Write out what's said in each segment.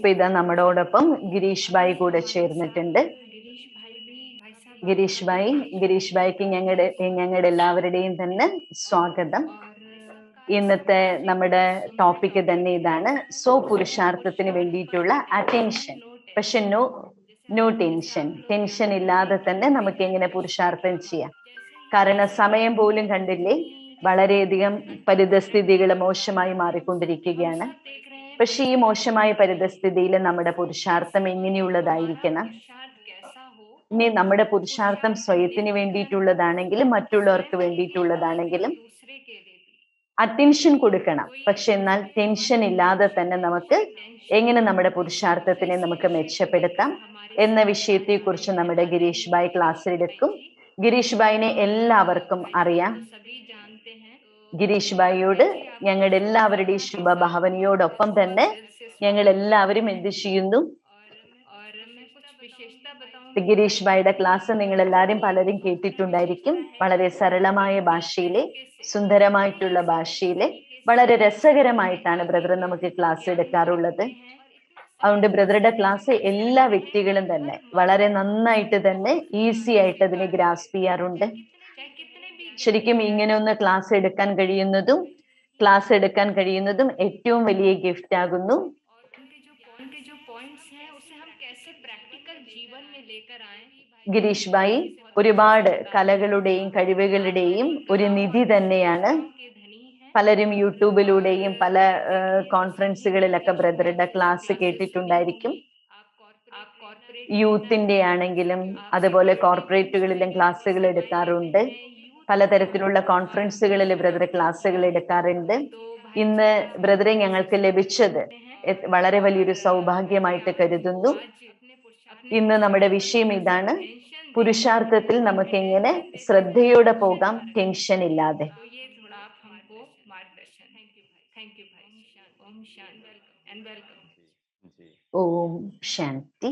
ഇപ്പൊ ഇതാ നമ്മളോടൊപ്പം ഗിരീഷ് ഭായ് കൂടെ ചേർന്നിട്ടുണ്ട്. ഗിരീഷ് ഭായ്ക്ക് ഞങ്ങളുടെ എല്ലാവരുടെയും തന്നെ സ്വാഗതം. ഇന്നത്തെ നമ്മുടെ ടോപ്പിക് തന്നെ ഇതാണ്, സ്വപുരുഷാർത്ഥത്തിന് വേണ്ടിയിട്ടുള്ള അറ്റൻഷൻ. പക്ഷെ നോ ടെൻഷൻ ഇല്ലാതെ തന്നെ നമുക്ക് എങ്ങനെ പുരുഷാർത്ഥം ചെയ്യാം. കാരണം സമയം പോലും കണ്ടില്ലേ, വളരെയധികം പരിതസ്ഥിതികൾ മോശമായി മാറിക്കൊണ്ടിരിക്കുകയാണ്. പക്ഷെ ഈ മോശമായ പരിതസ്ഥിതിയിൽ നമ്മുടെ പുരുഷാർത്ഥം എങ്ങനെയുള്ളതായിരിക്കണം? ഇനി നമ്മുടെ പുരുഷാർത്ഥം സ്വയത്തിന് വേണ്ടിയിട്ടുള്ളതാണെങ്കിലും മറ്റുള്ളവർക്ക് വേണ്ടിയിട്ടുള്ളതാണെങ്കിലും അറ്റൻഷൻ കൊടുക്കണം. പക്ഷെ എന്നാൽ ടെൻഷൻ ഇല്ലാതെ തന്നെ നമുക്ക് എങ്ങനെ നമ്മുടെ പുരുഷാർത്ഥത്തിനെ നമുക്ക് മെച്ചപ്പെടുത്താം എന്ന വിഷയത്തെക്കുറിച്ച് നമ്മുടെ ഗിരീഷ് ഭായ് ക്ലാസ്സിലെടുക്കും. ഗിരീഷ് ഭായിനെ എല്ലാവർക്കും അറിയാം. ഗിരീഷ് ഭായിയോട് ഞങ്ങളുടെ എല്ലാവരുടെയും ശുഭഭാവനയോടൊപ്പം തന്നെ ഞങ്ങൾ എല്ലാവരും എന്ത് ചെയ്യുന്നു? ഗിരീഷ് ഭായിയുടെ ക്ലാസ് നിങ്ങൾ എല്ലാവരും പലരും കേട്ടിട്ടുണ്ടായിരിക്കും. വളരെ സരളമായ ഭാഷയിലെ, സുന്ദരമായിട്ടുള്ള ഭാഷയിലെ, വളരെ രസകരമായിട്ടാണ് ബ്രദർ നമുക്ക് ക്ലാസ് എടുക്കാറുള്ളത്. അതുകൊണ്ട് ബ്രദറുടെ ക്ലാസ് എല്ലാ വ്യക്തികളും തന്നെ വളരെ നന്നായിട്ട് തന്നെ ഈസി ആയിട്ട് അതിനെ ഗ്രാസ്പ് ചെയ്യാറുണ്ട്. ശരിക്കും ഇങ്ങനെ ഒന്ന് ക്ലാസ് എടുക്കാൻ കഴിയുന്നതും ഏറ്റവും വലിയ ഗിഫ്റ്റ് ആകുന്നു. ഗിരീഷ് ഭായ് ഒരുപാട് കലകളുടെയും കഴിവുകളുടെയും ഒരു നിധി തന്നെയാണ്. പലരും യൂട്യൂബിലൂടെയും പല കോൺഫറൻസുകളിലൊക്കെ ബ്രദറുടെ ക്ലാസ് കേട്ടിട്ടുണ്ടായിരിക്കും. യൂത്തിന്റെ ആണെങ്കിലും അതുപോലെ കോർപ്പറേറ്റുകളിലും ക്ലാസ്സുകൾ എടുക്കാറുണ്ട്. പലതരത്തിലുള്ള കോൺഫറൻസുകളിൽ ബ്രദർ ക്ലാസ്സുകൾ എടുക്കാറുണ്ട്. ഇന്ന് ബ്രദറെ ഞങ്ങൾക്ക് ലഭിച്ചത് വളരെ വലിയൊരു സൗഭാഗ്യമായിട്ട് കരുതുന്നു. ഇന്ന് നമ്മുടെ വിഷയം ഇതാണ്, പുരുഷാർത്ഥത്തിൽ നമുക്ക് എങ്ങനെ ശ്രദ്ധയോടെ പോകാം ടെൻഷൻ ഇല്ലാതെ. ഓം ശാന്തി.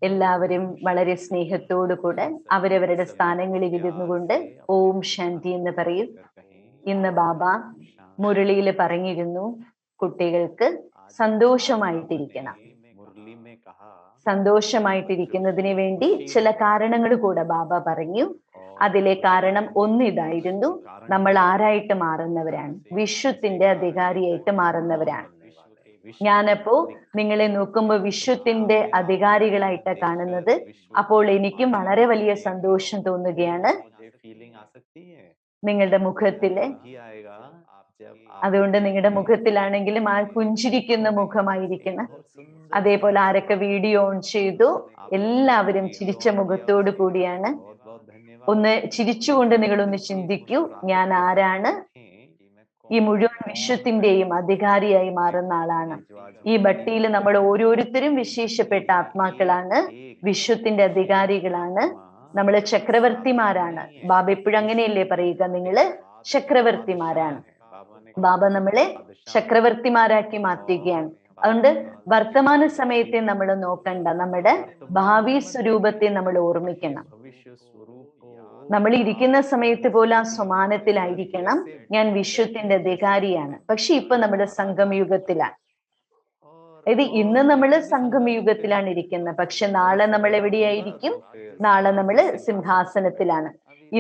എല്ലാവരും വളരെ സ്നേഹത്തോടു കൂടെ അവരവരുടെ സ്ഥാനങ്ങളിൽ ഇരുന്നു കൊണ്ട് ഓം ശാന്തി എന്ന് പറയും. ഇന്ന് ബാബ മുരളിയിൽ പറഞ്ഞിരുന്നു, കുട്ടികൾക്ക് സന്തോഷമായിട്ടിരിക്കണം. സന്തോഷമായിട്ടിരിക്കുന്നതിന് വേണ്ടി ചില കാരണങ്ങൾ കൂടെ ബാബ പറഞ്ഞു. അതിലെ കാരണം ഒന്നിതായിരുന്നു, നമ്മൾ ആരായിട്ട് മാറുന്നവരാണ്? വിശ്വത്തിന്റെ അധികാരിയായിട്ട് മാറുന്നവരാണ്. ഞാനപ്പോ നിങ്ങളെ നോക്കുമ്പോൾ വിശ്വത്തിന്റെ അധികാരികളായിട്ട് കാണുന്നത്. അപ്പോൾ എനിക്കും വളരെ വലിയ സന്തോഷം തോന്നുകയാണ് നിങ്ങളുടെ മുഖത്തില്. അതുകൊണ്ട് നിങ്ങളുടെ മുഖത്തിലാണെങ്കിലും ആ പുഞ്ചിരിക്കുന്ന മുഖമായിരിക്കണം. അതേപോലെ ആരൊക്കെ വീഡിയോ ഓൺ ചെയ്തു, എല്ലാവരും ചിരിച്ച മുഖത്തോടു കൂടിയാണ്. ഒന്ന് ചിരിച്ചുകൊണ്ട് നിങ്ങളൊന്ന് ചിന്തിക്കൂ, ഞാൻ ആരാണ്? ഈ മുഴുവൻ വിശ്വത്തിന്റെയും അധികാരിയായി മാറുന്ന ആളാണ്. ഈ ഭട്ടിയിൽ നമ്മൾ ഓരോരുത്തരും വിശേഷപ്പെട്ട ആത്മാക്കളാണ്, വിശ്വത്തിന്റെ അധികാരികളാണ്. നമ്മള് ചക്രവർത്തിമാരാണ്. ബാബ എപ്പോഴും അങ്ങനെയല്ലേ പറയുക, നിങ്ങള് ചക്രവർത്തിമാരാണ്. ബാബ നമ്മളെ ചക്രവർത്തിമാരാക്കി മാറ്റുകയാണ്. അതുകൊണ്ട് വർത്തമാന സമയത്തെ നമ്മൾ നോക്കണ്ട, നമ്മുടെ ഭാവി സ്വരൂപത്തെ നമ്മൾ ഓർമ്മിക്കണം. നമ്മൾ ഇരിക്കുന്ന സമയത്ത് പോലെ ആ സമാനത്തിലായിരിക്കണം. ഞാൻ വിശ്വത്തിന്റെ അധികാരിയാണ്. പക്ഷെ ഇപ്പൊ നമ്മുടെ സംഗമയുഗത്തിലാണ്. അതായത് ഇന്ന് നമ്മൾ സംഗമയുഗത്തിലാണ് ഇരിക്കുന്നത്. പക്ഷെ നാളെ നമ്മൾ എവിടെയായിരിക്കും? നാളെ നമ്മള് സിംഹാസനത്തിലാണ്.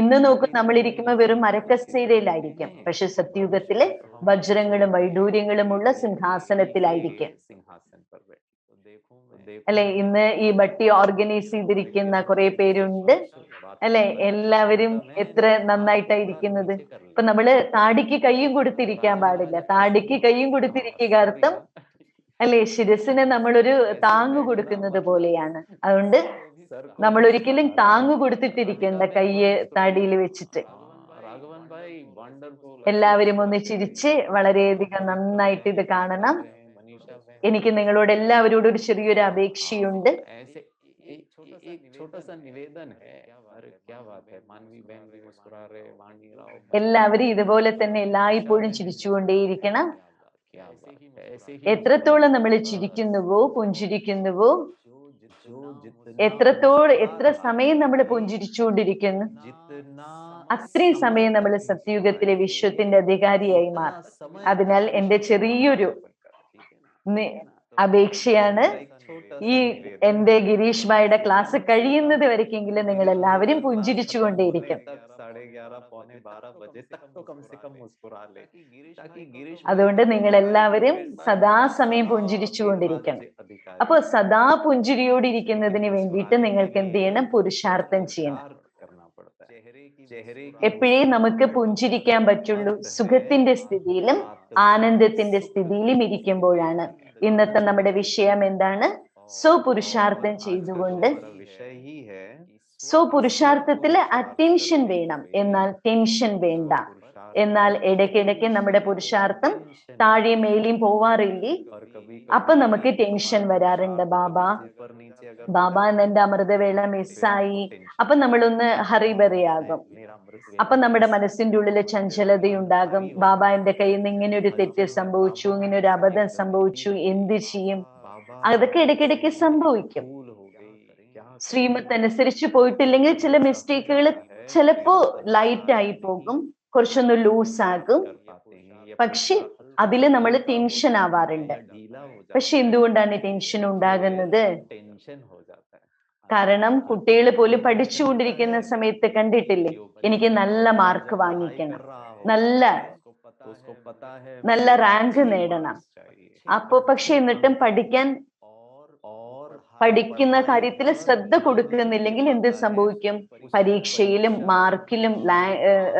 ഇന്ന് നോക്കും നമ്മൾ ഇരിക്കുമ്പോൾ വെറും മരക്കസേരയിലായിരിക്കും. പക്ഷെ സത്യുഗത്തിലെ വജ്രങ്ങളും വൈഡൂര്യങ്ങളുമുള്ള സിംഹാസനത്തിലായിരിക്കും. അല്ലെ, ഇന്ന് ഈ ഭട്ടി ഓർഗനൈസ് ചെയ്തിരിക്കുന്ന കുറെ പേരുണ്ട് അല്ലെ. എല്ലാവരും എത്ര നന്നായിട്ടായിരിക്കുന്നത്. ഇപ്പൊ നമ്മള് താടിക്ക് കയ്യും കൊടുത്തിരിക്കാൻ പാടില്ല. താടിക്ക് കയ്യും കൊടുത്തിരിക്കുക അർത്ഥം അല്ലെ, ശിരസിന് നമ്മളൊരു താങ്ങ് കൊടുക്കുന്നത് പോലെയാണ്. അതുകൊണ്ട് നമ്മൾ ഒരിക്കലും താങ്ങ് കൊടുത്തിട്ടിരിക്കണ്ട കയ്യ് താടിയിൽ വെച്ചിട്ട്. എല്ലാവരും ഒന്ന് ചിരിച്ച് വളരെയധികം നന്നായിട്ട് ഇത് കാണണം. എനിക്ക് നിങ്ങളോട് എല്ലാവരോടും ഒരു ചെറിയൊരു അപേക്ഷയുണ്ട്. എല്ലാവരും ഇതുപോലെ തന്നെ എല്ലായ്പ്പോഴും ചിരിച്ചുകൊണ്ടേയിരിക്കണം. എത്രത്തോളം നമ്മൾ ചിരിക്കുന്നുവോ, പുഞ്ചിരിക്കുന്നുവോ, എത്ര സമയം നമ്മൾ പുഞ്ചിരിച്ചുകൊണ്ടിരിക്കുന്നു, അത്രയും സമയം നമ്മൾ സത്യുഗത്തിലെ വിശ്വത്തിന്റെ അധികാരിയായി മാറും. അതിനാൽ എന്റെ ചെറിയൊരു അപേക്ഷയാണ്. ഈ എന്റെ ഗിരീഷ് ഭായിയുടെ ക്ലാസ് കഴിയുന്നത് വരയ്ക്കെങ്കിലും നിങ്ങൾ എല്ലാവരും പുഞ്ചിരിച്ചുകൊണ്ടേയിരിക്കും. അതുകൊണ്ട് നിങ്ങൾ എല്ലാവരും സദാസമയം പുഞ്ചിരിച്ചുകൊണ്ടിരിക്കണം. അപ്പൊ സദാ പുഞ്ചിരിയോടിരിക്കുന്നതിന് വേണ്ടിയിട്ട് നിങ്ങൾക്ക് എന്ത് ചെയ്യണം? പുരുഷാർത്ഥം ചെയ്യണം. എപ്പോഴേ നമുക്ക് പുഞ്ചിരിക്കാൻ പറ്റുള്ളൂ? സുഖത്തിന്റെ സ്ഥിതിയിലും ആനന്ദത്തിന്റെ സ്ഥിതിയിലും ഇരിക്കുമ്പോഴാണ്. ഇന്നത്തെ നമ്മുടെ വിഷയം എന്താണ്? സ്വപുരുഷാർത്ഥം ചെയ്തുകൊണ്ട്, സ്വപുരുഷാർത്ഥത്തില് അറ്റൻഷൻ വേണം, എന്നാൽ ടെൻഷൻ വേണ്ട. എന്നാൽ ഇടയ്ക്കിടയ്ക്ക് നമ്മുടെ പുരുഷാർത്ഥം താഴെ മേലെയും പോവാറില്ലേ? അപ്പൊ നമുക്ക് ടെൻഷൻ വരാറുണ്ട്. ബാബ എന്റെ അമൃതവേള മിസ്സായി. അപ്പൊ നമ്മളൊന്ന് ഹറിബറിയാകും. അപ്പൊ നമ്മുടെ മനസ്സിന്റെ ഉള്ളില് ചഞ്ചലതയുണ്ടാകും. ബാബ എന്റെ കയ്യിൽ നിന്ന് ഇങ്ങനെ ഒരു തെറ്റ് സംഭവിച്ചു, ഇങ്ങനെ ഒരു അബദ്ധം സംഭവിച്ചു, എന്ത് ചെയ്യും? അതൊക്കെ ഇടയ്ക്കിടയ്ക്ക് സംഭവിക്കും. ശ്രീമത്ത് അനുസരിച്ച് പോയിട്ടില്ലെങ്കിൽ ചില മിസ്റ്റേക്കുകൾ ചിലപ്പോ ലൈറ്റ് ആയി പോകും, കുറച്ചൊന്ന് ലൂസ് ആകും. പക്ഷെ അതില് നമ്മൾ ടെൻഷൻ ആവാറുണ്ട്. പക്ഷെ എന്തുകൊണ്ടാണ് ടെൻഷൻ ഉണ്ടാകുന്നത്? കാരണം കുട്ടികൾ പോലും പഠിച്ചുകൊണ്ടിരിക്കുന്ന സമയത്ത് കണ്ടിട്ടില്ലേ, എനിക്ക് നല്ല മാർക്ക് വാങ്ങിക്കണം, നല്ല റാങ്ക് നേടണം. അപ്പോ പക്ഷെ എന്നിട്ടും പഠിക്കുന്ന കാര്യത്തിൽ ശ്രദ്ധ കൊടുക്കുന്നില്ലെങ്കിൽ എന്ത് സംഭവിക്കും? പരീക്ഷയിലും മാർക്കിലും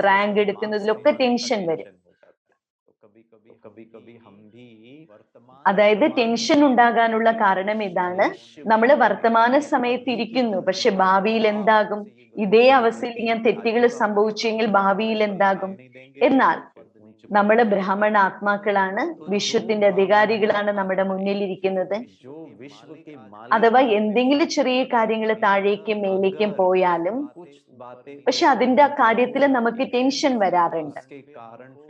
റാങ്ക് എടുക്കുന്നതിലൊക്കെ ടെൻഷൻ വരും. അതായത് ടെൻഷൻ ഉണ്ടാകാനുള്ള കാരണം ഇതാണ്. നമ്മൾ വർത്തമാന സമയത്ത് ഇരിക്കുന്നു, പക്ഷെ ഭാവിയിൽ എന്താകും? ഇതേ അവസ്ഥയിൽ ഞാൻ തെറ്റുകൾ സംഭവിച്ചെങ്കിൽ ഭാവിയിൽ എന്താകും? എന്നാൽ നമ്മള് ബ്രാഹ്മണ ആത്മാക്കളാണ്, വിശ്വത്തിന്റെ അധികാരികളാണ് നമ്മുടെ മുന്നിലിരിക്കുന്നത്. അഥവാ എന്തെങ്കിലും ചെറിയ കാര്യങ്ങൾ താഴേക്കും മേലേക്കും പോയാലും പക്ഷെ അതിന്റെ കാര്യത്തിൽ നമുക്ക് ടെൻഷൻ വരാറുണ്ട്.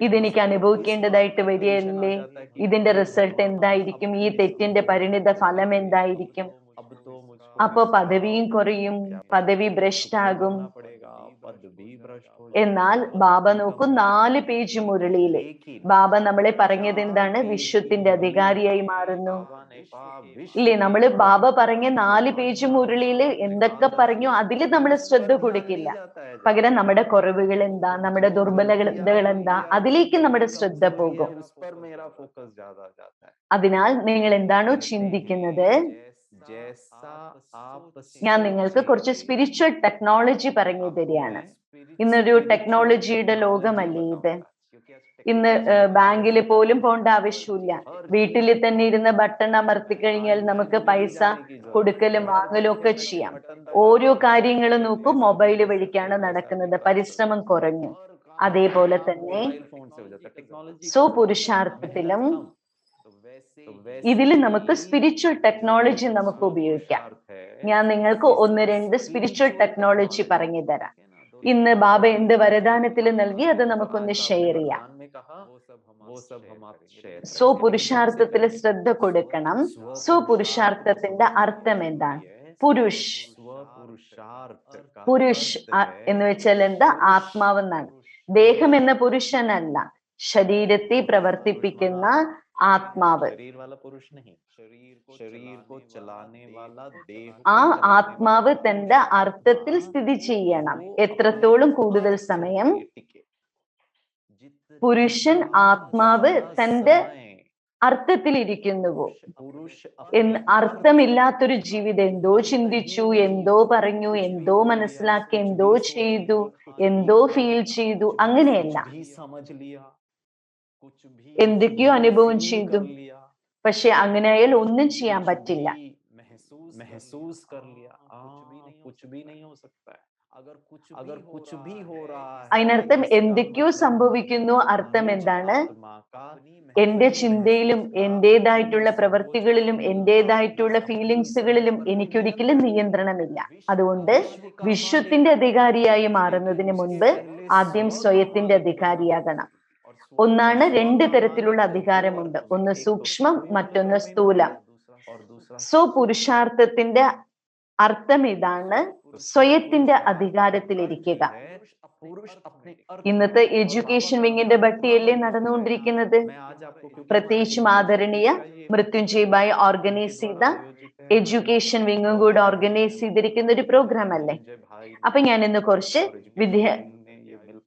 ഇതെനിക്ക് അനുഭവിക്കേണ്ടതായിട്ട് വരികയല്ലേ, ഇതിന്റെ റിസൾട്ട് എന്തായിരിക്കും, ഈ തെറ്റിന്റെ പരിണിത ഫലം എന്തായിരിക്കും? അപ്പൊ പദവിയും കുറയും, പദവി ഭ്രഷ്ടാകും. എന്നാൽ ബാബ നോക്കൂ, 4 പേജ് മുരളിയില് ബാബ നമ്മളെ പറഞ്ഞത് എന്താണ്? വിശ്വത്തിന്റെ അധികാരിയായി മാറുന്നു ഇല്ലേ? നമ്മള് ബാബ പറഞ്ഞ 4 പേജ് മുരളിയില് എന്തൊക്കെ പറഞ്ഞു അതില് നമ്മൾ ശ്രദ്ധ കൊടുക്കില്ല. പകരം നമ്മുടെ കുറവുകൾ എന്താ, നമ്മുടെ ദുർബലതകൾ എന്താ, അതിലേക്ക് നമ്മുടെ ശ്രദ്ധ പോകും. അതിനാൽ നിങ്ങൾ എന്താണോ ചിന്തിക്കുന്നത്, ഞാൻ നിങ്ങൾക്ക് കുറച്ച് സ്പിരിച്വൽ ടെക്നോളജി പറഞ്ഞു തരികയാണ്. ഇന്നൊരു ടെക്നോളജിയുടെ ലോകമല്ലേ ഇത്. ഇന്ന് ബാങ്കിൽ പോലും പോകേണ്ട ആവശ്യമില്ല. വീട്ടിൽ തന്നെ ഇരുന്ന് ബട്ടൺ അമർത്തി കഴിഞ്ഞാൽ നമുക്ക് പൈസ കൊടുക്കലും വാങ്ങലും ഒക്കെ ചെയ്യാം. ഓരോ കാര്യങ്ങളും നോക്കും മൊബൈൽ വഴിക്കാണ് നടക്കുന്നത്. പരിശ്രമം കുറഞ്ഞു. അതേപോലെ തന്നെ സ്വപുരുഷാർത്ഥത്തിലും ഇതിൽ നമുക്ക് സ്പിരിച്വൽ ടെക്നോളജി നമുക്ക് ഉപയോഗിക്കാം. ഞാൻ നിങ്ങൾക്ക് 1-2 സ്പിരിച്വൽ ടെക്നോളജി പറഞ്ഞു തരാം. ഇന്ന് ബാബ എന്ത് വരദാനത്തിൽ നൽകി അത് നമുക്കൊന്ന് ഷെയർ ചെയ്യാം. സ്വപുരുഷാർത്ഥത്തിൽ ശ്രദ്ധ കൊടുക്കണം. സ്വപുരുഷാർത്ഥത്തിന്റെ അർത്ഥം എന്താണ്? പുരുഷ് എന്ന് വെച്ചാൽ എന്താ? ആത്മാവെന്നാണ്. ദേഹം എന്ന പുരുഷനല്ല, ശരീരത്തെ പ്രവർത്തിപ്പിക്കുന്ന ആത്മാവ്. ആ ആത്മാവ് തന്റെ അർത്ഥത്തിൽ സ്ഥിതി ചെയ്യണം. എത്രത്തോളം കൂടുതൽ സമയം പുരുഷൻ ആത്മാവ് തന്റെ അർത്ഥത്തിലിരിക്കുന്നുവോ, അർത്ഥമില്ലാത്തൊരു ജീവിതം, എന്തോ ചിന്തിച്ചു, എന്തോ പറഞ്ഞു, എന്തോ മനസ്സിലാക്കി, എന്തോ ചെയ്തു, എന്തോ ഫീൽ ചെയ്തു, അങ്ങനെയല്ല. എന്തൊക്കെയോ അനുഭവം ചെയ്തു, പക്ഷെ അങ്ങനെയായാൽ ഒന്നും ചെയ്യാൻ പറ്റില്ല. അതിനർത്ഥം എന്തൊക്കെയോ സംഭവിക്കുന്നു. അർത്ഥം എന്താണ്? എന്റെ ചിന്തയിലും എന്റേതായിട്ടുള്ള പ്രവൃത്തികളിലും എന്റേതായിട്ടുള്ള ഫീലിങ്സുകളിലും എനിക്കൊരിക്കലും നിയന്ത്രണമില്ല. അതുകൊണ്ട് വിശ്വത്തിന്റെ അധികാരിയായി മാറുന്നതിന് മുൻപ് ആദ്യം സ്വയത്തിന്റെ അധികാരിയാകണം. ഒന്നാണ് 2 തരത്തിലുള്ള അധികാരമുണ്ട്. ഒന്ന് സൂക്ഷ്മം, മറ്റൊന്ന് സ്ഥൂലം. സ്വപുരുഷാർത്ഥത്തിന്റെ അർത്ഥം ഇതാണ്: സ്വയത്തിന്റെ അധികാരത്തിലിരിക്കുക. ഇന്നത്തെ എഡ്യൂക്കേഷൻ വിങ്ങിന്റെ ബട്ടിയല്ലേ നടന്നുകൊണ്ടിരിക്കുന്നത്. പ്രത്യേകിച്ചും ആദരണീയ മൃത്യുഞ്ജയ് ഭായ് ഓർഗനൈസ് ചെയ്ത എഡ്യൂക്കേഷൻ വിങ്ങും കൂടെ ഓർഗനൈസ് ചെയ്തിരിക്കുന്ന ഒരു പ്രോഗ്രാം അല്ലേ. അപ്പൊ ഞാൻ ഇന്ന്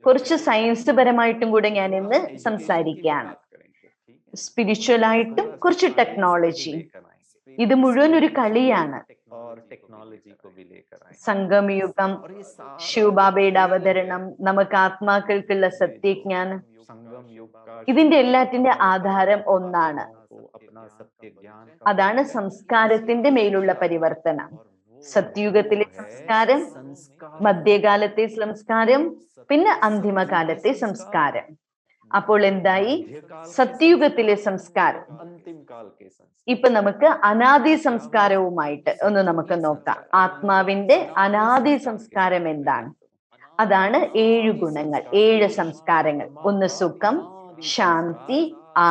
കുറച്ച് സയൻസ് പരമായിട്ടും കൂടെ ഞാൻ ഇന്ന് സംസാരിക്കുകയാണ്. സ്പിരിച്വൽ ആയിട്ടും കുറച്ച് ടെക്നോളജി. ഇത് മുഴുവൻ ഒരു കളിയാണ്. സംഗമയുഗം, ശിവബാബയുടെ അവതരണം, നമുക്ക് ആത്മാക്കൾക്കുള്ള സത്യജ്ഞാനം, ഇതിന്റെ എല്ലാത്തിന്റെ ആധാരം ഒന്നാണ്. അതാണ് സംസ്കാരത്തിന്റെ മേലുള്ള പരിവർത്തനം. സത്യുഗത്തിലെ സംസ്കാരം, മധ്യകാലത്തെ സംസ്കാരം, പിന്നെ അന്തിമകാലത്തെ സംസ്കാരം. അപ്പോൾ എന്തായി? സത്യുഗത്തിലെ സംസ്കാരം. ഇപ്പൊ നമുക്ക് അനാദി സംസ്കാരവുമായിട്ട് ഒന്ന് നമുക്ക് നോക്കാം. ആത്മാവിന്റെ അനാദി സംസ്കാരം എന്താണ്? അതാണ് 7 ഗുണങ്ങൾ, 7 സംസ്കാരങ്ങൾ. ഒന്ന് സുഖം, ശാന്തി,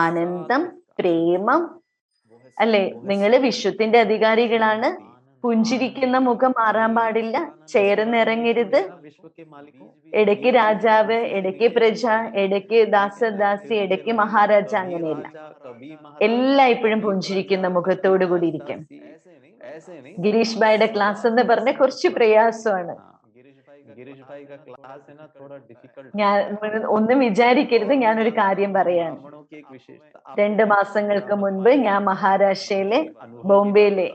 ആനന്ദം, പ്രേമം. അല്ലെ, നിങ്ങൾ വിശ്വത്തിന്റെ അധികാരികളാണ്. പുഞ്ചിരിക്കുന്ന മുഖം മാറാൻ പാടില്ല, ചേർന്നിറങ്ങരുത്. ഇടയ്ക്ക് രാജാവ്, ഇടയ്ക്ക് പ്രജ, ഇടയ്ക്ക് ദാസദാസി, ഇടയ്ക്ക് മഹാരാജ, അങ്ങനെയല്ല. എല്ലായ്പ്പോഴും പുഞ്ചിരിക്കുന്ന മുഖത്തോടു കൂടി ഇരിക്കും. ഗിരീഷ് ഭായിയുടെ ക്ലാസ് എന്ന് പറഞ്ഞ കുറച്ച് പ്രയാസമാണ്. ഞാൻ ഒന്നും വിചാരിക്കരുത്, ഞാനൊരു കാര്യം പറയാണ്. 2 മാസങ്ങൾക്ക് മുൻപ് ഞാൻ മഹാരാഷ്ട്രയിലെ ബോംബെയിലെ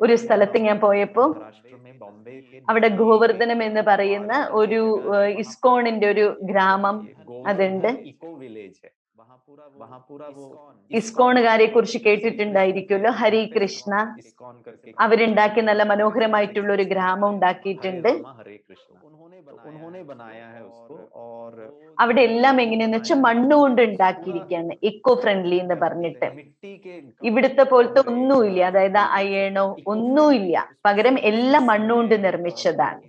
ഒരു സ്ഥലത്ത് ഞാൻ പോയപ്പോ അവിടെ ഗോവർദ്ധനം എന്ന് പറയുന്ന ഒരു ഇസ്കോണിന്റെ ഒരു ഗ്രാമം അതുണ്ട്. ഇസ്കോണുകാരെ കുറിച്ച് കേട്ടിട്ടുണ്ടായിരിക്കുമല്ലോ. ഹരി കൃഷ്ണ അവരുണ്ടാക്കി നല്ല മനോഹരമായിട്ടുള്ള ഒരു ഗ്രാമം ഉണ്ടാക്കിയിട്ടുണ്ട്. അവിടെ എല്ലാം എങ്ങനെയെന്ന് വെച്ചാൽ മണ്ണുകൊണ്ട് ഉണ്ടാക്കിയിരിക്കുകയാണ്, ഇക്കോ ഫ്രണ്ട്ലി എന്ന് പറഞ്ഞിട്ട്. ഇവിടുത്തെ പോലത്തെ ഒന്നുമില്ല, അതായത് അയണോ ഒന്നുമില്ല, പകരം എല്ലാം മണ്ണുകൊണ്ട് നിർമ്മിച്ചതാണ്.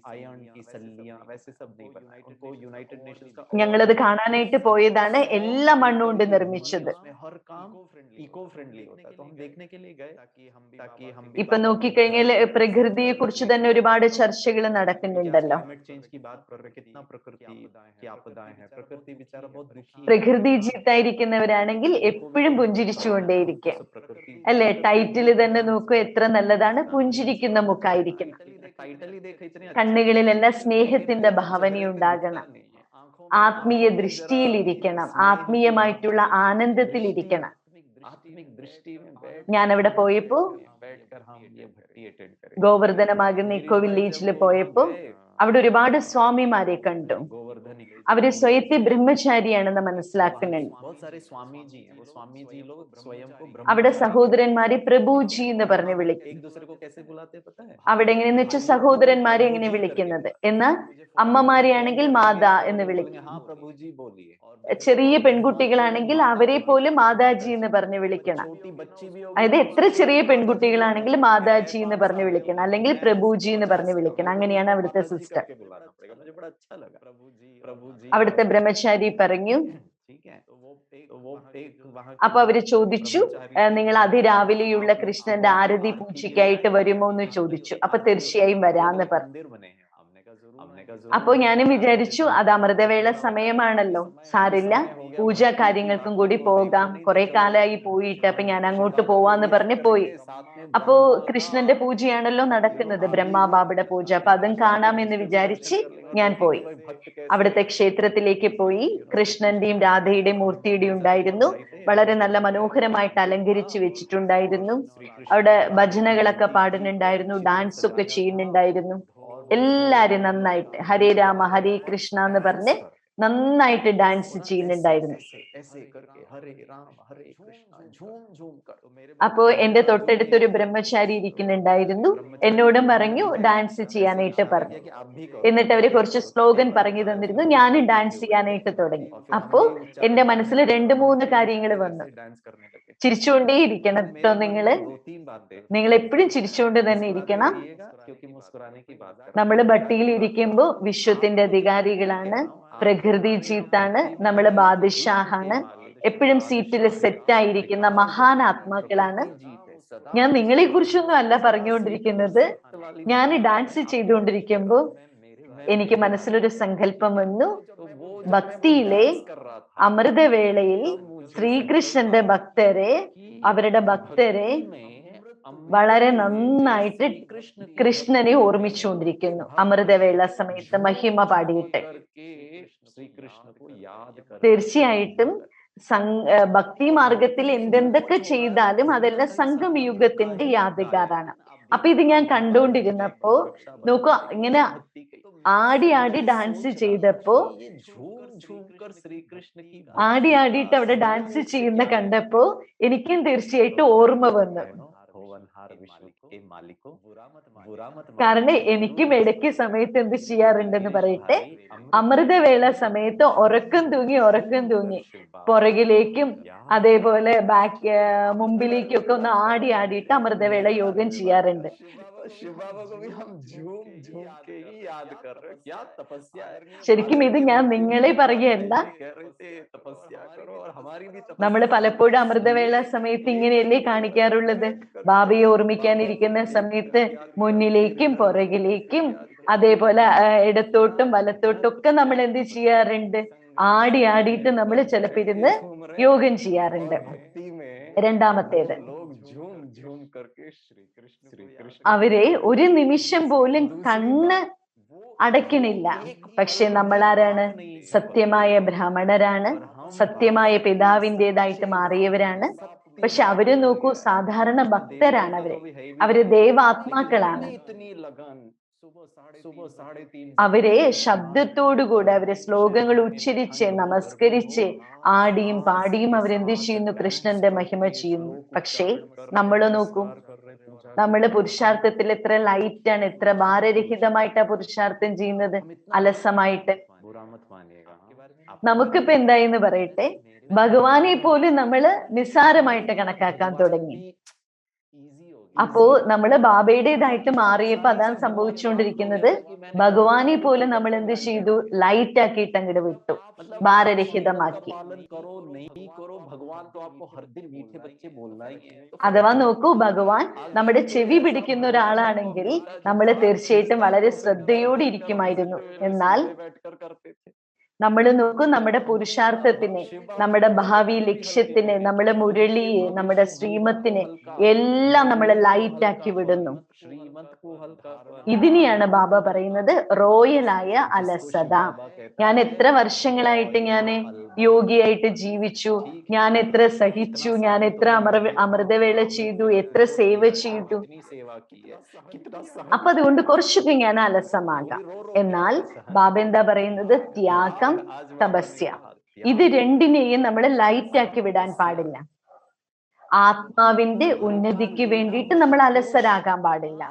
ഞങ്ങളത് കാണാനായിട്ട് പോയതാണ്. എല്ലാം മണ്ണുകൊണ്ട് നിർമ്മിച്ചത്. ഇപ്പൊ നോക്കിക്കഴിഞ്ഞാൽ പ്രകൃതിയെ കുറിച്ച് തന്നെ ഒരുപാട് ചർച്ചകൾ നടക്കുന്നുണ്ടല്ലോ. പ്രകൃതി ജീത്തായിരിക്കുന്നവരാണെങ്കിൽ എപ്പോഴും പുഞ്ചിരിച്ചുകൊണ്ടേയിരിക്കും, അല്ലെ? ടൈറ്റില് തന്നെ നോക്കൂ, എത്ര നല്ലതാണ്. പുഞ്ചിരിക്കുന്ന മുഖായിരിക്കണം. കണ്ണുകളിലെല്ലാം സ്നേഹത്തിന്റെ ഭാവനയുണ്ടാകണം, ആത്മീയ ദൃഷ്ടിയിലിരിക്കണം, ആത്മീയമായിട്ടുള്ള ആനന്ദത്തിലിരിക്കണം. ഞാൻ അവിടെ പോയപ്പോ, ഗോവർദ്ധനമാകുന്ന ഇക്കോ വില്ലേജിൽ പോയപ്പോ അവിടെ ഒരുപാട് സ്വാമിമാരെ കണ്ടു. അവര് സ്വയത്തെ ബ്രഹ്മചാരിയാണെന്ന് മനസ്സിലാക്കുന്നുണ്ട്. അവിടെ സഹോദരന്മാരെ പ്രഭുജി എന്ന് പറഞ്ഞ് വിളിക്കും. അവിടെ എങ്ങനെയെന്ന് വെച്ചാൽ സഹോദരന്മാരെ എങ്ങനെ വിളിക്കുന്നത്, എന്നാൽ അമ്മമാരെയാണെങ്കിൽ മാതാ എന്ന് വിളിക്കും. ചെറിയ പെൺകുട്ടികളാണെങ്കിൽ അവരെ പോലും മാതാജി എന്ന് പറഞ്ഞ് വിളിക്കണം. അതായത് എത്ര ചെറിയ പെൺകുട്ടികളാണെങ്കിൽ മാതാജി എന്ന് പറഞ്ഞ് വിളിക്കണം, അല്ലെങ്കിൽ പ്രഭുജി എന്ന് പറഞ്ഞ് വിളിക്കണം. അങ്ങനെയാണ് അവിടുത്തെ സിസ്റ്റം. അവിടുത്തെ ബ്രഹ്മചാരി പറഞ്ഞു. അപ്പൊ അവര് ചോദിച്ചു, നിങ്ങൾ അതിരാവിലെയുള്ള കൃഷ്ണന്റെ ആരതി പൂജയ്ക്കായിട്ട് വരുമോ എന്ന് ചോദിച്ചു. അപ്പൊ തീർച്ചയായും വരാന്ന് പറഞ്ഞു. അപ്പൊ ഞാനും വിചാരിച്ചു, അത് അമൃതവേള സമയമാണല്ലോ, സാരില്ല, പൂജാ കാര്യങ്ങൾക്കും കൂടി പോകാം, കുറെ കാലമായി പോയിട്ട്. അപ്പൊ ഞാൻ അങ്ങോട്ട് പോവാന്ന് പറഞ്ഞ് പോയി. അപ്പോ കൃഷ്ണന്റെ പൂജയാണല്ലോ നടക്കുന്നത്, ബ്രഹ്മാബാബയുടെ പൂജ. അപ്പൊ അതും കാണാമെന്ന് വിചാരിച്ച് ഞാൻ പോയി. അവിടുത്തെ ക്ഷേത്രത്തിലേക്ക് പോയി. കൃഷ്ണന്റെയും രാധയുടെയും മൂർത്തിയുടെയും ഉണ്ടായിരുന്നു. വളരെ നല്ല മനോഹരമായിട്ട് അലങ്കരിച്ചു വെച്ചിട്ടുണ്ടായിരുന്നു. അവിടെ ഭജനകളൊക്കെ പാടുന്നുണ്ടായിരുന്നു, ഡാൻസ് ഒക്കെ ചെയ്യുന്നുണ്ടായിരുന്നു. എല്ലാരും നന്നായിട്ട് ഹരേ രാമ ഹരേ കൃഷ്ണ എന്ന് പറഞ്ഞ് നന്നായിട്ട് ഡാൻസ് ചെയ്യുന്നുണ്ടായിരുന്നു. അപ്പോ എന്റെ തൊട്ടടുത്തൊരു ബ്രഹ്മചാരി ഇരിക്കുന്നുണ്ടായിരുന്നു. എന്നോടും പറഞ്ഞു ഡാൻസ് ചെയ്യാനായിട്ട് പറഞ്ഞു. എന്നിട്ട് അവര് കുറച്ച് സ്ലോഗൻ പറഞ്ഞു തന്നിരുന്നു. ഞാനും ഡാൻസ് ചെയ്യാനായിട്ട് തുടങ്ങി. അപ്പോ എന്റെ മനസ്സിൽ 2-3 കാര്യങ്ങൾ വന്നു. ചിരിച്ചുകൊണ്ടേ ഇരിക്കണം കേട്ടോ, നിങ്ങൾ എപ്പോഴും ചിരിച്ചുകൊണ്ട് തന്നെ ഇരിക്കണം. നമ്മള് ഭട്ടിയിൽ ഇരിക്കുമ്പോ വിശ്വത്തിന്റെ അധികാരികളാണ്, പ്രകൃതി ജീത്താണ്, നമ്മള് ബാദുഷാഹാണ്, എപ്പോഴും സീറ്റിൽ സെറ്റായിരിക്കുന്ന മഹാനാത്മാക്കളാണ്. ഞാൻ നിങ്ങളെ കുറിച്ചൊന്നും അല്ല പറഞ്ഞുകൊണ്ടിരിക്കുന്നത്. ഞാൻ ഡാൻസ് ചെയ്തുകൊണ്ടിരിക്കുമ്പോ എനിക്ക് മനസ്സിലൊരു സങ്കല്പം വന്നു. ഭക്തിയിലെ അമൃതവേളയിൽ ശ്രീകൃഷ്ണന്റെ അവരുടെ ഭക്തരെ വളരെ നന്നായിട്ട് കൃഷ്ണനെ ഓർമ്മിച്ചുകൊണ്ടിരിക്കുന്നു. അമൃതവേള സമയത്ത് മഹിമ പാടിയിട്ട് തീർച്ചയായിട്ടും ഭക്തി മാർഗത്തിൽ എന്തെന്തൊക്കെ ചെയ്താലും അതെല്ലാം സംഗമയുഗത്തിന്റെ യാതകാരാണ്. അപ്പൊ ഇത് ഞാൻ കണ്ടുകൊണ്ടിരുന്നപ്പോ നോക്കൂ, ഇങ്ങനെ ആടി ആടി ഡാൻസ് ചെയ്തപ്പോ ആടിയിട്ട് അവിടെ ഡാൻസ് ചെയ്യുന്ന കണ്ടപ്പോ എനിക്കും തീർച്ചയായിട്ടും ഓർമ്മ വന്നു. കാരണം എനിക്കും ഇടയ്ക്ക് സമയത്ത് എന്ത് ചെയ്യാറുണ്ടെന്ന് പറയട്ടെ, അമൃതവേള സമയത്ത് ഉറക്കം തൂങ്ങി പുറകിലേക്കും അതേപോലെ മുമ്പിലേക്കും ഒക്കെ ഒന്ന് ആടിയിട്ട് അമൃതവേള യോഗം ചെയ്യാറുണ്ട്. ശരിക്കും ഇത് ഞാൻ നിങ്ങളെ പറയുകയല്ല, നമ്മൾ പലപ്പോഴും അമൃതവേള സമയത്ത് ഇങ്ങനെയല്ലേ കാണിക്കാറുള്ളത്. ബാബയെ ഓർമ്മിക്കാനിരിക്കുന്ന സമയത്ത് മുന്നിലേക്കും പുറകിലേക്കും അതേപോലെ ഇടത്തോട്ടും വലത്തോട്ടും ഒക്കെ നമ്മൾ എന്ത് ചെയ്യാറുണ്ട്, ആടിയിട്ട് നമ്മൾ ചിലപ്പോൾ ഇരുന്ന് യോഗം ചെയ്യാറുണ്ട്. രണ്ടാമത്തേത്, അവരെ ഒരു നിമിഷം പോലും കണ്ണ് അടയ്ക്കണില്ല. പക്ഷെ നമ്മളാരാണ്? സത്യമായ ബ്രാഹ്മണരാണ്, സത്യമായ പിതാവിൻ്റെതായിട്ട് മാറിയവരാണ്. പക്ഷെ അവര് നോക്കൂ, സാധാരണ ഭക്തരാണ്. അവര് ദൈവാത്മാക്കളാണ്. അവരെ ശബ്ദത്തോടുകൂടെ അവരെ ശ്ലോകങ്ങൾ ഉച്ചരിച്ച് നമസ്കരിച്ച് ആടിയും പാടിയും അവരെന്ത് ചെയ്യുന്നു? കൃഷ്ണന്റെ മഹിമ ചെയ്യുന്നു. പക്ഷേ നമ്മൾ നോക്കൂ, നമ്മള് പുരുഷാർത്ഥത്തിൽ എത്ര ലൈറ്റാണ്, എത്ര ഭാരരഹിതമായിട്ടാ പുരുഷാർത്ഥം ചെയ്യുന്നത്, അലസമായിട്ട്. നമുക്കിപ്പോ എന്തായെന്ന് പറയട്ടെ, ഭഗവാനെ പോലും നമ്മള് നിസ്സാരമായിട്ട് കണക്കാക്കാൻ തുടങ്ങി. അപ്പോ നമ്മള് ബാബയുടേതായിട്ട് മാറിയപ്പോ അതാണ് സംഭവിച്ചുകൊണ്ടിരിക്കുന്നത്. ഭഗവാനെ പോലും നമ്മൾ എന്ത് ചെയ്തു? ലൈറ്റ് ആക്കിയിട്ട് അങ്ങോട്ട് വിട്ടു, ഭാരരഹിതമാക്കി. അഥവാ നോക്കൂ, ഭഗവാൻ നമ്മുടെ ചെവി പിടിക്കുന്ന ഒരാളാണെങ്കിൽ നമ്മൾ തീർച്ചയായിട്ടും വളരെ ശ്രദ്ധയോടെ ഇരിക്കുമായിരുന്നു. എന്നാൽ നമ്മൾ നോക്കൂ, നമ്മുടെ പുരുഷാർത്ഥത്തിനെ, നമ്മുടെ ഭാവി ലക്ഷ്യത്തിന്, നമ്മുടെ മുരളിയെ, നമ്മുടെ ശ്രീമത്തിനെ എല്ലാം നമ്മൾ ലൈറ്റ് ആക്കി വിടുന്നു. ഇതിനെയാണ് ബാബ പറയുന്നത് റോയലായ അലസത. ഞാൻ എത്ര വർഷങ്ങളായിട്ട് ഞാൻ യോഗിയായിട്ട് ജീവിച്ചു, ഞാൻ എത്ര സഹിച്ചു, ഞാൻ എത്ര അമൃതവേള ചെയ്തു, എത്ര സേവ ചെയ്തു. അപ്പൊ അതുകൊണ്ട് കുറച്ചൊക്കെ ഞാൻ അലസമാകാം. എന്നാൽ ബാബ എന്താ പറയുന്നത്? ത്യാഗം, തപസ്യ, ഇത് രണ്ടിനെയും നമ്മൾ ലൈറ്റ് ആക്കി വിടാൻ പാടില്ല. ആത്മാവിന്റെ ഉന്നതിക്ക് വേണ്ടിയിട്ട് നമ്മൾ അലസരാകാൻ പാടില്ല.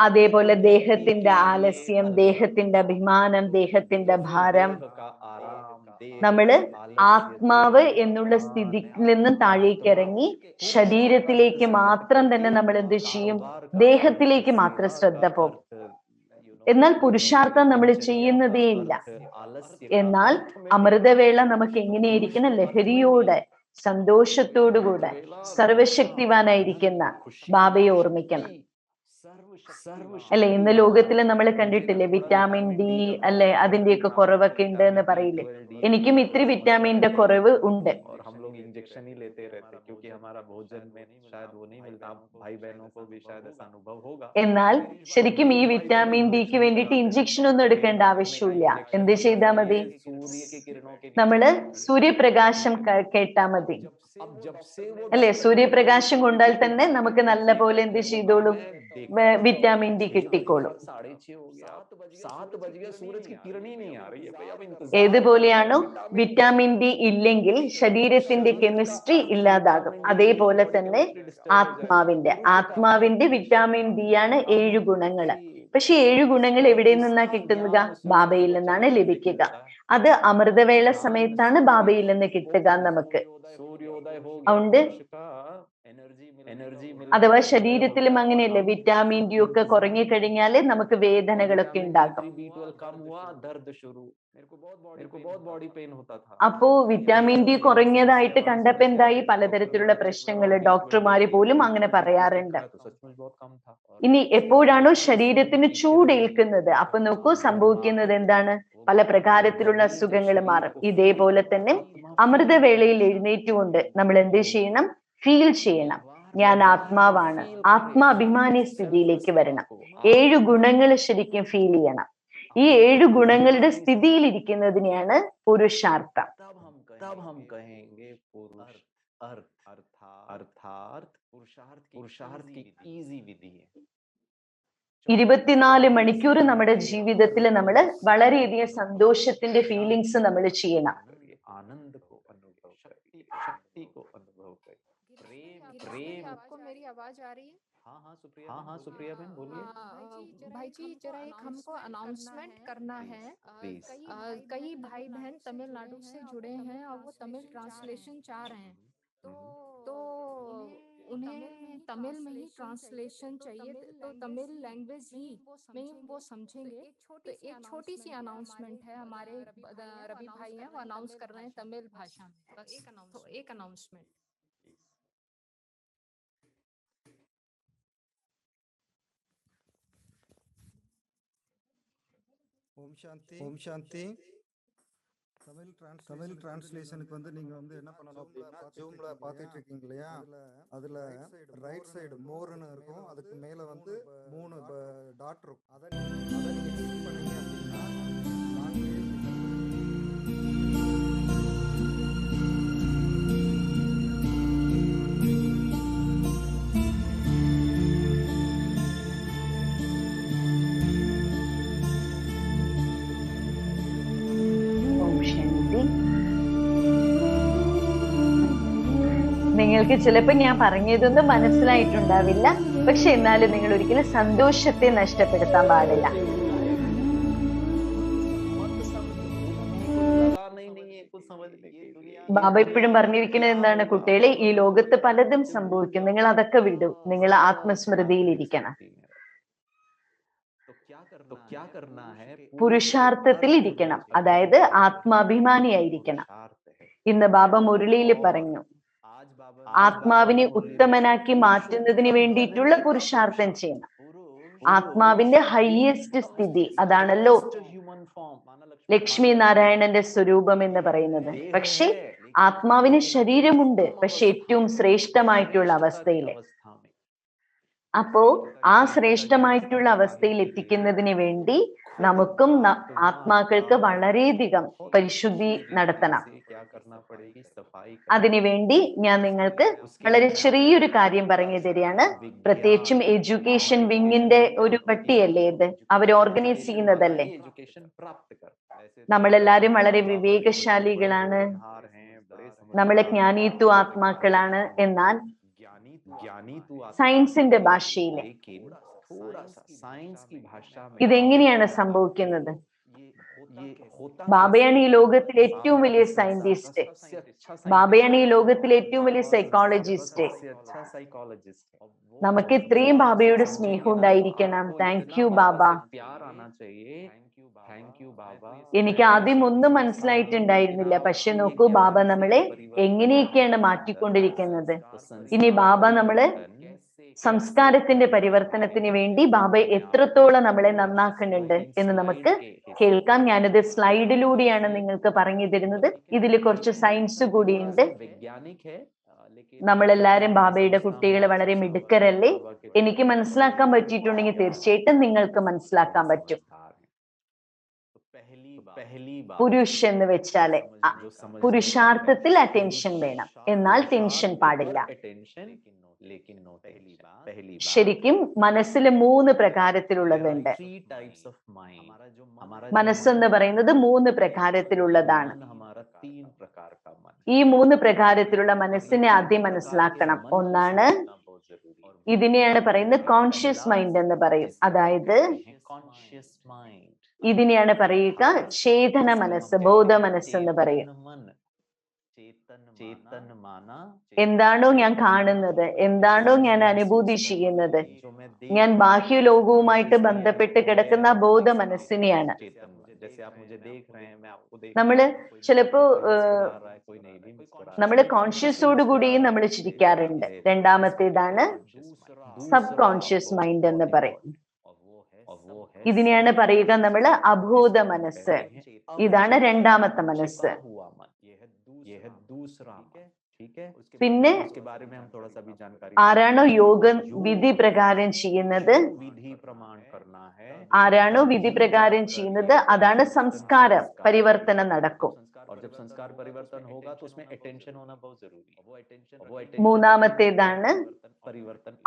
അതേപോലെ ദേഹത്തിന്റെ ആലസ്യം, ദേഹത്തിന്റെ അഭിമാനം, ദേഹത്തിന്റെ ഭാരം, നമ്മള് ആത്മാവ് എന്നുള്ള സ്ഥിതിയിൽ നിന്നും താഴേക്ക് ഇറങ്ങി ശരീരത്തിലേക്ക് മാത്രം തന്നെ നമ്മൾ എന്ത് ചെയ്യും? ദേഹത്തിലേക്ക് മാത്രം ശ്രദ്ധ പോകും. എന്നാൽ പുരുഷാർത്ഥം നമ്മൾ ചെയ്യുന്നതേ ഇല്ല. എന്നാൽ അമൃതവേള നമുക്ക് എങ്ങനെയായിരിക്കണം? ലഹരിയോടെ, സന്തോഷത്തോടുകൂടെ, സർവശക്തിവാനായിരിക്കുന്ന ബാബയെ ഓർമ്മിക്കണം. അല്ലെ, ഇന്ന് ലോകത്തിൽ നമ്മൾ കണ്ടിട്ടില്ലേ, വിറ്റാമിൻ ഡി അല്ലെ, അതിന്റെയൊക്കെ കുറവൊക്കെ ഉണ്ട് എന്ന് പറയില്ലേ. എനിക്കും ഇത്തിരി വിറ്റാമിന്റെ കുറവ് ഉണ്ട്. എന്നാൽ ശരിക്കും ഈ വിറ്റാമിൻ ഡിക്ക് വേണ്ടിയിട്ട് ഇഞ്ചക്ഷൻ ഒന്നും എടുക്കേണ്ട ആവശ്യമില്ല. എന്ത് ചെയ്താൽ മതി? നമ്മള് സൂര്യപ്രകാശം കേട്ടാ മതി, അല്ലെ? സൂര്യപ്രകാശം കൊണ്ടാൽ തന്നെ നമുക്ക് നല്ല പോലെ എന്ത് ചെയ്തോളും? വിറ്റാമിൻ ഡി കിട്ടിക്കോളും. ഏതുപോലെയാണോ വിറ്റാമിൻ ഡി ഇല്ലെങ്കിൽ ശരീരത്തിന്റെ കെമിസ്ട്രി ഇല്ലാതാകും, അതേപോലെ തന്നെ ആത്മാവിന്റെ വിറ്റാമിൻ ഡി ആണ് 7 ഗുണങ്ങള്. പക്ഷെ 7 ഗുണങ്ങൾ എവിടെ നിന്നാ കിട്ടുക? ബാബയിൽ നിന്നാണ് ലഭിക്കുക. അത് അമൃതവേള സമയത്താണ് ബാബയിൽ നിന്ന് കിട്ടുക നമുക്ക്. അതുകൊണ്ട് അഥവാ ശരീരത്തിലും അങ്ങനെയല്ലേ, വിറ്റാമിൻ ഡി ഒക്കെ കുറഞ്ഞു കഴിഞ്ഞാല് നമുക്ക് വേദനകളൊക്കെ ഉണ്ടാകും. അപ്പോ വിറ്റാമിൻ ഡി കുറഞ്ഞതായിട്ട് കണ്ടപ്പോ എന്തായി, പലതരത്തിലുള്ള പ്രശ്നങ്ങൾ, ഡോക്ടർമാര് പോലും അങ്ങനെ പറയാറുണ്ട്. ഇനി എപ്പോഴാണോ ശരീരത്തിന് ചൂടേൽക്കുന്നത്, അപ്പൊ നോക്കൂ സംഭവിക്കുന്നത് എന്താണ്, പല പ്രകാരത്തിലുള്ള അസുഖങ്ങൾ മാറും. ഇതേപോലെ തന്നെ അമൃതവേളയിൽ എഴുന്നേറ്റുകൊണ്ട് നമ്മൾ എന്ത് ചെയ്യണം, ഫീൽ ചെയ്യണം, ഞാൻ ആത്മാവാണ്, ആത്മാഭിമാനി സ്ഥിതിയിലേക്ക് വരണം. 7 ഗുണങ്ങൾ ശരിക്കും ഫീൽ ചെയ്യണം. ഈ 7 ഗുണങ്ങളുടെ സ്ഥിതിയിലിരിക്കുന്നതിനെയാണ് പുരുഷാർത്ഥം. 24 മണിക്കൂർ നമ്മുടെ ജീവിതത്തിൽ നമ്മൾ വളരെയധികം സന്തോഷത്തിന്റെ ഫീലിങ്സ് നമ്മൾ ചെയ്യണം. आपको मेरी आवाज आ रही है? हाँ सुप्रिया बहन बोलिए। भाई जी जरा एक हमको अनाउंसमेंट करना है। कई भाई बहन तमिलनाडु से जुड़े हैं और वो तमिल ट्रांसलेशन चाह रहे हैं, तो उन्हें तमिल में ही ट्रांसलेशन चाहिए, तो तमिल लैंग्वेज ही में वो समझेंगे। तो एक छोटी सी अनाउंसमेंट है, हमारे रवि भाई हैं वो अनाउंस कर रहे हैं तमिल भाषा में, बस एक अनाउंसमेंट। ஓம் சாந்தி. ஓம் சாந்தி. தமிழ் டிரான்ஸ்லேஷனுக்கு வந்து நீங்க வந்து என்ன பண்ணணும் அப்படின்னா, ஜூம்ல பார்த்துட்டு இருக்கீங்க இல்லையா, அதுல ரைட் சைடு மோர்னு இருக்கும், அதுக்கு மேல வந்து 3 டாட் இருக்கும். அதை நீங்க கிளிக் பண்ணீங்க அப்படின்னா നിങ്ങൾക്ക് ചിലപ്പോൾ ഞാൻ പറഞ്ഞതൊന്നും മനസ്സിലായിട്ടുണ്ടാവില്ല, പക്ഷെ എന്നാലും നിങ്ങൾ ഒരിക്കലും സന്തോഷത്തെ നഷ്ടപ്പെടുത്താൻ പാടില്ല. ബാബ എപ്പോഴും പറഞ്ഞിരിക്കുന്നത് എന്താണ്, കുട്ടികളെ ഈ ലോകത്ത് പലതും സംഭവിക്കും, നിങ്ങൾ അതൊക്കെ വിടൂ, നിങ്ങൾ ആത്മസ്മൃതിയിലിരിക്കണം, പുരുഷാർത്ഥത്തിൽ ഇരിക്കണം, അതായത് ആത്മാഭിമാനിയായിരിക്കണം. ഇന്ന് ബാബ മുരളിയിൽ പറഞ്ഞു, ആത്മാവിനെ ഉത്തമനാക്കി മാറ്റുന്നതിന് വേണ്ടിയിട്ടുള്ള പുരുഷാർത്ഥം ചെയ്യണം. ആത്മാവിന്റെ ഹൈയസ്റ്റ് സ്ഥിതി അതാണല്ലോ ലക്ഷ്മി നാരായണന്റെ സ്വരൂപം എന്ന് പറയുന്നത്. പക്ഷെ ആത്മാവിന് ശരീരമുണ്ട്, പക്ഷെ ഏറ്റവും ശ്രേഷ്ഠമായിട്ടുള്ള അവസ്ഥയില്. അപ്പോ ആ ശ്രേഷ്ഠമായിട്ടുള്ള അവസ്ഥയിൽ എത്തിക്കുന്നതിന് വേണ്ടി നമുക്കും ആത്മാക്കൾക്ക് വളരെയധികം പരിശുദ്ധി നടത്തണം. അതിനുവേണ്ടി ഞാൻ നിങ്ങൾക്ക് വളരെ ചെറിയൊരു കാര്യം പറഞ്ഞു തരികയാണ്. പ്രത്യേകിച്ചും എഡ്യൂക്കേഷൻ വിങ്ങിന്റെ ഒരു പട്ടിയല്ലേ ഇത്, അവർ ഓർഗനൈസ് ചെയ്യുന്നതല്ലേ. നമ്മളെല്ലാരും വളരെ വിവേകശാലികളാണ്, നമ്മളെ ജ്ഞാനീത്വ ആത്മാക്കളാണ്. എന്നാൽ സയൻസിന്റെ ഭാഷയിലെ ഇതെങ്ങനെയാണ് സംഭവിക്കുന്നത്? ബാബയാണ് ഈ ലോകത്തിലെ ഏറ്റവും വലിയ സയന്റിസ്റ്റ്, ബാബയാണ് ഈ ലോകത്തിലെ ഏറ്റവും വലിയ സൈക്കോളജിസ്റ്റ്. നമുക്ക് ഇത്രയും ബാബയുടെ സ്നേഹം ഉണ്ടായിരിക്കണം. താങ്ക് യു ബാബ. എനിക്ക് ആദ്യം ഒന്നും മനസ്സിലായിട്ടുണ്ടായിരുന്നില്ല, പക്ഷെ നോക്കൂ ബാബ നമ്മളെ എങ്ങനെയൊക്കെയാണ് മാറ്റിക്കൊണ്ടിരിക്കുന്നത്. ഇനി ബാബ നമ്മള് സംസ്കാരത്തിന്റെ പരിവർത്തനത്തിന് വേണ്ടി ബാബ എത്രത്തോളം നമ്മളെ നന്നാക്കുന്നുണ്ട് എന്ന് നമുക്ക് കേൾക്കാം. ഞാനത് സ്ലൈഡിലൂടെയാണ് നിങ്ങൾക്ക് പറഞ്ഞു തരുന്നത്. ഇതിൽ കുറച്ച് സയൻസ് കൂടിയുണ്ട്. നമ്മളെല്ലാരും ബാബയുടെ കുട്ടികൾ വളരെ മിടുക്കരല്ലേ? എനിക്ക് മനസ്സിലാക്കാൻ പറ്റിയിട്ടുണ്ടെങ്കിൽ തീർച്ചയായിട്ടും നിങ്ങൾക്ക് മനസ്സിലാക്കാൻ പറ്റും. പുരുഷ് എന്ന് വെച്ചാല് പുരുഷാർത്ഥത്തിൽ അറ്റൻഷൻ വേണം, എന്നാൽ ടെൻഷൻ പാടില്ല. ശരിക്കും മനസ്സിൽ 3 പ്രകാരത്തിലുള്ളതുണ്ട്. മനസ്സെന്ന് പറയുന്നത് 3 പ്രകാരത്തിലുള്ളതാണ്. ഈ 3 പ്രകാരത്തിലുള്ള മനസ്സിനെ ആദ്യം മനസ്സിലാക്കണം. ഒന്നാണ്, ഇതിനെയാണ് പറയുന്നത് കോൺഷ്യസ് മൈൻഡ് എന്ന് പറയും. അതായത് ഇതിനെയാണ് പറയുക ചേതന മനസ്സ്, ബോധ മനസ്സ് എന്ന് പറയും. चेतन माना എന്താണോ ഞാൻ കാണുന്നത്, എന്താണോ ഞാൻ അനുഭൂതി ചെയ്യുന്നത്, ഞാൻ ബാഹ്യലോകവുമായിട്ട് ബന്ധപ്പെട്ട് കിടക്കുന്ന ആ ബോധ മനസ്സിനെയാണ്. നമ്മള് ചിലപ്പോ നമ്മള് കോൺഷ്യസോടുകൂടിയും നമ്മൾ ചിരിക്കാറുണ്ട്. രണ്ടാമത്തേതാണ് സബ് കോൺഷ്യസ് മൈൻഡ് എന്ന് പറയും. ഇതിനെയാണ് പറയുക നമ്മള് അബോധ മനസ്സ്. ഇതാണ് രണ്ടാമത്തെ മനസ്സ്. പിന്നെ ആരാണോ യോഗ വിധി പ്രകാരം ചെയ്യുന്നത്, ആരാണോ വിധി പ്രകാരം ചെയ്യുന്നത്, അതാണ് സംസ്കാരം പരിവർത്തനം നടക്കും. മൂന്നാമത്തേതാണ്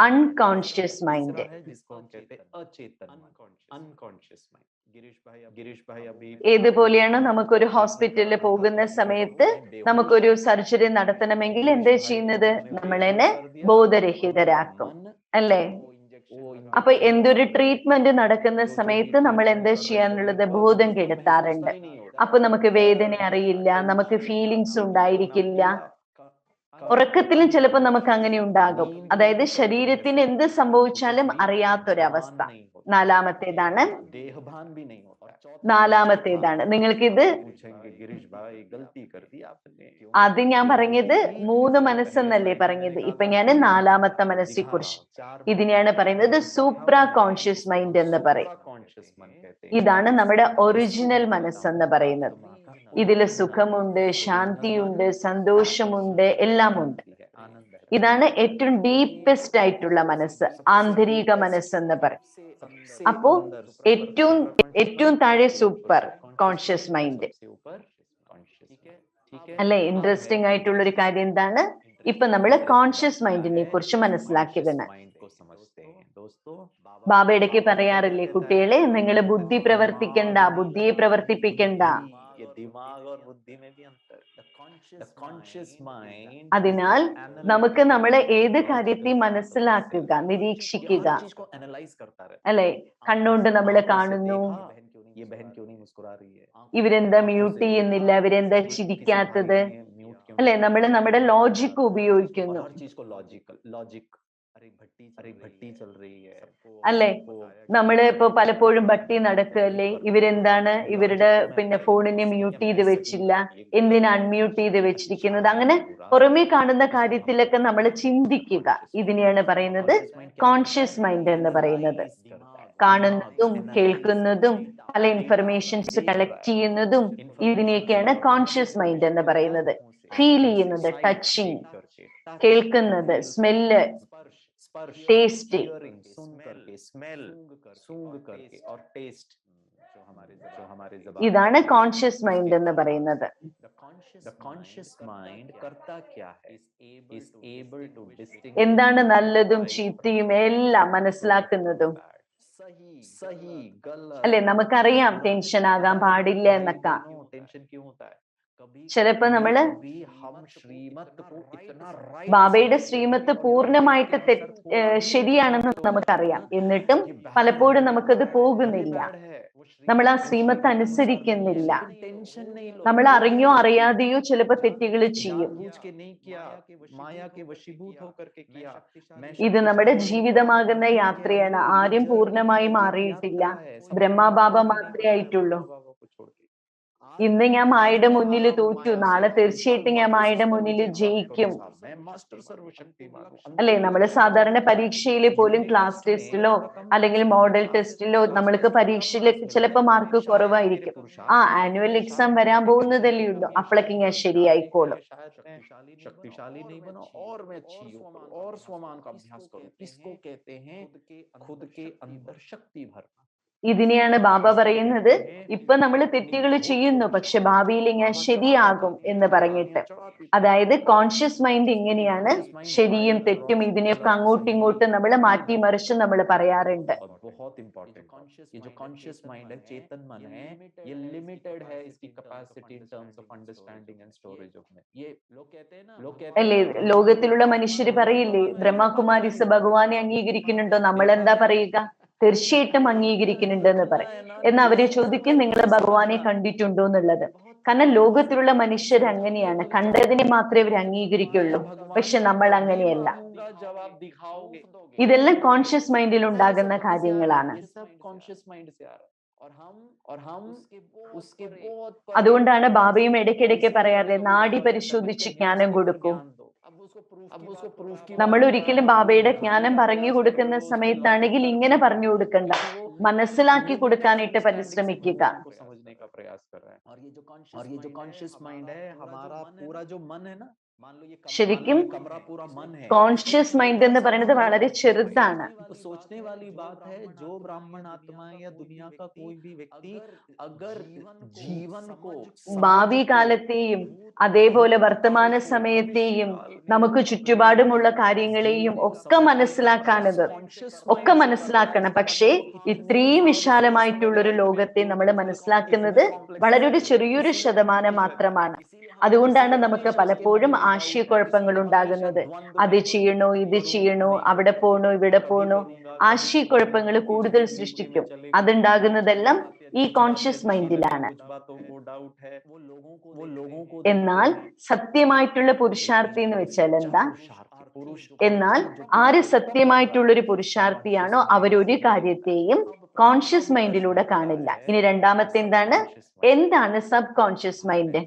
അൺകോൺഷ്യസ് മൈൻഡ്. ഏതുപോലെയാണ് നമുക്കൊരു ഹോസ്പിറ്റലിൽ പോകുന്ന സമയത്ത് നമുക്കൊരു സർജറി നടത്തണമെങ്കിൽ എന്താ ചെയ്യുന്നത്, നമ്മളെന്നെ ബോധരഹിതരാക്കും അല്ലേ? അപ്പൊ എന്തൊരു ട്രീറ്റ്മെന്റ് നടക്കുന്ന സമയത്ത് നമ്മൾ എന്താ ചെയ്യാനുള്ളത്, ബോധം കെടുത്താറുണ്ട്. അപ്പൊ നമുക്ക് വേദന അറിയില്ല, നമുക്ക് ഫീലിങ്സ് ഉണ്ടായിരിക്കില്ല. ഉറക്കത്തിലും ചിലപ്പോൾ നമുക്ക് അങ്ങനെ ഉണ്ടാകും. അതായത് ശരീരത്തിന് എന്ത് സംഭവിച്ചാലും അറിയാത്തൊരവസ്ഥ. നാലാമത്തേതാണ് നിങ്ങൾക്കിത് ആദ്യം ഞാൻ പറഞ്ഞത് 3 മനസ്സെന്നല്ലേ പറഞ്ഞത്, ഇപ്പൊ ഞാൻ നാലാമത്തെ മനസ്സിനെ കുറിച്ച്. ഇതിനെയാണ് പറയുന്നത് സൂപ്രാ കോൺഷ്യസ് മൈൻഡ് എന്ന് പറയും. ഇതാണ് നമ്മുടെ ഒറിജിനൽ മനസ്സെന്ന് പറയുന്നത്. ഇതില് സുഖമുണ്ട്, ശാന്തിയുണ്ട്, സന്തോഷമുണ്ട്, എല്ലാം ഉണ്ട്. ഇതാണ് ഏറ്റവും ഡീപ്പസ്റ്റ് ആയിട്ടുള്ള മനസ്സ്, ആന്തരിക മനസ്സെന്ന് പറയും. അപ്പോ ഏറ്റവും താഴെ സൂപ്പർ കോൺഷ്യസ് മൈൻഡ് അല്ലെ? ഇൻട്രസ്റ്റിംഗ് ആയിട്ടുള്ള ഒരു കാര്യം എന്താണ്, ഇപ്പൊ നമ്മള് കോൺഷ്യസ് മൈൻഡിനെ കുറിച്ച് മനസ്സിലാക്കിയതാണ്. ബാബ ഇടയ്ക്ക് പറയാറില്ലേ, കുട്ടികളെ നിങ്ങൾ ബുദ്ധി പ്രവർത്തിക്കണ്ട, ബുദ്ധിയെ പ്രവർത്തിപ്പിക്കണ്ട. അതിനാൽ നമുക്ക് നമ്മളെ ഏത് കാര്യത്തെയും മനസ്സിലാക്കുക, നിരീക്ഷിക്കുക അല്ലെ? കണ്ണുകൊണ്ട് നമ്മൾ കാണുന്നു, ഇവരെന്താ മ്യൂട്ട് ചെയ്യുന്നില്ല, ഇവരെന്താ ചിരിക്കാത്തത് അല്ലെ? നമ്മൾ നമ്മുടെ ലോജിക്ക് ഉപയോഗിക്കുന്നു അല്ലെ? നമ്മള് ഇപ്പൊ പലപ്പോഴും ഭട്ടി നടക്കുകയല്ലേ, ഇവരെന്താണ് ഇവരുടെ ഫോണിനെ മ്യൂട്ട് ചെയ്ത് വെച്ചില്ല, എന്തിനാ അൺമ്യൂട്ട് ചെയ്ത് വെച്ചിരിക്കുന്നത്, അങ്ങനെ പുറമേ കാണുന്ന കാര്യത്തിലൊക്കെ നമ്മൾ ചിന്തിക്കുക. ഇതിനെയാണ് പറയുന്നത് കോൺഷ്യസ് മൈൻഡ് എന്ന് പറയുന്നത്. കാണുന്നതും കേൾക്കുന്നതും പല ഇൻഫർമേഷൻസ് കളക്ട് ചെയ്യുന്നതും ഇതിനെയൊക്കെയാണ് കോൺഷ്യസ് മൈൻഡ് എന്ന് പറയുന്നത്. ഫീൽ ചെയ്യുന്നത്, ടച്ചിങ്, കേൾക്കുന്നത്, സ്മെല്ല്, ടേസ്റ്റ്, ഇതാണ് കോൺഷ്യസ് മൈൻഡ് എന്ന് പറയുന്നത്. എന്താണ് നല്ലതും ചീത്തയും എല്ലാം മനസ്സിലാക്കുന്നതും അല്ലെ? നമുക്കറിയാം ടെൻഷൻ ആകാൻ പാടില്ല എന്നൊക്കെ. ചിലപ്പോ നമ്മള് ബാബയുടെ ശ്രീമത്ത് പൂർണ്ണമായിട്ട് ശരിയാണെന്ന് നമുക്കറിയാം, എന്നിട്ടും പലപ്പോഴും നമുക്കത് പോകുന്നില്ല. നമ്മൾ ആ ശ്രീമത്ത് അനുസരിക്കുന്നില്ല. നമ്മൾ അറിഞ്ഞോ അറിയാതെയോ ചിലപ്പോ തെറ്റുകൾ ചെയ്യും. ഇത് നമ്മുടെ ജീവിതമാകുന്ന യാത്രയാണ്. ആരും പൂർണ്ണമായി മാറിയിട്ടില്ല. ബ്രഹ്മബാബ മാത്രമേ ആയിട്ടുള്ളൂ. ഇന്ന് ഞാൻ മായയുടെ മുന്നിൽ തോറ്റു, നാളെ തീർച്ചയായിട്ടും ഞാൻ മായയുടെ മുന്നിൽ ജയിക്കും അല്ലെ? നമ്മൾ സാധാരണ പരീക്ഷയിൽ പോലും ക്ലാസ് ടെസ്റ്റിലോ അല്ലെങ്കിൽ മോഡൽ ടെസ്റ്റിലോ നമ്മൾക്ക് പരീക്ഷയിൽ ചിലപ്പോൾ മാർക്ക് കുറവായിരിക്കും. ആനുവൽ എക്സാം വരാൻ പോകുന്നതല്ലേ ഉള്ളൂ, അപ്പോഴേക്കും ഞാൻ ശരിയായിക്കോളും. ഇതിനെയാണ് ബാബ പറയുന്നത്, ഇപ്പൊ നമ്മൾ തെറ്റുകൾ ചെയ്യുന്നു, പക്ഷെ ഭാവിയിൽ ഞാൻ ശരിയാകും എന്ന് പറഞ്ഞിട്ട്. അതായത് കോൺഷ്യസ് മൈൻഡ് ഇങ്ങനെയാണ്, ശരിയും തെറ്റും ഇതിനെയൊക്കെ അങ്ങോട്ടും ഇങ്ങോട്ടും നമ്മൾ മാറ്റി മറിച്ച് നമ്മൾ പറയാറുണ്ട്. അല്ലേ? ലോകത്തിലുള്ള മനുഷ്യര് പറയില്ലേ, ബ്രഹ്മകുമാരിസ് ഭഗവാനെ അംഗീകരിക്കുന്നുണ്ടോ? നമ്മൾ എന്താ പറയുക? തീർച്ചയായിട്ടും അംഗീകരിക്കുന്നുണ്ട് എന്ന് പറയും. എന്നാൽ അവരെ ചോദിക്കും, നിങ്ങൾ ഭഗവാനെ കണ്ടിട്ടുണ്ടോ എന്നുള്ളത്. കാരണം ലോകത്തിലുള്ള മനുഷ്യർ അങ്ങനെയാണ്, കണ്ടതിനെ മാത്രമേ അവർ അംഗീകരിക്കുള്ളൂ. പക്ഷെ നമ്മൾ അങ്ങനെയല്ല. ഇതെല്ലാം കോൺഷ്യസ് മൈൻഡിൽ ഉണ്ടാകുന്ന കാര്യങ്ങളാണ്. അതുകൊണ്ടാണ് ബാബയും ഇടയ്ക്കിടയ്ക്ക് പറയാറ്, നാഡി പരിശോധിച്ച് ജ്ഞാനം കൊടുക്കൂ. നമ്മൾ ഒരിക്കലും ബാബയുടെ ജ്ഞാനം പറഞ്ഞു കൊടുക്കുന്ന സമയത്താണെങ്കിൽ ഇങ്ങനെ പറഞ്ഞു കൊടുക്കണ്ട, മനസ്സിലാക്കി കൊടുക്കാനായിട്ട് പരിശ്രമിക്കുക. ശരിക്കും കോൺഷ്യസ് മൈൻഡ് എന്ന് പറയുന്നത് വളരെ ചെറുതാണ്. ഭാവി കാലത്തെയും അതേപോലെ വർത്തമാന സമയത്തെയും നമുക്ക് ചുറ്റുപാടുമുള്ള കാര്യങ്ങളെയും ഒക്കെ മനസ്സിലാക്കണം. പക്ഷേ ഇത്രയും വിശാലമായിട്ടുള്ളൊരു ലോകത്തെ നമ്മൾ മനസ്സിലാക്കുന്നത് വളരെ ഒരു ചെറിയൊരു ശതമാനം മാത്രമാണ്. അതുകൊണ്ടാണ് നമുക്ക് പലപ്പോഴും ആശയക്കുഴപ്പങ്ങൾ ഉണ്ടാകുന്നത്. അത് ചെയ്യണോ, ഇത് ചെയ്യണോ, അവിടെ പോണോ, ഇവിടെ പോണോ, ആശയക്കുഴപ്പങ്ങൾ കൂടുതൽ സൃഷ്ടിക്കും. അതുണ്ടാകുന്നതെല്ലാം ഈ കോൺഷ്യസ് മൈൻഡിലാണ്. എന്നാൽ സത്യമായിട്ടുള്ള പുരുഷാർത്ഥി എന്ന് വെച്ചാൽ എന്താ? എന്നാൽ ആര് സത്യമായിട്ടുള്ളൊരു പുരുഷാർത്ഥിയാണോ അവരൊരു കാര്യത്തെയും കോൺഷ്യസ് മൈൻഡിലൂടെ കാണില്ല. ഇനി രണ്ടാമത്തെ എന്താണ് സബ് കോൺഷ്യസ് മൈൻഡ്?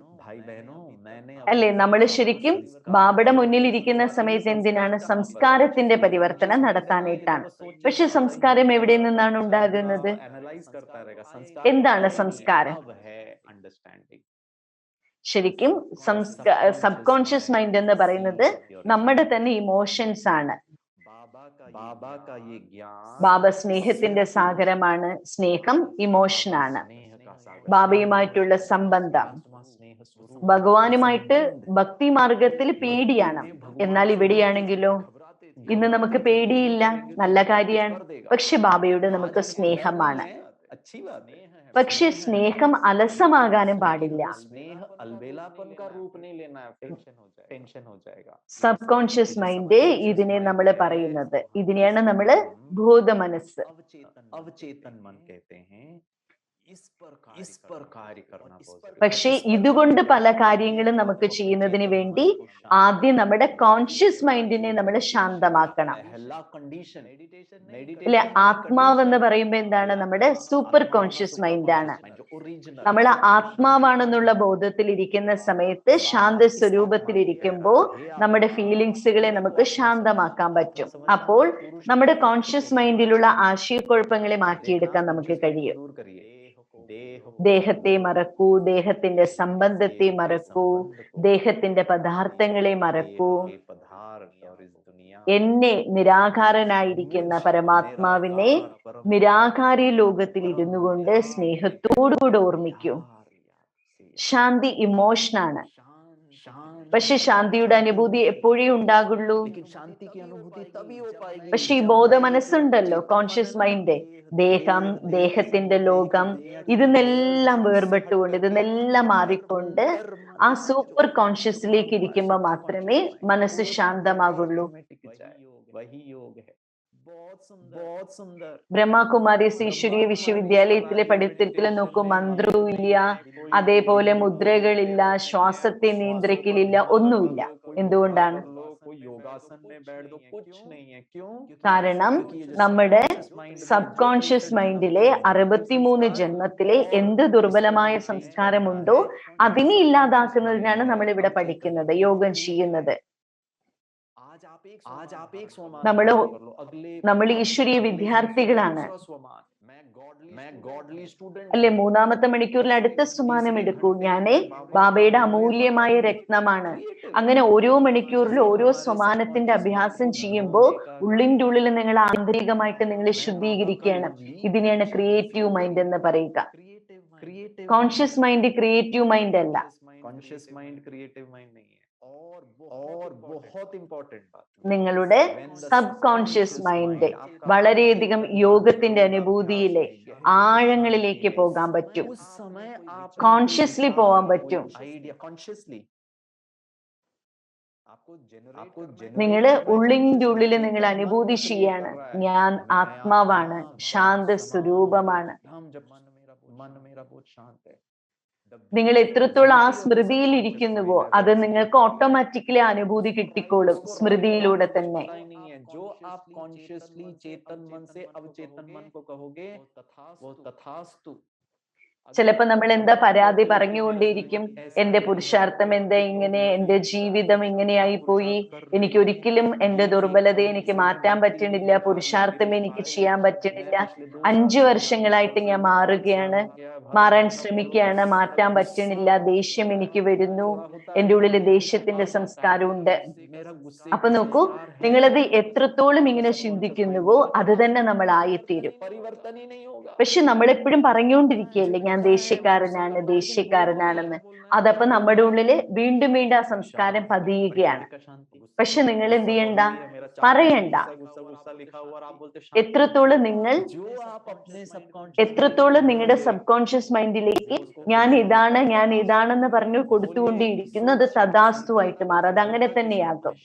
അല്ലെ, നമ്മൾ ശരിക്കും ബാബയുടെ മുന്നിൽ ഇരിക്കുന്ന സമയത്ത് എന്തിനാണ്? സംസ്കാരത്തിന്റെ പരിവർത്തനം നടത്താനായിട്ടാണ്. പക്ഷെ സംസ്കാരം എവിടെ നിന്നാണ് ഉണ്ടാകുന്നത്? എന്താണ് സംസ്കാരം? ശരിക്കും സബ് കോൺഷ്യസ് മൈൻഡ് എന്ന് പറയുന്നത് നമ്മുടെ തന്നെ ഇമോഷൻസ് ആണ്. ബാബ സ്നേഹത്തിന്റെ സാഗരമാണ്. സ്നേഹം ഇമോഷനാണ്. ബാബയുമായിട്ടുള്ള സംബന്ധം, ഭഗവാനുമായിട്ട് ഭക്തി മാർഗത്തിൽ പേടിയാണ്. എന്നാൽ ഇവിടെയാണെങ്കിലോ ഇന്ന് നമുക്ക് പേടിയില്ല, നല്ല കാര്യമാണ്. പക്ഷെ ബാബയോട് നമുക്ക് സ്നേഹമാണ്. പക്ഷെ സ്നേഹം അലസമാകാനും പാടില്ല. സബ് കോൺഷ്യസ് മൈൻഡ് ഇതിനെ നമ്മൾ പറയുന്നത്, ഇതിനെയാണ് നമ്മൾ ബോധമനസ്സ്. പക്ഷെ ഇതുകൊണ്ട് പല കാര്യങ്ങളും നമുക്ക് ചെയ്യുന്നതിന് വേണ്ടി ആദ്യം നമ്മുടെ കോൺഷ്യസ് മൈൻഡിനെ നമ്മൾ ശാന്തമാക്കണം. അല്ലെ, ആത്മാവെന്ന് പറയുമ്പോ എന്താണ്? നമ്മുടെ സൂപ്പർ കോൺഷ്യസ് മൈൻഡാണ്. നമ്മൾ ആത്മാവാണെന്നുള്ള ബോധത്തിൽ ഇരിക്കുന്ന സമയത്ത്, ശാന്ത സ്വരൂപത്തിലിരിക്കുമ്പോ നമ്മുടെ ഫീലിങ്സുകളെ നമുക്ക് ശാന്തമാക്കാൻ പറ്റും. അപ്പോൾ നമ്മുടെ കോൺഷ്യസ് മൈൻഡിലുള്ള ആശയക്കുഴപ്പങ്ങളെ മാറ്റിയെടുക്കാൻ നമുക്ക് കഴിയും. ദേഹത്തെ മറക്കൂ, ദേഹത്തിന്റെ സംബന്ധത്തെ മറക്കൂ, ദേഹത്തിന്റെ പദാർത്ഥങ്ങളെ മറക്കൂ. എന്നെ നിരാകാരനായിരിക്കുന്ന പരമാത്മാവിനെ നിരാകാരി ലോകത്തിൽ ഇരുന്നു കൊണ്ട് സ്നേഹത്തോടുകൂടെ ഓർമ്മിക്കൂ. ശാന്തി ഇമോഷനാണ്. പക്ഷെ ശാന്തിയുടെ അനുഭൂതി എപ്പോഴേ ഉണ്ടാകുള്ളൂ. പക്ഷെ ഈ ബോധ മനസ്സുണ്ടല്ലോ, കോൺഷ്യസ് മൈൻഡ്, ദേഹം, ദേഹത്തിന്റെ ലോകം, ഇതിനെല്ലാം വേർപെട്ടുകൊണ്ട്, ഇതിനെല്ലാം മാറിക്കൊണ്ട് ആ സൂപ്പർ കോൺഷ്യസിലേക്ക് ഇരിക്കുമ്പോൾ മാത്രമേ മനസ്സ് ശാന്തമാകുള്ളൂ. ബ്രഹ്മകുമാരീസ് ഈശ്വരീയ വിശ്വവിദ്യാലയത്തിലെ പഠിത്തത്തില് നോക്കൂ, മന്ത്രവും ഇല്ല, അതേപോലെ മുദ്രകളില്ല, ശ്വാസത്തെ നിയന്ത്രിക്കലില്ല, ഒന്നുമില്ല. എന്തുകൊണ്ടാണ്? കാരണം നമ്മുടെ സബ് കോൺഷ്യസ് മൈൻഡിലെ 63 ജന്മത്തിലെ എന്ത് ദുർബലമായ സംസ്കാരമുണ്ടോ അതിനെ ഇല്ലാതാക്കുന്നതിനാണ് നമ്മൾ ഇവിടെ പഠിക്കുന്നത്, യോഗം ചെയ്യുന്നത്. നമ്മൾ ഈശ്വരീയ വിദ്യാർത്ഥികളാണ് അല്ലെ. 3-ാമത്തെ മണിക്കൂറിൽ അടുത്ത സുമാനം എടുക്കൂ. ഞാനേ ബാബയുടെ അമൂല്യമായ രത്നമാണ്. അങ്ങനെ ഓരോ മണിക്കൂറിലും ഓരോ സ്വമാനത്തിന്റെ അഭ്യാസം ചെയ്യുമ്പോൾ ഉള്ളിൻ്റെ ഉള്ളിൽ നിങ്ങൾ ആന്തരികമായിട്ട് നിങ്ങൾ ശുദ്ധീകരിക്കുകയാണ്. ഇതിനെയാണ് ക്രിയേറ്റീവ് മൈൻഡ് എന്ന് പറയുക. കോൺഷ്യസ് മൈൻഡ് ക്രിയേറ്റീവ് മൈൻഡ് അല്ല. നിങ്ങളുടെ സബ് കോൺഷ്യസ് മൈൻഡ് വളരെയധികം യോഗത്തിന്റെ അനുഭൂതിയിലെ ആഴങ്ങളിലേക്ക് പോകാൻ പറ്റും, കോൺഷ്യസ്ലി പോകാൻ പറ്റും. നിങ്ങള് ഉള്ളിൻ്റെ ഉള്ളില് നിങ്ങൾ അനുഭൂതി ചെയ്യാണ്, ഞാൻ ആത്മാവാണ്, ശാന്ത സ്വരൂപമാണ്. നിങ്ങൾ എത്രത്തോളം ആ സ്മൃതിയിൽ ഇരിക്കുന്നുവോ അത് നിങ്ങൾക്ക് ഓട്ടോമാറ്റിക്കലി അനുഭൂതി കിട്ടിക്കോളും സ്മൃതിയിലൂടെ തന്നെ. जो आप कॉन्शियसली चेतन मन से अवचेतन मन को कहोगे वो तथास्तु. ചിലപ്പോ നമ്മൾ എന്താ പരാതി പറഞ്ഞുകൊണ്ടേയിരിക്കും, എന്റെ പുരുഷാർത്ഥം എന്താ ഇങ്ങനെ, എന്റെ ജീവിതം ഇങ്ങനെയായി പോയി, എനിക്ക് ഒരിക്കലും എന്റെ ദുർബലതയെ എനിക്ക് മാറ്റാൻ പറ്റണില്ല, പുരുഷാർത്ഥം എനിക്ക് ചെയ്യാൻ പറ്റണില്ല, 5 വർഷങ്ങളായിട്ട് ഞാൻ മാറാൻ ശ്രമിക്കുകയാണ്, മാറ്റാൻ പറ്റണില്ല, ദേഷ്യം എനിക്ക് വരുന്നു, എന്റെ ഉള്ളിൽ ദേഷ്യത്തിന്റെ സംസ്കാരമുണ്ട്. അപ്പൊ നോക്കൂ, നിങ്ങളത് എത്രത്തോളം ഇങ്ങനെ ചിന്തിക്കുന്നുവോ അത് തന്നെ നമ്മൾ ആയിത്തീരും. പക്ഷെ നമ്മളെപ്പോഴും പറഞ്ഞുകൊണ്ടിരിക്കുകയല്ലേ ഞാൻ ദേഷ്യക്കാരനാണെന്ന്. അതപ്പൊ നമ്മുടെ ഉള്ളില് വീണ്ടും വീണ്ടും ആ സംസ്കാരം പതിയുകയാണ്. പക്ഷെ നിങ്ങൾ എന്ത് ചെയ്യണ്ട, പറയണ്ട. എത്രത്തോളം നിങ്ങളുടെ സബ് കോൺഷ്യസ് മൈൻഡിലേക്ക് ഞാൻ ഇതാണെന്ന് പറഞ്ഞു കൊടുത്തുകൊണ്ടേയിരിക്കുന്നു, അത് തഥാസ്തുവായിട്ട് മാറും. അത് അങ്ങനെ തന്നെയാകും.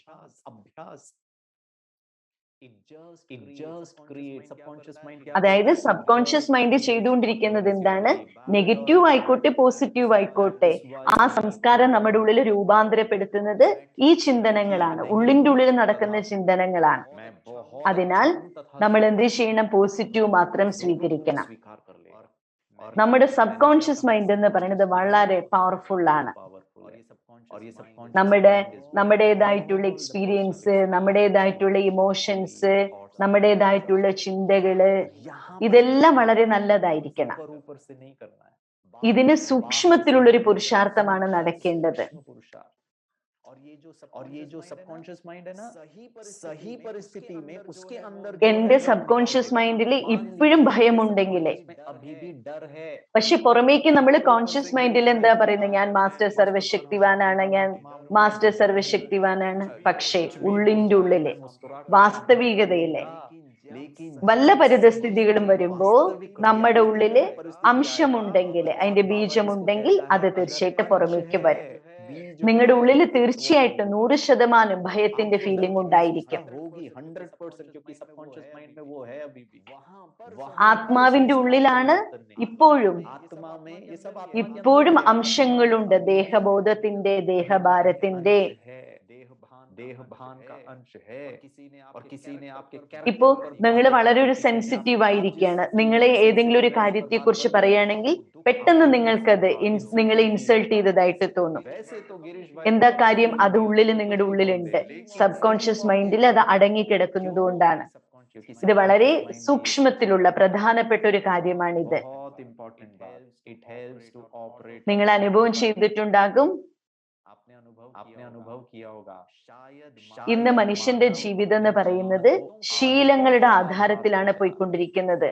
അതായത് സബ് കോൺഷ്യസ് മൈൻഡ് ചെയ്തുകൊണ്ടിരിക്കുന്നത് എന്താണ്, നെഗറ്റീവ് ആയിക്കോട്ടെ പോസിറ്റീവ് ആയിക്കോട്ടെ, ആ സംസ്കാരം നമ്മുടെ ഉള്ളിൽ രൂപാന്തരപ്പെടുത്തുന്നത് ഈ ചിന്തനങ്ങളാണ്, ഉള്ളിന്റെ ഉള്ളിൽ നടക്കുന്ന ചിന്തനങ്ങളാണ്. അതിനാൽ നമ്മൾ എന്ത് ചെയ്യണം, പോസിറ്റീവ് മാത്രം സ്വീകരിക്കണം. നമ്മുടെ സബ് കോൺഷ്യസ് മൈൻഡ് എന്ന് പറയുന്നത് വളരെ പവർഫുൾ ആണ്. നമ്മുടേതായിട്ടുള്ള എക്സ്പീരിയൻസ്, നമ്മുടേതായിട്ടുള്ള ഇമോഷൻസ്, നമ്മുടേതായിട്ടുള്ള ചിന്തകള്, ഇതെല്ലാം വളരെ നല്ലതായിരിക്കണം. ഇതിന് സൂക്ഷ്മത്തിലുള്ളൊരു പുരുഷാർത്ഥമാണ് നടക്കേണ്ടത്. എന്റെ സബ് കോൺഷ്യസ് മൈൻഡിൽ ഇപ്പോഴും ഭയമുണ്ടെങ്കിലേ, പക്ഷെ പുറമേക്ക് നമ്മൾ കോൺഷ്യസ് മൈൻഡിൽ എന്താ പറയുന്നത്, ഞാൻ മാസ്റ്റർ സർവശക്തിവാനാണ്, പക്ഷേ ഉള്ളിന്റെ ഉള്ളിലെ വാസ്തവികതയിലെ വല്ല പരിതസ്ഥിതികളും വരുമ്പോ നമ്മുടെ ഉള്ളില് അംശമുണ്ടെങ്കിൽ, അതിന്റെ ബീജമുണ്ടെങ്കിൽ അത് തീർച്ചയായിട്ടും പുറമേക്ക് വരും. നിങ്ങളുടെ ഉള്ളിൽ തീർച്ചയായിട്ടും 100% ഭയത്തിന്റെ ഫീലിംഗ് ഉണ്ടായിരിക്കും. ആത്മാവിന്റെ ഉള്ളിലാണ് ഇപ്പോഴും അംശങ്ങളുണ്ട്, ദേഹബോധത്തിന്റെ, ദേഹഭാരത്തിന്റെ. ഇപ്പോ നിങ്ങൾ വളരെ ഒരു സെൻസിറ്റീവ് ആയിരിക്കുകയാണ്, നിങ്ങളെ ഏതെങ്കിലും ഒരു കാര്യത്തെ കുറിച്ച് പറയുകയാണെങ്കിൽ പെട്ടെന്ന് നിങ്ങളെ ഇൻസൾട്ട് ചെയ്തതായിട്ട് തോന്നും. എന്താ കാര്യം, അത് നിങ്ങളുടെ ഉള്ളിലുണ്ട്. സബ് കോൺഷ്യസ് മൈൻഡിൽ അത് അടങ്ങിക്കിടക്കുന്നത് കൊണ്ടാണ്. ഇത് വളരെ സൂക്ഷ്മത്തിലുള്ള പ്രധാനപ്പെട്ട ഒരു കാര്യമാണിത്. നിങ്ങൾ അനുഭവം ചെയ്തിട്ടുണ്ടാകും. ഇന്ന് മനുഷ്യന്റെ ജീവിതം എന്ന് പറയുന്നത് ശീലങ്ങളുടെ ആധാരത്തിലാണ് പോയിക്കൊണ്ടിരിക്കുന്നത്.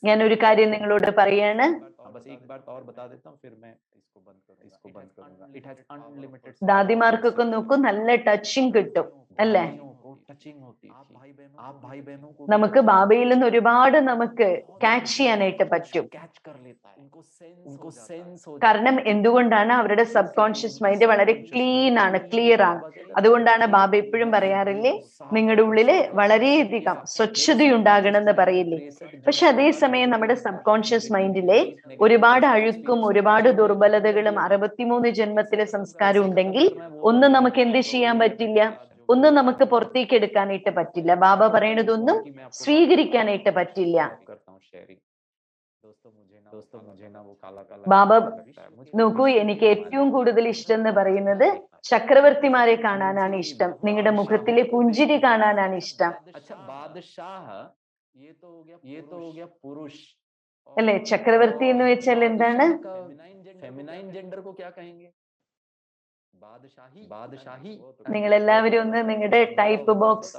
ഞാൻ ഒരു കാര്യം നിങ്ങളോട് പറയാണ്, ദാദിമാർക്കൊക്കെ നോക്കൂ, നല്ല ടച്ചിങ് കിട്ടും അല്ലേ? നമുക്ക് ബാബയിൽ നിന്ന് ഒരുപാട് നമുക്ക് ക്യാച്ച് ചെയ്യാനായിട്ട് പറ്റും. കാരണം എന്തുകൊണ്ടാണ്, അവരുടെ സബ് കോൺഷ്യസ് മൈൻഡ് വളരെ ക്ലിയർ ആണ്. അതുകൊണ്ടാണ് ബാബ എപ്പോഴും പറയാറില്ലേ, നിങ്ങളുടെ ഉള്ളില് വളരെയധികം സ്വച്ഛതയുണ്ടാകണം എന്ന് പറയില്ലേ. പക്ഷെ അതേസമയം നമ്മുടെ സബ് കോൺഷ്യസ് മൈൻഡിലെ ഒരുപാട് അഴുക്കും ഒരുപാട് ദുർബലതകളും 63 ജന്മത്തിലെ സംസ്കാരം ഉണ്ടെങ്കിൽ ഒന്നും നമുക്ക് എന്ത് ചെയ്യാൻ പറ്റില്ല, ഒന്നും നമുക്ക് പുറത്തേക്ക് എടുക്കാനായിട്ട് പറ്റില്ല. ബാബ പറയണതൊന്നും സ്വീകരിക്കാനായിട്ട് പറ്റില്ല. ബാബ നോക്കൂ, എനിക്ക് ഏറ്റവും കൂടുതൽ ഇഷ്ടം എന്ന് പറയുന്നത് ചക്രവർത്തിമാരെ കാണാനാണ് ഇഷ്ടം, നിങ്ങളുടെ മുഖത്തിലെ പുഞ്ചിരി കാണാനാണ് ഇഷ്ടം അല്ലെ? ചക്രവർത്തി എന്ന് വെച്ചാൽ എന്താണ്? നിങ്ങൾ എല്ലാവരും ഒന്ന് നിങ്ങളുടെ ടൈപ്പ് ബോക്സ്,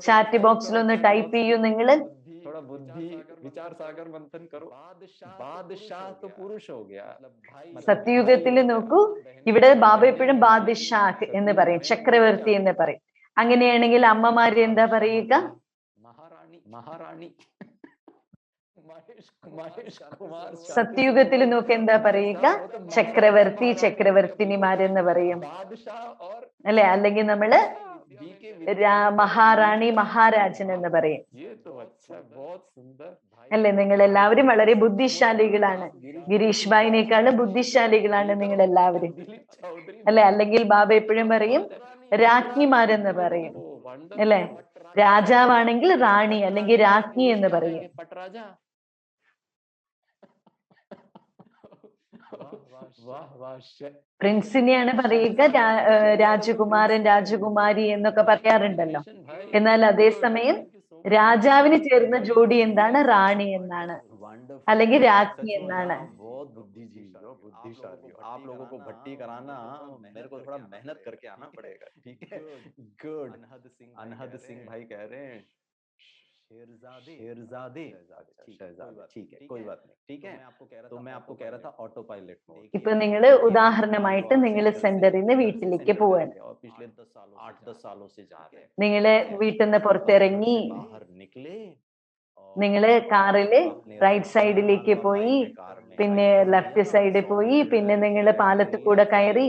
ചാറ്റ് ബോക്സിൽ ഒന്ന് ടൈപ്പ് ചെയ്യൂ. നിങ്ങള് സത്യയുഗത്തിൽ നോക്കൂ, ഇവിടെ ബാബ എപ്പോഴും ബാദ്ഷാഹ് എന്ന് പറയും, ചക്രവർത്തി എന്ന് പറയും. അങ്ങനെയാണെങ്കിൽ അമ്മമാര് എന്താ പറയുക? സത്യയുഗത്തിൽ നോക്ക് എന്താ പറയുക? ചക്രവർത്തിനിമാരെന്ന് പറയും അല്ലെ? അല്ലെങ്കിൽ നമ്മള് മഹാറാണി, മഹാരാജൻ എന്ന് പറയും. ये तो अच्छा, बहुत सुंदर അല്ലെ? നിങ്ങൾ എല്ലാവരും വളരെ ബുദ്ധിശാലികളാണ്. ഗിരീഷ് ഭായിനേക്കാളും ബുദ്ധിശാലികളാണ് നിങ്ങൾ എല്ലാവരും, അല്ലെ? അല്ലെങ്കിൽ ബാബ എപ്പോഴും പറയും രാജ്ഞിമാരെന്ന് പറയും, അല്ലെ? രാജാവാണെങ്കിൽ റാണി അല്ലെങ്കിൽ രാജ്ഞി എന്ന് പറയും. पटराजा वाह वाह പ്രിൻസിനെയാണ് പറയുക രാജകുമാരൻ, രാജകുമാരി എന്നൊക്കെ പറയാറുണ്ടല്ലോ. എന്നാൽ അതേസമയം രാജാവിന് ചേർന്ന ജോഡി എന്താണ്? റാണി എന്നാണ്, അല്ലെങ്കിൽ രാജ്ഞി എന്നാണ്. बहुत बुद्धिशाली हो आप लोगों को भट्टी कराना मेरे को थोड़ा मेहनत करके आना पड़ेगा, ठीक है? गुड। अनहद सिंह भाई कह रहे हैं शेरजादे, शहजादे, ठीक है, कोई बात नहीं, ठीक है। तो मैं आपको कह रहा था ऑटो पायलट मोड। ഇപ്പൊ നിങ്ങൾ ഉദാഹരണമായിട്ട് നിങ്ങൾ സെന്ററിൽ നിന്ന് വീട്ടിലേക്ക് പോവാണ്. और पिछले 8-10 सालों से जा रहे हैं। നിങ്ങള് വീട്ടിൽ നിന്ന് പുറത്തിറങ്ങി, बाहर निकले, നിങ്ങള് കാറില് റൈറ്റ് സൈഡിലേക്ക് പോയി, പിന്നെ ലെഫ്റ്റ് സൈഡിൽ പോയി, പിന്നെ നിങ്ങൾ പാലത്തിൽ കൂടെ കയറി,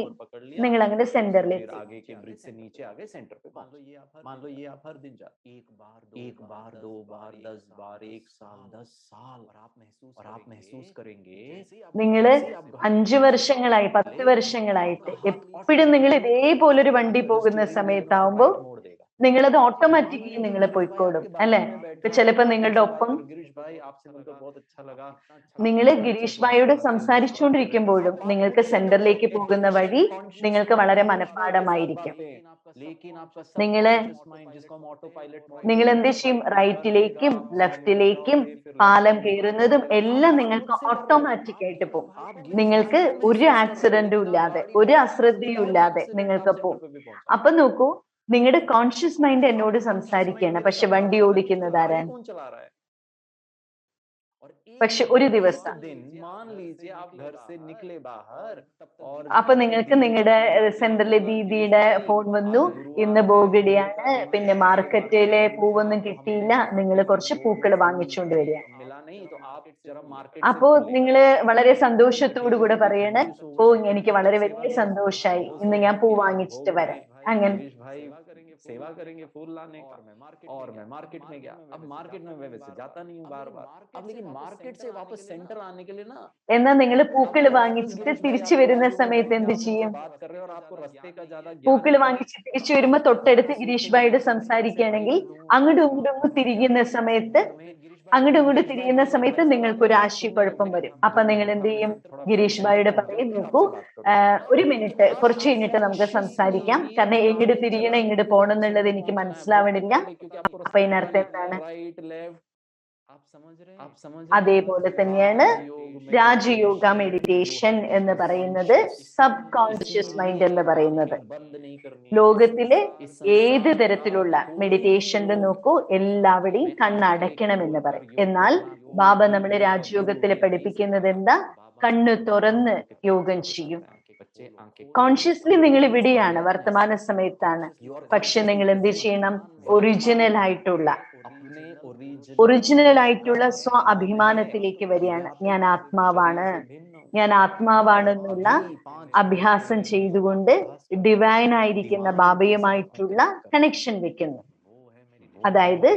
നിങ്ങൾ അങ്ങനെ സെന്ററിലെത്തി. आगे के ब्रिज से नीचे आ गए, सेंटर पे मान लो ये आप हर दिन जाते, एक बार 2 बार 10 बार 1 साल 10 साल, और आप महसूस करेंगे നിങ്ങള് 5 വർഷങ്ങളായി 10 വർഷങ്ങളായിട്ട് എപ്പോഴും നിങ്ങൾ ഇതേപോലൊരു വണ്ടി പോകുന്ന സമയത്താവുമ്പോ നിങ്ങളത് ഓട്ടോമാറ്റിക്കലി നിങ്ങൾ പോയിക്കോളും, അല്ലെ? ഇപ്പൊ ചിലപ്പോ നിങ്ങളുടെ ഒപ്പം നിങ്ങൾ ഗിരീഷ് ഭായിയോട് സംസാരിച്ചുകൊണ്ടിരിക്കുമ്പോഴും നിങ്ങൾക്ക് സെന്ററിലേക്ക് പോകുന്ന വഴി നിങ്ങൾക്ക് വളരെ മനഃപ്പാഠമായിരിക്കും. നിങ്ങൾ എന്ത് ചെയ്യും? റൈറ്റിലേക്കും ലെഫ്റ്റിലേക്കും പാലം കയറുന്നതും എല്ലാം നിങ്ങൾക്ക് ഓട്ടോമാറ്റിക് ആയിട്ട് പോകും. നിങ്ങൾക്ക് ഒരു ആക്സിഡന്റും ഇല്ലാതെ, ഒരു അശ്രദ്ധയും ഇല്ലാതെ നിങ്ങൾക്ക് പോകും. അപ്പൊ നോക്കൂ, നിങ്ങളുടെ കോൺഷ്യസ് മൈൻഡ് എന്നോട് സംസാരിക്കുകയാണ്, പക്ഷെ വണ്ടി ഓടിക്കുന്നത് ആരാണ്? പക്ഷെ ഒരു ദിവസം അപ്പൊ നിങ്ങൾക്ക് നിങ്ങളുടെ സെന്ററിലെ ദീദിയുടെ ഫോൺ വന്നു, ഇന്ന് ബോഗിടിയാണ്, പിന്നെ മാർക്കറ്റിലെ പൂവൊന്നും കിട്ടിയില്ല, നിങ്ങൾ കുറച്ച് പൂക്കൾ വാങ്ങിച്ചുകൊണ്ട് വരിക. അപ്പോ നിങ്ങള് വളരെ സന്തോഷത്തോടു കൂടെ പറയണ, ഓ എനിക്ക് വളരെ വലിയ സന്തോഷായി, ഇന്ന് ഞാൻ പൂ വാങ്ങിച്ചിട്ട് വരാം. അങ്ങനെ सेवा करेंगे फूल लाने का, और मैं मार्केट में गया। अब मार्केट में मैं वैसे जाता नहीं हूँ बार बार, अब लेकिन मार्केट से वापस सेंटर आने के लिए ना, എന്നാ നിങ്ങൾ പൂക്കൾ വാങ്ങിച്ചിട്ട് തിരിച്ചു വരുന്ന സമയത്ത് എന്ത് ചെയ്യും? പൂക്കൾ വാങ്ങിച്ച് തിരിച്ചു വരുമ്പോ തൊട്ടടുത്ത് ഗിരീഷ് ഭായിയോട് സംസാരിക്കുകയാണെങ്കിൽ അങ്ങോട്ടും ഇങ്ങോട്ടും തിരിയുന്ന സമയത്ത് നിങ്ങൾക്ക് ഒരു ആശയക്കുഴപ്പം വരും. അപ്പൊ നിങ്ങൾ എന്ത് ചെയ്യും? ഗിരീഷ് ഭായിയോട് പറയും, നോക്കൂ, ഒരു മിനിറ്റ്, കുറച്ച് കഴിഞ്ഞിട്ട് നമുക്ക് സംസാരിക്കാം, കാരണം എങ്ങോട്ട് തിരിയണം എങ്ങോട്ട് പോകണം എന്നുള്ളത് എനിക്ക് മനസ്സിലാവണില്ല. അപ്പൊ ഇതിനർത്ഥം എന്താണ്? അതേപോലെ തന്നെയാണ് രാജയോഗ മെഡിറ്റേഷൻ എന്ന് പറയുന്നത്, സബ് കോൺഷ്യസ് മൈൻഡ് എന്ന് പറയുന്നത്. ലോകത്തിലെ ഏത് തരത്തിലുള്ള മെഡിറ്റേഷനിൽ നോക്കൂ, എല്ലാവരുടെയും കണ്ണടയ്ക്കണം എന്ന് പറയും. എന്നാൽ ബാബ നമ്മളെ രാജയോഗത്തിൽ പഠിപ്പിക്കുന്നത് എന്താ? കണ്ണ് തുറന്ന് യോഗം ചെയ്യും. കോൺഷ്യസ്ലി നിങ്ങൾ ഇവിടെയാണ്, വർത്തമാന സമയത്താണ്. പക്ഷെ നിങ്ങൾ എന്ത് ചെയ്യണം? ഒറിജിനൽ ആയിട്ടുള്ള സ്വ അഭിമാനത്തിലേക്ക് വരികയാണ്. ഞാൻ ആത്മാവാണെന്നുള്ള അഭ്യാസം ചെയ്തുകൊണ്ട് ഡിവൈൻ ആയിരിക്കുന്ന ബാബയുമായിട്ടുള്ള കണക്ഷൻ വെക്കുന്നു. അതായത്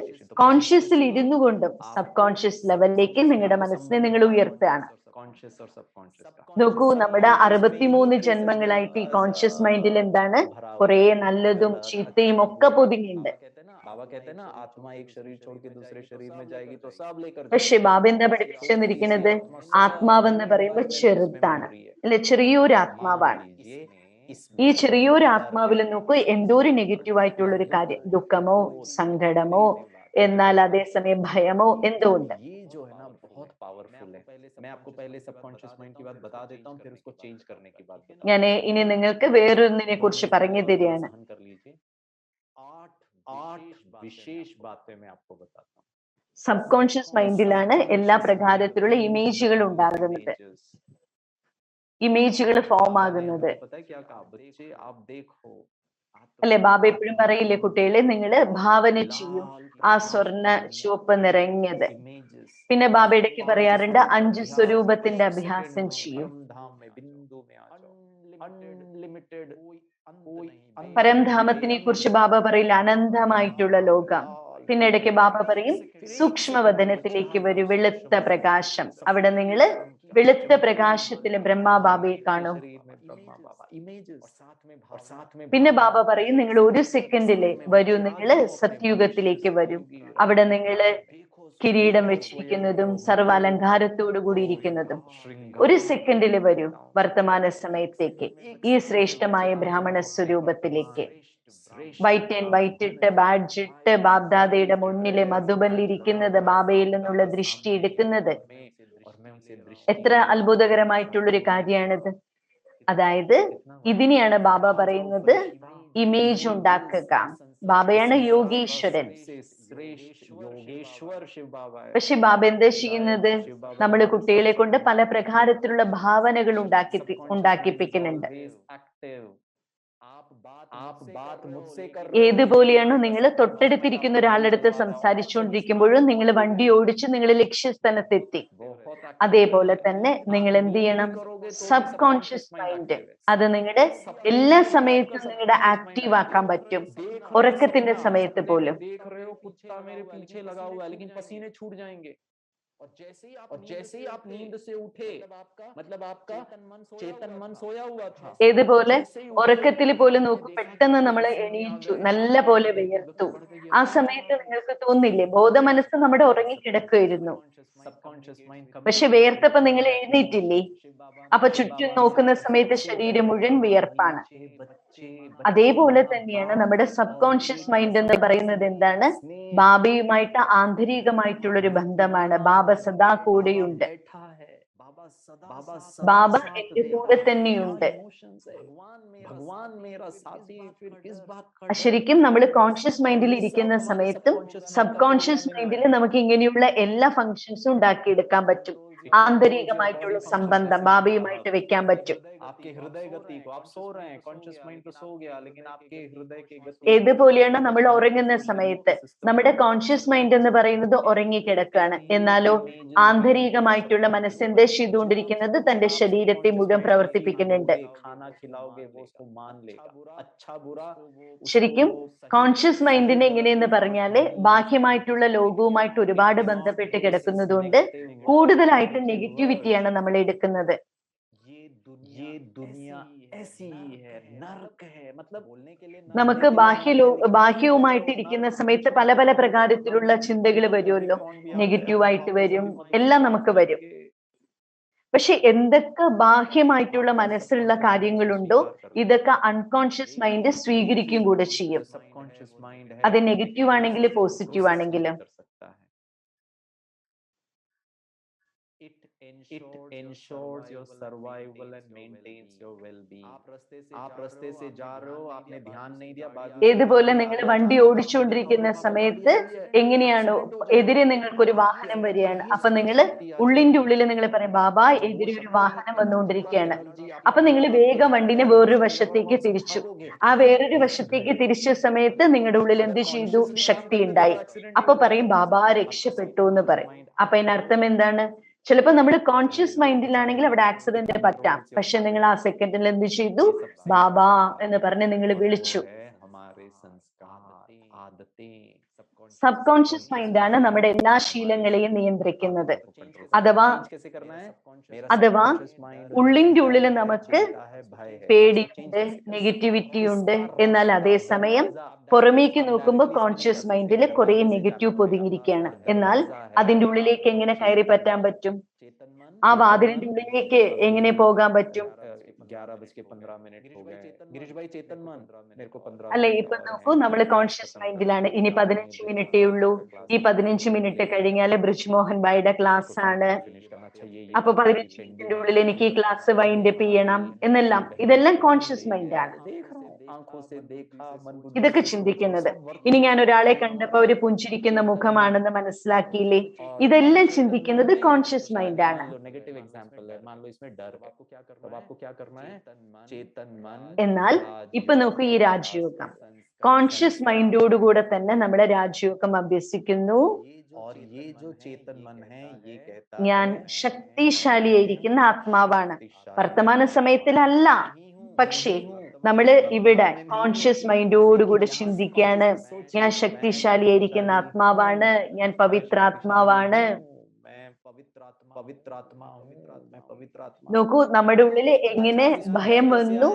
കോൺഷ്യസിൽ ഇരുന്നു കൊണ്ടും സബ് കോൺഷ്യസ് ലെവലിലേക്ക് നിങ്ങളുടെ മനസ്സിനെ നിങ്ങൾ ഉയർത്തുകയാണ്. നോക്കൂ, നമ്മുടെ 63 ജന്മങ്ങളായിട്ട് ഈ കോൺഷ്യസ് മൈൻഡിൽ എന്താണ്? കുറെ നല്ലതും ചീത്തയും ഒക്കെ പൊതിഞ്ഞുണ്ട്. പക്ഷെ ബാബ എന്താ പഠിപ്പിച്ചെന്നിരിക്കുന്നത്? ആത്മാവെന്ന് പറയുമ്പോൾ ചെറുതാണ്, അല്ലെ? ചെറിയൊരു ആത്മാവാണ്. ഈ ചെറിയൊരു ആത്മാവിൽ നോക്കൂ, എന്തോ ഒരു നെഗറ്റീവ് ആയിട്ടുള്ള ഒരു കാര്യം, ദുഃഖമോ സങ്കടമോ, എന്നാൽ അതേസമയം ഭയമോ എന്തോ ഉണ്ട്. ഞാൻ ഇനി നിങ്ങൾക്ക് വേറൊന്നിനെ കുറിച്ച് പറഞ്ഞു തരികയാണ്. സബ് കോൺഷ്യസ് മൈൻഡിലാണ് എല്ലാ പ്രകാരത്തിലുള്ള ഇമേജുകൾ ഉണ്ടാകുന്നത്, ഇമേജുകൾ ഫോം ആകുന്നത്, അല്ലെ? ബാബ എപ്പോഴും പറയില്ലേ കുട്ടികളെ, നിങ്ങള് ഭാവന ചെയ്യും ആ സ്വർണ്ണ ചുവപ്പ് നിറഞ്ഞത്. പിന്നെ ബാബ ഇടയ്ക്ക് പറയാറുണ്ട് 5 സ്വരൂപത്തിന്റെ അഭ്യാസം ചെയ്യും. പരംധാമത്തിനെ കുറിച്ച് ബാബ പറയില്ല, അനന്തമായിട്ടുള്ള ലോകം. പിന്നിടയ്ക്ക് ബാബ പറയും സൂക്ഷ്മവദനത്തിലേക്ക് വരൂ, വെളുത്ത പ്രകാശം. അവിടെ നിങ്ങള് വെളുത്ത പ്രകാശത്തില് ബ്രഹ്മാബാബയെ കാണും. പിന്നെ ബാബ പറയും നിങ്ങൾ 1 സെക്കൻഡില് വരൂ, നിങ്ങള് സത്യുഗത്തിലേക്ക് വരൂ. അവിടെ നിങ്ങള് കിരീടം വെച്ചിരിക്കുന്നതും സർവ്വ അലങ്കാരത്തോടു കൂടി ഇരിക്കുന്നതും. 1 സെക്കൻഡില് വരൂ വർത്തമാന സമയത്തേക്ക്, ഈ ശ്രേഷ്ഠമായ ബ്രാഹ്മണ സ്വരൂപത്തിലേക്ക്. വൈറ്റ് ആൻഡ് വൈറ്റ് ഇട്ട് ബാഡ്ജ് ഇട്ട് ബാബ്ദാദയുടെ മുന്നിലെ മധുബനിലിരിക്കുന്നത്, ബാബയിൽ നിന്നുള്ള ദൃഷ്ടി എടുക്കുന്നത് എത്ര അത്ഭുതകരമായിട്ടുള്ളൊരു കാര്യമാണിത്. അതായത് ഇതിനെയാണ് ബാബ പറയുന്നത് ഇമേജ് ഉണ്ടാക്കുക. ബാബയാണ് യോഗീശ്വരൻ. പക്ഷെ ബാബ എന്താ ചെയ്യുന്നത്? നമ്മള് കുട്ടികളെ കൊണ്ട് പല പ്രകാരത്തിലുള്ള ഭാവനകൾ ഉണ്ടാക്കിപ്പിക്കുന്നുണ്ട്. ഏതുപോലെയാണോ നിങ്ങൾ തൊട്ടടുത്തിരിക്കുന്ന ഒരാളുടെ അടുത്ത് സംസാരിച്ചുകൊണ്ടിരിക്കുമ്പോഴും നിങ്ങൾ വണ്ടി ഓടിച്ച് നിങ്ങൾ ലക്ഷ്യസ്ഥാനത്തെത്തി, അതേപോലെ തന്നെ നിങ്ങൾ എന്ത് ചെയ്യണം? സബ് കോൺഷ്യസ് മൈൻഡ് അത് നിങ്ങളുടെ എല്ലാ സമയത്തും നിങ്ങളുടെ ആക്റ്റീവ് ആക്കാൻ പറ്റും, ഉറക്കത്തിന്റെ സമയത്ത് പോലും. और जैसे ही आप नींद से उठे, मतलब आपका चेतन मन सोया हुआ था. ഏതുപോലെ ഉറക്കത്തിൽ പോലും നോക്കൂ, പെട്ടെന്ന് നമ്മൾ എണീറ്റു, നല്ല പോലെ വിയർത്തു. ആ സമയത്ത് നിങ്ങൾക്ക് തോന്നില്ലേ ബോധ മനസ്സ് നമ്മുടെ ഉറങ്ങിക്കിടക്കുമായിരുന്നു, പക്ഷെ വിയർത്തപ്പോ നിങ്ങൾ എഴുന്നേറ്റില്ലേ? അപ്പൊ ചുറ്റും നോക്കുന്ന സമയത്ത് ശരീരം മുഴുവൻ വിയർപ്പാണ്. അതേപോലെ തന്നെയാണ് നമ്മുടെ സബ് കോൺഷ്യസ് മൈൻഡ് എന്ന് പറയുന്നത്. എന്താണ്? ബാബയുമായിട്ട് ആന്തരികമായിട്ടുള്ളൊരു ബന്ധമാണ്. ബാബ സദാ കൂടെയുണ്ട്, ബാബ എന്റെ കൂടെ തന്നെയുണ്ട്. ശരിക്കും നമ്മൾ കോൺഷ്യസ് മൈൻഡിൽ ഇരിക്കുന്ന സമയത്തും സബ് കോൺഷ്യസ് മൈൻഡിൽ നമുക്ക് ഇങ്ങനെയുള്ള എല്ലാ ഫങ്ഷൻസും ഉണ്ടാക്കിയെടുക്കാൻ പറ്റും. ആന്തരികമായിട്ടുള്ള സംബന്ധം ബാബയുമായിട്ട് വെക്കാൻ പറ്റും. ഏതുപോലെയാണ് നമ്മൾ ഉറങ്ങുന്ന സമയത്ത് നമ്മുടെ കോൺഷ്യസ് മൈൻഡ് എന്ന് പറയുന്നത് ഉറങ്ങിക്കിടക്കുകയാണ്, എന്നാലോ ആന്തരികമായിട്ടുള്ള മനസ്സ് എന്താ ചെയ്തുകൊണ്ടിരിക്കുന്നത്? തന്റെ ശരീരത്തെ മുഴുവൻ പ്രവർത്തിപ്പിക്കുന്നുണ്ട്. ശരിക്കും കോൺഷ്യസ് മൈൻഡിനെ എങ്ങനെയെന്ന് പറഞ്ഞാല് ബാഹ്യമായിട്ടുള്ള ലോകവുമായിട്ട് ഒരുപാട് ബന്ധപ്പെട്ട് കിടക്കുന്നത് കൊണ്ട് കൂടുതലായിട്ട് നെഗറ്റിവിറ്റിയാണ് നമ്മൾ എടുക്കുന്നത്. നമുക്ക് ബാഹ്യവുമായിട്ട് ഇരിക്കുന്ന സമയത്ത് പല പല പ്രകാരത്തിലുള്ള ചിന്തകൾ വരുമല്ലോ, നെഗറ്റീവായിട്ട് വരും, എല്ലാം നമുക്ക് വരും. പക്ഷെ എന്തൊക്കെ ബാഹ്യമായിട്ടുള്ള മനസ്സിലുള്ള കാര്യങ്ങളുണ്ടോ ഇതൊക്കെ അൺകോൺഷ്യസ് മൈൻഡ് സ്വീകരിക്കും കൂടെ ചെയ്യും. അത് നെഗറ്റീവ് ആണെങ്കിലും പോസിറ്റീവ് ആണെങ്കിലും. It ensures your survival and maintains your well-being. आप रास्ते से जा रहे हो, आपने ध्यान नहीं दिया, ഏതുപോലെ നിങ്ങൾ വണ്ടി ഓടിച്ചുകൊണ്ടിരിക്കുന്ന സമയത്ത് എങ്ങനെയാണോ എതിരെ നിങ്ങൾക്കൊരു വാഹനം വരികയാണ്, അപ്പൊ നിങ്ങൾ ഉള്ളിന്റെ ഉള്ളിൽ നിങ്ങൾ പറയും ബാബാ എതിരെ ഒരു വാഹനം വന്നുകൊണ്ടിരിക്കുകയാണ്. അപ്പൊ നിങ്ങൾ വേഗം വണ്ടിനെ വേറൊരു വശത്തേക്ക് തിരിച്ചു. ആ വേറൊരു വശത്തേക്ക് തിരിച്ച സമയത്ത് നിങ്ങളുടെ ഉള്ളിൽ എന്ത് ചെയ്തു? ശക്തി ഉണ്ടായി. അപ്പൊ പറയും ബാബാ രക്ഷപ്പെട്ടു എന്ന് പറയും. അപ്പൊ അതിനർത്ഥം എന്താണ്? ചിലപ്പോൾ നമ്മൾ കോൺഷ്യസ് മൈൻഡിലാണെങ്കിൽ അവിടെ ആക്സിഡന്റ് പറ്റാം, പക്ഷെ നിങ്ങൾ ആ സെക്കൻഡിൽ എന്ത് ചെയ്തു? ബാബാ എന്ന് പറഞ്ഞ് നിങ്ങൾ വിളിച്ചു. സബ് കോൺഷ്യസ് മൈൻഡാണ് നമ്മുടെ എല്ലാ ശീലങ്ങളെയും നിയന്ത്രിക്കുന്നത്. അഥവാ ഉള്ളിന്റെ ഉള്ളിൽ നമുക്ക് പേടിയുണ്ട്, നെഗറ്റിവിറ്റി ഉണ്ട്, എന്നാൽ അതേസമയം പുറമേക്ക് നോക്കുമ്പോൾ കോൺഷ്യസ് മൈൻഡിൽ കുറെ നെഗറ്റീവ് പൊതിഞ്ഞിരിക്കുകയാണ്. എന്നാൽ അതിന്റെ ഉള്ളിലേക്ക് എങ്ങനെ കയറി പറ്റാൻ പറ്റും? ആ വാതിലിന്റെ ഉള്ളിലേക്ക് എങ്ങനെ പോകാൻ പറ്റും? അല്ലെ, ഇപ്പൊ നോക്കൂ, നമ്മൾ കോൺഷ്യസ് മൈൻഡിലാണ്. ഇനി 15 മിനിറ്റേ ഉള്ളൂ. ഈ 15 മിനിറ്റ് കഴിഞ്ഞാൽ ബ്രിജ് മോഹൻ ഭായിയുടെ ക്ലാസ് ആണ്. അപ്പൊ 15 മിനിറ്റിന്റെ ഉള്ളിൽ എനിക്ക് ഈ ക്ലാസ് വൈൻഡ് അപ്പ് ചെയ്യണം എന്നെല്ലാം. ഇതെല്ലാം കോൺഷ്യസ് മൈൻഡാണ്. ഇതൊക്കെ ചിന്തിക്കുന്നത്. ഇനി ഞാൻ ഒരാളെ കണ്ടപ്പോ ഒരു പുഞ്ചിരിക്കുന്ന മുഖമാണെന്ന് മനസ്സിലാക്കിയില്ലേ? ഇതെല്ലാം ചിന്തിക്കുന്നത് കോൺഷ്യസ് മൈൻഡാണ്. എന്നാൽ ഇപ്പൊ നോക്കൂ, ഈ രാജയോഗം കോൺഷ്യസ് മൈൻഡോടുകൂടെ തന്നെ നമ്മുടെ രാജയോഗം അഭ്യസിക്കുന്നു. ഞാൻ ശക്തിശാലിയായിരിക്കുന്ന ആത്മാവാണ്. വർത്തമാന സമയത്തിലല്ല, പക്ഷേ നമ്മള് ഇവിടെ കോൺഷ്യസ് മൈൻഡോടുകൂടി ചിന്തിക്കാണ്, ഞാൻ ശക്തിശാലിയായിരിക്കുന്ന ആത്മാവാണ്, ഞാൻ പവിത്രാത്മാവാണ്. നോക്കൂ, നമ്മുടെ ഉള്ളിൽ എങ്ങനെ ഭയം വന്നു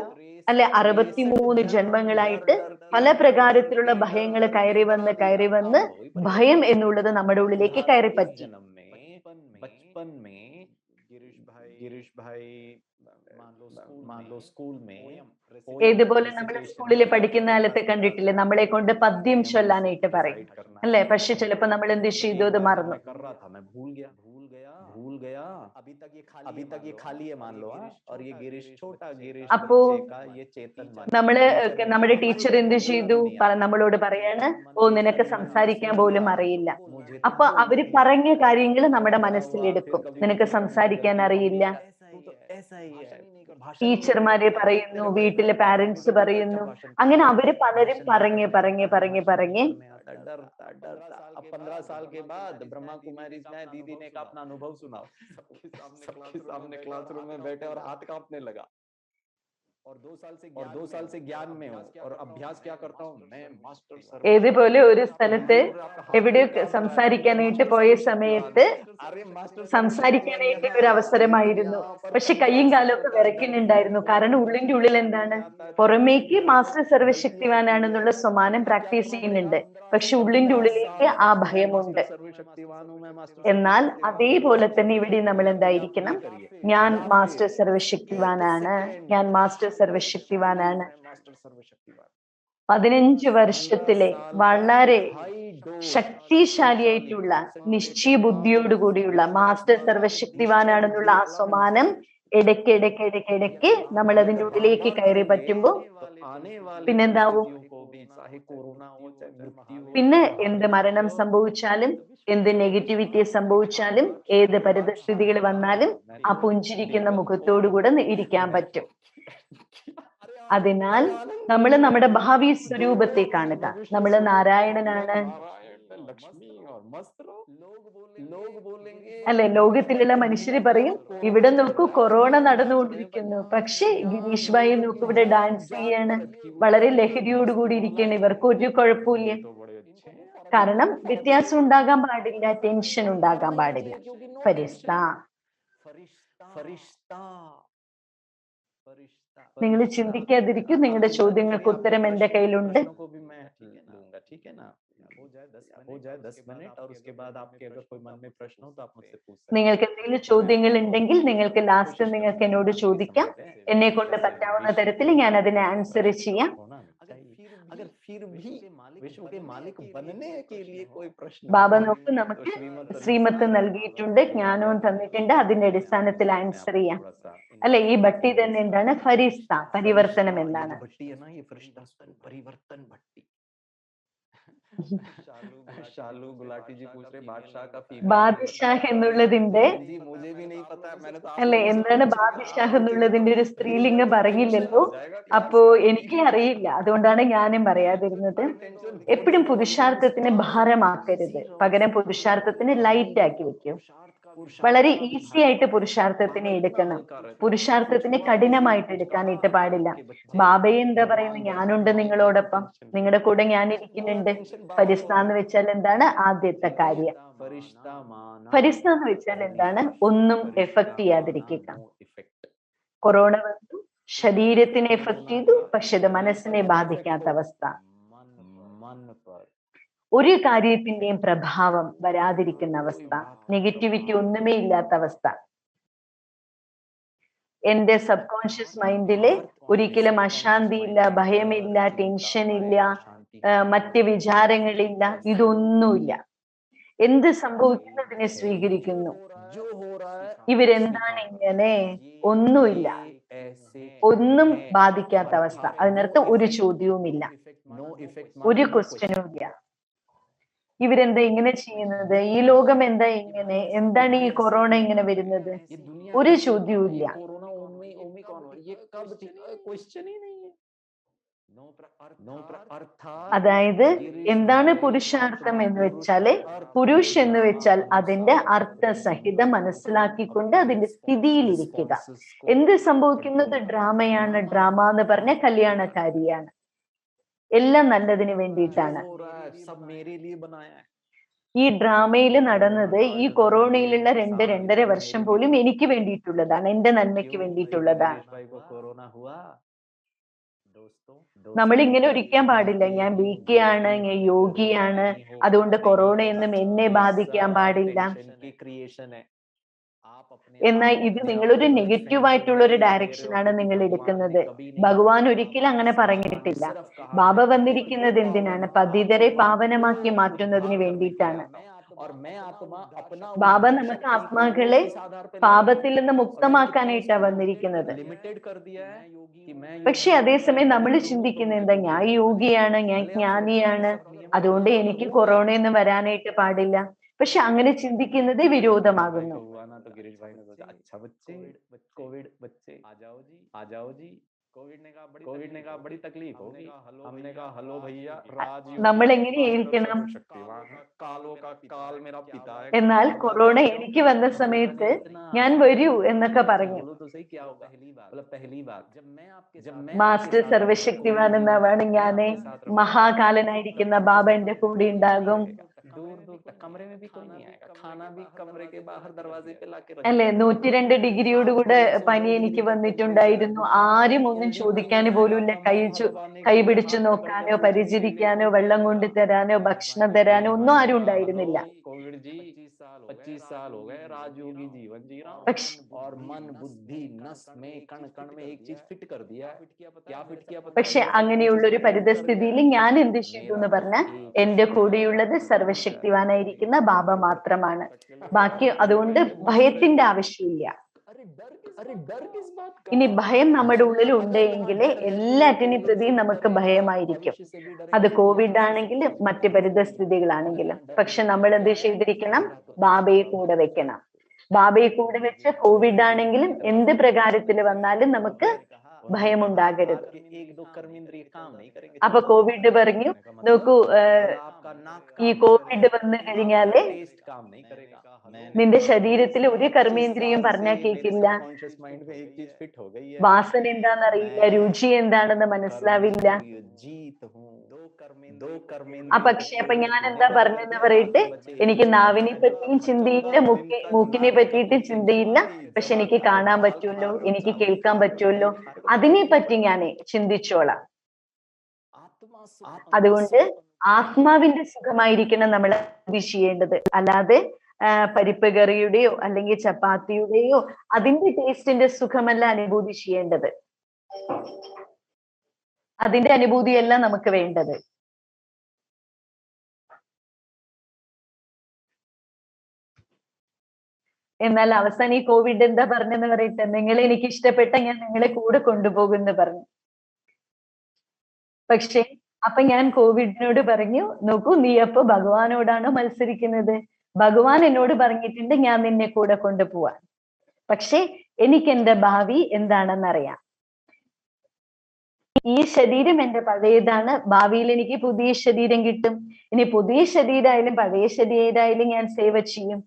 അല്ലെ? 63 ജന്മങ്ങളായിട്ട് പല പ്രകാരത്തിലുള്ള ഭയങ്ങൾ കയറി വന്ന് ഭയം എന്നുള്ളത് നമ്മുടെ ഉള്ളിലേക്ക് കയറി പറ്റി. गिरीश भाई मान लो स्कूल में ഏതുപോലെ നമ്മൾ സ്കൂളിൽ പഠിക്കുന്ന കാലത്ത് കണ്ടിട്ടില്ലേ, നമ്മളെ കൊണ്ട് പദ്യം ചൊല്ലാനായിട്ട് പറയും അല്ലെ? പക്ഷെ ചിലപ്പോ നമ്മൾ എന്ത് ചെയ്തു, അത് മറന്നു. भूल गया अभी तक ये खाली है मान लो, और ये गिरीश छोटा गिरीश അപ്പോ ये चेतन നമ്മുടെ ടീച്ചർ എന്ത് ചെയ്തു, നമ്മളോട് പറയാണ്, ഓ നിനക്ക് സംസാരിക്കാൻ പോലും അറിയില്ല. അപ്പൊ അവര് പറഞ്ഞ കാര്യങ്ങൾ നമ്മുടെ മനസ്സിലെടുക്കും. നിനക്ക് സംസാരിക്കാൻ അറിയില്ല. ടീച്ചർമാരെ പറയുന്നു, വീട്ടിലെ പാരന്റ്സ് പറയുന്നു, അങ്ങനെ അവര് പലരും പറഞ്ഞ് 15 साल के बाद ब्रह्मा कुमारी में दीदी ने अपना अनुभव सुनाओ, सबके सामने क्लासरूम में बैठे और हाथ कांपने लगा, और 2 साल से ज्ञान में हूँ और अभ्यास क्या करता हूँ मैं, मास्टर ഏതുപോലെ ഒരു സ്ഥലത്ത് എവിടെയോ സംസാരിക്കാനായിട്ട് പോയ സമയത്ത് സംസാരിക്കാനായിട്ട് ഒരു അവസരമായിരുന്നു. പക്ഷെ കയ്യും കാലൊക്കെ വിറയ്ക്കുന്നുണ്ടായിരുന്നു. കാരണം ഉള്ളിന്റെ ഉള്ളിൽ എന്താണ്, പുറമേക്ക് മാസ്റ്റർ സർവശക്തിവാനാണെന്നുള്ള സ്വമാനം പ്രാക്ടീസ് ചെയ്യുന്നുണ്ട്, പക്ഷെ ഉള്ളിന്റെ ഉള്ളിലേക്ക് ആ ഭയമുണ്ട്. എന്നാൽ അതേപോലെ തന്നെ ഇവിടെ നമ്മൾ എന്തായിരിക്കണം, ഞാൻ മാസ്റ്റർ സർവശക്തിവാനാണ്, ഞാൻ മാസ്റ്റർ സർവശക്തിവാനാണ്. 15 വർഷത്തിലെ വളരെ ശക്തിശാലിയായിട്ടുള്ള നിശ്ചയ ബുദ്ധിയോടുകൂടിയുള്ള മാസ്റ്റർ സർവശക്തിവാനാണെന്നുള്ള ആ സ്വമാനം ഇടയ്ക്ക് നമ്മൾ അതിന്റെ ഉള്ളിലേക്ക് കയറി പറ്റുമ്പോ പിന്നെന്താവും, പിന്നെ എന്ത് മരണം സംഭവിച്ചാലും, എന്ത് നെഗറ്റിവിറ്റി സംഭവിച്ചാലും, ഏത് പരിതസ്ഥിതികൾ വന്നാലും ആ പുഞ്ചിരിക്കുന്ന മുഖത്തോടുകൂടെ ഇരിക്കാൻ പറ്റും. അതിനാൽ നമ്മൾ നമ്മുടെ ഭാവി സ്വരൂപത്തെ കാണുക. നമ്മൾ നാരായണനാണ് അല്ലെ? ലോകത്തിലുള്ള മനുഷ്യര് പറയും, ഇവിടെ നോക്കൂ കൊറോണ നടന്നുകൊണ്ടിരിക്കുന്നു, പക്ഷെ ഗിരീഷ് ഭായി നോക്കൂ ഇവിടെ ഡാൻസ് ചെയ്യാണ്, വളരെ ലഹരിയോടുകൂടി ഇരിക്കുകയാണ്, ഇവർക്ക് ഒരു കുഴപ്പമില്ല. കാരണം വ്യത്യാസം ഉണ്ടാകാൻ പാടില്ല, ടെൻഷൻ ഉണ്ടാകാൻ പാടില്ല. നിങ്ങൾ ചിന്തിക്കാതിരിക്കും. നിങ്ങളുടെ ചോദ്യങ്ങൾക്ക് ഉത്തരം എന്റെ കയ്യിലുണ്ട്. നിങ്ങൾക്ക് എന്തെങ്കിലും ചോദ്യങ്ങൾ ഉണ്ടെങ്കിൽ നിങ്ങൾക്ക് ലാസ്റ്റ് നിങ്ങൾക്ക് എന്നോട് ചോദിക്കാം. എന്നെ കൊണ്ട് പറ്റാവുന്ന തരത്തിൽ ഞാൻ അതിനെ ആൻസർ ചെയ്യാം. ബാബ നോക്ക്, നമുക്ക് ശ്രീമത്ത് നൽകിയിട്ടുണ്ട്, ജ്ഞാനവും തന്നിട്ടുണ്ട്, അതിന്റെ അടിസ്ഥാനത്തിൽ ആൻസർ ചെയ്യാം അല്ലെ? ഈ ഭട്ടി തന്നെ എന്താണ്? ഫരിസ്ത, പരിവർത്തനം എന്നാണ്. ബാദ്ഷാഹ് എന്നുള്ളതിന്റെ അല്ലെ, എന്താണ് ബാദ്ഷാഹ് എന്നുള്ളതിന്റെ ഒരു സ്ത്രീലിംഗം പറഞ്ഞില്ലല്ലോ. അപ്പോ എനിക്ക് അറിയില്ല, അതുകൊണ്ടാണ് ഞാനും പറയാതിരുന്നത്. എപ്പോഴും പുരുഷാർത്ഥത്തിന് ഭാരമാക്കരുത്, പകരം പുരുഷാർത്ഥത്തിന് ലൈറ്റ് ആക്കി വെക്കും. വളരെ ഈസി ആയിട്ട് പുരുഷാർത്ഥത്തിനെ എടുക്കണം. പുരുഷാർത്ഥത്തിനെ കഠിനമായിട്ട് എടുക്കാനായിട്ട് പാടില്ല. ബാബയെ എന്താ പറയുന്നത്, ഞാനുണ്ട് നിങ്ങളോടൊപ്പം, നിങ്ങളുടെ കൂടെ ഞാൻ ഇരിക്കുന്നുണ്ട്. ഫരിസ്ത എന്ന് വെച്ചാൽ എന്താണ്? ആദ്യത്തെ കാര്യം. ഫരിസ്ത എന്ന് വെച്ചാൽ എന്താണ്? ഒന്നും എഫക്ട് ചെയ്യാതിരിക്കുക. കൊറോണ വന്നു, ശരീരത്തിനെ എഫക്ട് ചെയ്തു, പക്ഷെ അത് മനസ്സിനെ ബാധിക്കാത്ത അവസ്ഥ. ഒരു കാര്യത്തിന്റെയും പ്രഭാവം വരാതിരിക്കുന്ന അവസ്ഥ, നെഗറ്റിവിറ്റി ഒന്നുമേ ഇല്ലാത്ത അവസ്ഥ. എന്റെ സബ് കോൺഷ്യസ് മൈൻഡില് ഒരിക്കലും അശാന്തിയില്ല, ഭയമില്ല, ടെൻഷൻ ഇല്ല, മറ്റ് വിചാരങ്ങളില്ല, ഇതൊന്നുമില്ല. എന്ത് സംഭവിക്കുന്നതിനെ സ്വീകരിക്കുന്നു. ഇവരെന്താണ് ഇങ്ങനെ? ഒന്നുമില്ല, ഒന്നും ബാധിക്കാത്ത അവസ്ഥ. അതിനർത്ഥം ഒരു ചോദ്യവുമില്ല, ഒരു ക്വസ്റ്റ്യനും ഇല്ല. ഇവരെന്താ ഇങ്ങനെ ചെയ്യുന്നത്? ഈ ലോകം എന്താ ഇങ്ങനെ? എന്താണ് ഈ കൊറോണ ഇങ്ങനെ വരുന്നത്? ഒരു ചോദ്യവും ഇല്ല. അതായത് എന്താണ് പുരുഷാർത്ഥം എന്ന് വെച്ചാല്, പുരുഷ് എന്ന് വെച്ചാൽ അതിന്റെ അർത്ഥസഹിതം മനസ്സിലാക്കിക്കൊണ്ട് അതിന്റെ സ്ഥിതിയിലിരിക്കുക. എന്ത് സംഭവിക്കുന്നത് ഡ്രാമയാണ്. ഡ്രാമ എന്ന് പറഞ്ഞ കല്യാണക്കാരിയാണ്. എല്ലാം നല്ലതിന് വേണ്ടിയിട്ടാണ്. ഈ ഡ്രാമയിൽ നടന്നത് ഈ കൊറോണയിലുള്ള 2-2.5 വർഷം പോലും എനിക്ക് വേണ്ടിയിട്ടുള്ളതാണ്, എന്റെ നന്മയ്ക്ക് വേണ്ടിയിട്ടുള്ളതാണ്. നമ്മൾ ഇങ്ങനെ ഒരിക്കാൻ പാടില്ല, ഞാൻ വീക്കിയാണ്, ഞാൻ യോഗിയാണ്, അതുകൊണ്ട് കൊറോണയൊന്നും എന്നെ ബാധിക്കാൻ പാടില്ല. എന്നാൽ ഇത് നിങ്ങളൊരു നെഗറ്റീവ് ആയിട്ടുള്ള ഒരു ഡയറക്ഷനാണ് നിങ്ങൾ എടുക്കുന്നത്. ഭഗവാൻ ഒരിക്കലും അങ്ങനെ പറഞ്ഞിട്ടില്ല. ബാബ വന്നിരിക്കുന്നത് എന്തിനാണ്? പതിതരെ പാവനമാക്കി മാറ്റുന്നതിന് വേണ്ടിയിട്ടാണ്. ബാബ നമുക്ക് ആത്മാക്കളെ പാപത്തിൽ നിന്ന് മുക്തമാക്കാനായിട്ടാണ് വന്നിരിക്കുന്നത്. പക്ഷെ അതേസമയം നമ്മൾ ചിന്തിക്കുന്ന എന്താ, ഞാൻ യോഗിയാണ്, ഞാൻ ജ്ഞാനിയാണ്, അതുകൊണ്ട് എനിക്ക് കൊറോണയൊന്നും വരാനായിട്ട് പാടില്ല. പക്ഷെ അങ്ങനെ ചിന്തിക്കുന്നത് വിരോധമാകുന്നു. നമ്മൾ എങ്ങനെയായിരിക്കണം? എന്നാൽ കൊറോണ എനിക്ക് വന്ന സമയത്ത് ഞാൻ വരൂ എന്നൊക്കെ പറഞ്ഞു. മാസ്റ്റർ സർവശക്തിവാൻ എന്നാണ് ഞാന്, മഹാകാലനായിരിക്കുന്ന ബാബ എന്റെ കൂടെ ഉണ്ടാകും അല്ലെ. 102 ഡിഗ്രിയോടുകൂടെ പനി എനിക്ക് വന്നിട്ടുണ്ടായിരുന്നു. ആരും ഒന്നും ചോദിക്കാൻ പോലുമില്ല. കൈ പിടിച്ചു നോക്കാനോ പരിചരിക്കാനോ വെള്ളം കൊണ്ട് തരാനോ ഭക്ഷണം തരാനോ ഒന്നും ആരും ഉണ്ടായിരുന്നില്ല. പക്ഷെ അങ്ങനെയുള്ള ഒരു പരിതസ്ഥിതിയിൽ ഞാൻ എന്ത് ചെയ്തു എന്ന് പറഞ്ഞാൽ, എന്റെ കൂടെയുള്ളത് സർവശക്തിവാനായിരിക്കുന്ന ബാബ മാത്രമാണ്. ബാക്കി അതുകൊണ്ട് ഭയത്തിന്റെ ആവശ്യമില്ല. ഇനി ഭയം നമ്മുടെ ഉള്ളിൽ ഉണ്ടെങ്കിൽ എല്ലാറ്റിനും പ്രതി നമുക്ക് ഭയമായിരിക്കും. അത് കോവിഡ് ആണെങ്കിലും മറ്റ് പരിതസ്ഥിതികളാണെങ്കിലും. പക്ഷെ നമ്മൾ എന്ത് ചെയ്തിരിക്കണം? ബാബയെ കൂടെ വെക്കണം. ബാബയെ കൂടെ വെച്ച് കോവിഡ് ആണെങ്കിലും എന്ത് പ്രകാരത്തിൽ വന്നാലും നമുക്ക് ഭയമുണ്ടാകരുത്. അപ്പൊ കോവിഡ് പറഞ്ഞു, നോക്കൂ, ഈ കോവിഡ് വന്നു കഴിഞ്ഞാല് നിന്റെ ശരീരത്തിൽ ഒരു കർമ്മേന്ദ്രിയും പറഞ്ഞാൽ കേൾക്കില്ല. വാസന എന്താണെന്നറിയില്ല, രുചി എന്താണെന്ന് മനസ്സിലാവില്ല. അപ്പൊ ഞാൻ എന്താ പറഞ്ഞെന്ന് പറയട്ടെ, എനിക്ക് നാവിനെ പറ്റിയും ചിന്തയില്ല, മൂക്കിനെ പറ്റിയിട്ട് ചിന്തയില്ല, പക്ഷെ എനിക്ക് കാണാൻ പറ്റുമല്ലോ, എനിക്ക് കേൾക്കാൻ പറ്റുമല്ലോ, അതിനെ പറ്റി ഞാൻ ചിന്തിച്ചോളാം. അതുകൊണ്ട് ആത്മാവിന്റെ സുഖമായിരിക്കണം നമ്മൾ ചെയ്യേണ്ടത്. അല്ലാതെ പരിപ്പ് കറിയുടെയോ അല്ലെങ്കിൽ ചപ്പാത്തിയുടെയോ അതിന്റെ ടേസ്റ്റിന്റെ സുഖമല്ല അനുഭൂതി ചെയ്യേണ്ടത്. അതിന്റെ അനുഭൂതിയല്ല നമുക്ക് വേണ്ടത്. എന്നാൽ അവസാനം ഈ കോവിഡ് എന്താ പറഞ്ഞെന്ന് പറയട്ടെ, നിങ്ങളെ എനിക്ക് ഇഷ്ടപ്പെട്ട ഞാൻ നിങ്ങളെ കൂടെ കൊണ്ടുപോകുമെന്ന് പറഞ്ഞു. പക്ഷെ അപ്പൊ ഞാൻ കോവിഡിനോട് പറഞ്ഞു, നോക്കൂ, നീ അപ്പൊ ഭഗവാനോടാണോ മത്സരിക്കുന്നത്? ഭഗവാൻ എന്നോട് പറഞ്ഞിട്ടുണ്ട് ഞാൻ നിന്നെ കൂടെ കൊണ്ടുപോവാൻ. പക്ഷെ എനിക്ക് എന്റെ ഭാവി എന്താണെന്നറിയാം. ഈ ശരീരം എന്റെ പഴയതാണ്, ഭാവിയിൽ എനിക്ക് പുതിയ ശരീരം കിട്ടും. ഇനി പുതിയ ശരീരമായാലും പഴയ ശരീരമായാലും ഞാൻ സേവ ചെയ്യും.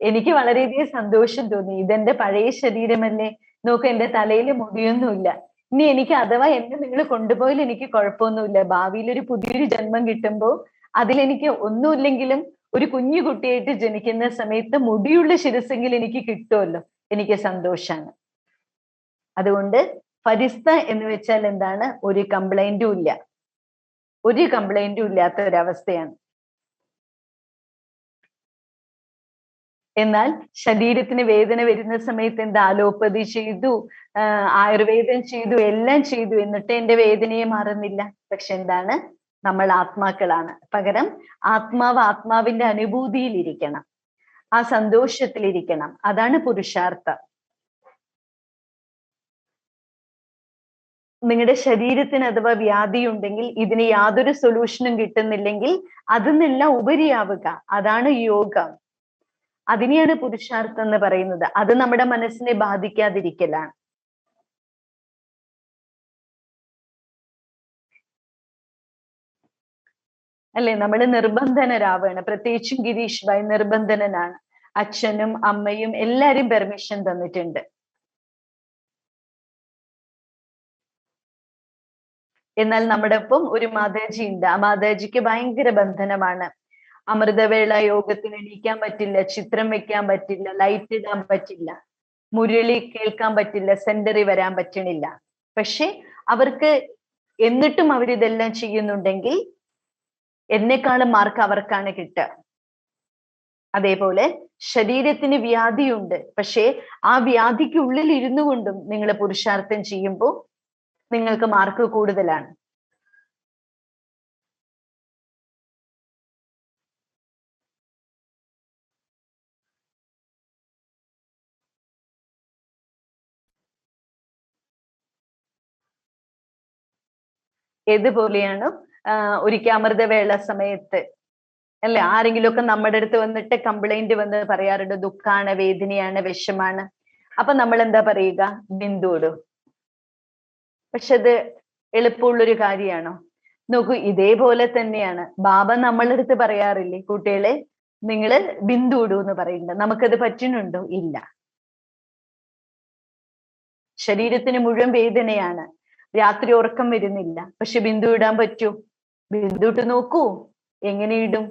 എനിക്ക് വളരെയധികം സന്തോഷം തോന്നി. ഇതെന്റെ പഴയ ശരീരമല്ലേ, നോക്ക് എന്റെ തലയിൽ മുടിയൊന്നുമില്ല. ഇനി എനിക്ക് അഥവാ എന്നെ നിങ്ങൾ കൊണ്ടുപോയാൽ എനിക്ക് കുഴപ്പമൊന്നുമില്ല. ഭാവിയിൽ ഒരു പുതിയൊരു ജന്മം കിട്ടുമ്പോൾ അതിലെനിക്ക് ഒന്നുമില്ലെങ്കിലും ഒരു കുഞ്ഞു കുട്ടിയായിട്ട് ജനിക്കുന്ന സമയത്ത് മുടിയുള്ള ശിരസെങ്കിൽ എനിക്ക് കിട്ടുമല്ലോ, എനിക്ക് സന്തോഷാണ്. അതുകൊണ്ട് ഫരിസ്ത എന്ന് വെച്ചാൽ എന്താണ്? ഒരു കംപ്ലൈന്റും ഇല്ല, ഒരു കംപ്ലൈന്റും ഇല്ലാത്ത ഒരവസ്ഥയാണ്. എന്നാൽ ശരീരത്തിന് വേദന വരുന്ന സമയത്ത് എന്താ? അലോപ്പതി ചെയ്തു, ആയുർവേദം ചെയ്തു, എല്ലാം ചെയ്തു, എന്നിട്ട് എന്റെ വേദനയെ മാറുന്നില്ല. പക്ഷെ എന്താണ്? നമ്മൾ ആത്മാക്കളാണ്. പകരം ആത്മാവ് ആത്മാവിന്റെ അനുഭൂതിയിലിരിക്കണം, ആ സന്തോഷത്തിലിരിക്കണം. അതാണ് പുരുഷാർത്ഥം. നിങ്ങളുടെ ശരീരത്തിന് അഥവാ വ്യാധി ഉണ്ടെങ്കിൽ, ഇതിന് യാതൊരു സൊല്യൂഷനും കിട്ടുന്നില്ലെങ്കിൽ അതിൽ നിന്നെല്ലാം ഉപരിയാവുക, അതാണ് യോഗം. അതിനെയാണ് പുരുഷാർത്ഥം എന്ന് പറയുന്നത്. അത് നമ്മുടെ മനസ്സിനെ ബാധിക്കാതിരിക്കലാണ്. അല്ലെ, നമ്മൾ നിർബന്ധനരാവാണ്. പ്രത്യേകിച്ചും ഗിരീഷ് ഭായ് നിർബന്ധനനാണ്. അച്ഛനും അമ്മയും എല്ലാരും പെർമിഷൻ തന്നിട്ടുണ്ട്. എന്നാൽ നമ്മുടെ ഒപ്പം ഒരു മാതാജി ഉണ്ട്. ആ മാതാജിക്ക് ഭയങ്കര ബന്ധനമാണ്. അമൃതവേള യോഗത്തിന് എണീക്കാൻ പറ്റില്ല, ചിത്രം വെക്കാൻ പറ്റില്ല, ലൈറ്റ് ഇടാൻ പറ്റില്ല, മുരളി കേൾക്കാൻ പറ്റില്ല, സെന്ററിൽ വരാൻ പറ്റണില്ല. പക്ഷെ അവർക്ക് എന്നിട്ടും അവരിതെല്ലാം ചെയ്യുന്നുണ്ടെങ്കിൽ എന്നെക്കാളും മാർക്ക് അവർക്കാണ് കിട്ടുക. അതേപോലെ ശരീരത്തിന് വ്യാധിയുണ്ട്, പക്ഷെ ആ വ്യാധിക്ക് ഉള്ളിൽ ഇരുന്നു കൊണ്ടും നിങ്ങൾ പുരുഷാർത്ഥം ചെയ്യുമ്പോൾ നിങ്ങൾക്ക് മാർക്ക് കൂടുതലാണ്. ഏതുപോലെയാണ് ഒരിക്കൽ അമൃതവേള സമയത്ത് അല്ലെ, ആരെങ്കിലുമൊക്കെ നമ്മുടെ അടുത്ത് വന്നിട്ട് കംപ്ലൈന്റ് വന്ന് പറയാറുണ്ട്, ദുഃഖാണ്, വേദനയാണ്, വിഷമാണ്. അപ്പൊ നമ്മൾ എന്താ പറയുക? ബിന്ദുവിടും. പക്ഷെ അത് എളുപ്പമുള്ളൊരു കാര്യമാണോ? നോക്കൂ, ഇതേപോലെ തന്നെയാണ് ബാബ നമ്മളുടെ അടുത്ത് പറയാറില്ലേ, കുട്ടികളെ നിങ്ങള് ബിന്ദു ഇടൂ എന്ന് പറയുന്നുണ്ട്. നമുക്കത് പറ്റുന്നുണ്ടോ? ഇല്ല. ശരീരത്തിന് മുഴുവൻ വേദനയാണ്, രാത്രി ഉറക്കം വരുന്നില്ല, പക്ഷെ ബിന്ദു ഇടാൻ പറ്റൂ? ബിന്ദു ഇട്ട് നോക്കൂ, എങ്ങനെ ഇടും?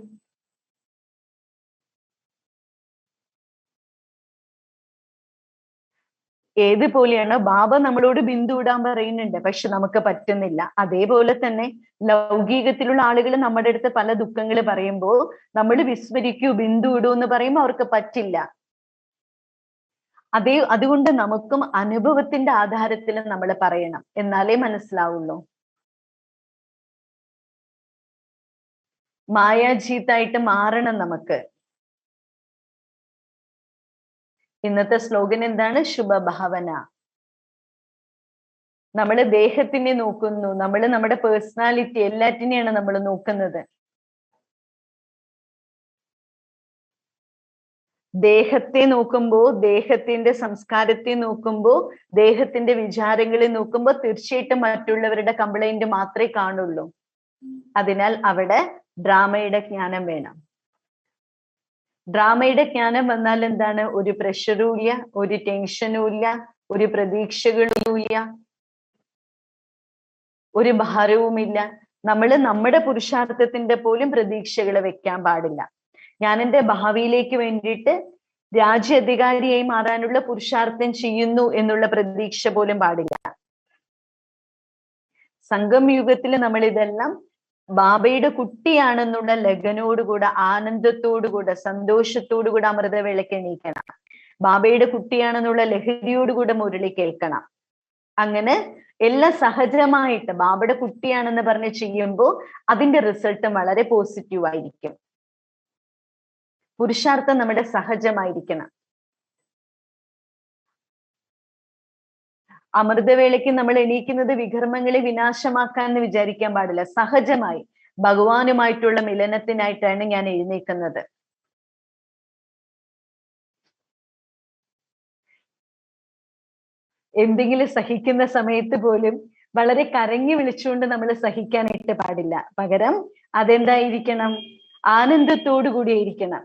ഏതുപോലെയാണ് ബാബ നമ്മളോട് ബിന്ദു ഇടാൻ പറയുന്നുണ്ട്, പക്ഷെ നമുക്ക് പറ്റുന്നില്ല. അതേപോലെ തന്നെ ലൗകികത്തിലുള്ള ആളുകൾ നമ്മുടെ അടുത്ത് പല ദുഃഖങ്ങൾ പറയുമ്പോൾ നമ്മൾ വിസ്മരിക്കൂ, ബിന്ദു ഇടൂ എന്ന് പറയുമ്പോൾ അവർക്ക് പറ്റില്ല. അതുകൊണ്ട് നമുക്കും അനുഭവത്തിന്റെ ആധാരത്തിൽ നമ്മൾ പറയണം, എന്നാലേ മനസ്സിലാവുള്ളൂ. മായാജീത്തായിട്ട് മാറണം നമുക്ക്. ഇന്നത്തെ സ്ലോഗൻ എന്താണ്? ശുഭഭാവന. നമ്മൾ ദേഹത്തിനെ നോക്കുന്നു, നമ്മൾ നമ്മുടെ പേഴ്സണാലിറ്റി എല്ലാറ്റിനെയാണ് നമ്മൾ നോക്കുന്നത്. ദേഹത്തെ നോക്കുമ്പോ, ദേഹത്തിന്റെ സംസ്കാരത്തെ നോക്കുമ്പോ, ദേഹത്തിന്റെ വിചാരങ്ങളെ നോക്കുമ്പോ തീർച്ചയായിട്ടും മറ്റുള്ളവരുടെ കംപ്ലൈന്റ് മാത്രമേ കാണുള്ളൂ. അതിനാൽ അവിടെ ഡ്രാമയുടെ ജ്ഞാനം വേണം. ഡ്രാമയുടെ ജ്ഞാനം വന്നാൽ എന്താണ്? ഒരു പ്രഷറും ഇല്ല, ഒരു ടെൻഷനും ഇല്ല, ഒരു പ്രതീക്ഷകളും ഇല്ല, ഒരു ഭാരവുമില്ല. നമ്മൾ നമ്മുടെ പുരുഷാർത്ഥത്തിന്റെ പോലും പ്രതീക്ഷകൾ വെക്കാൻ പാടില്ല. ഞാൻ എൻ്റെ ഭാവിയിലേക്ക് വേണ്ടിയിട്ട് രാജ്യാധികാരിയായി മാറാനുള്ള പുരുഷാർത്ഥം ചെയ്യുന്നു എന്നുള്ള പ്രതീക്ഷ പോലും പാടില്ല. സംഗം യുഗത്തിൽ നമ്മൾ ഇതെല്ലാം ബാബയുടെ കുട്ടിയാണെന്നുള്ള ലഗനോടുകൂടെ, ആനന്ദത്തോടുകൂടെ, സന്തോഷത്തോടുകൂടെ അമൃതവേളയ്ക്ക് എണീക്കണം. ബാബയുടെ കുട്ടിയാണെന്നുള്ള ലഹരിയോടുകൂടെ മുരളി കേൾക്കണം. അങ്ങനെ എല്ലാം സഹജമായിട്ട് ബാബയുടെ കുട്ടിയാണെന്ന് പറഞ്ഞ് ചെയ്യുമ്പോൾ അതിന്റെ റിസൾട്ടും വളരെ പോസിറ്റീവ് ആയിരിക്കും. പുരുഷാർത്ഥം നമ്മുടെ സഹജമായിരിക്കണം. അമൃതവേളയ്ക്ക് നമ്മൾ എണീക്കുന്നത് വികർമ്മങ്ങളെ വിനാശമാക്കാൻ എന്ന് വിചാരിക്കാൻ പാടില്ല. സഹജമായി ഭഗവാനുമായിട്ടുള്ള മിലനത്തിനായിട്ടാണ് ഞാൻ എഴുന്നേക്കുന്നത്. എന്തെങ്കിലും സഹിക്കുന്ന സമയത്ത് പോലും വളരെ കരഞ്ഞു വിളിച്ചുകൊണ്ട് നമ്മൾ സഹിക്കാനായിട്ട് പാടില്ല. പകരം അതെന്തായിരിക്കണം? ആനന്ദത്തോടു കൂടിയിരിക്കണം.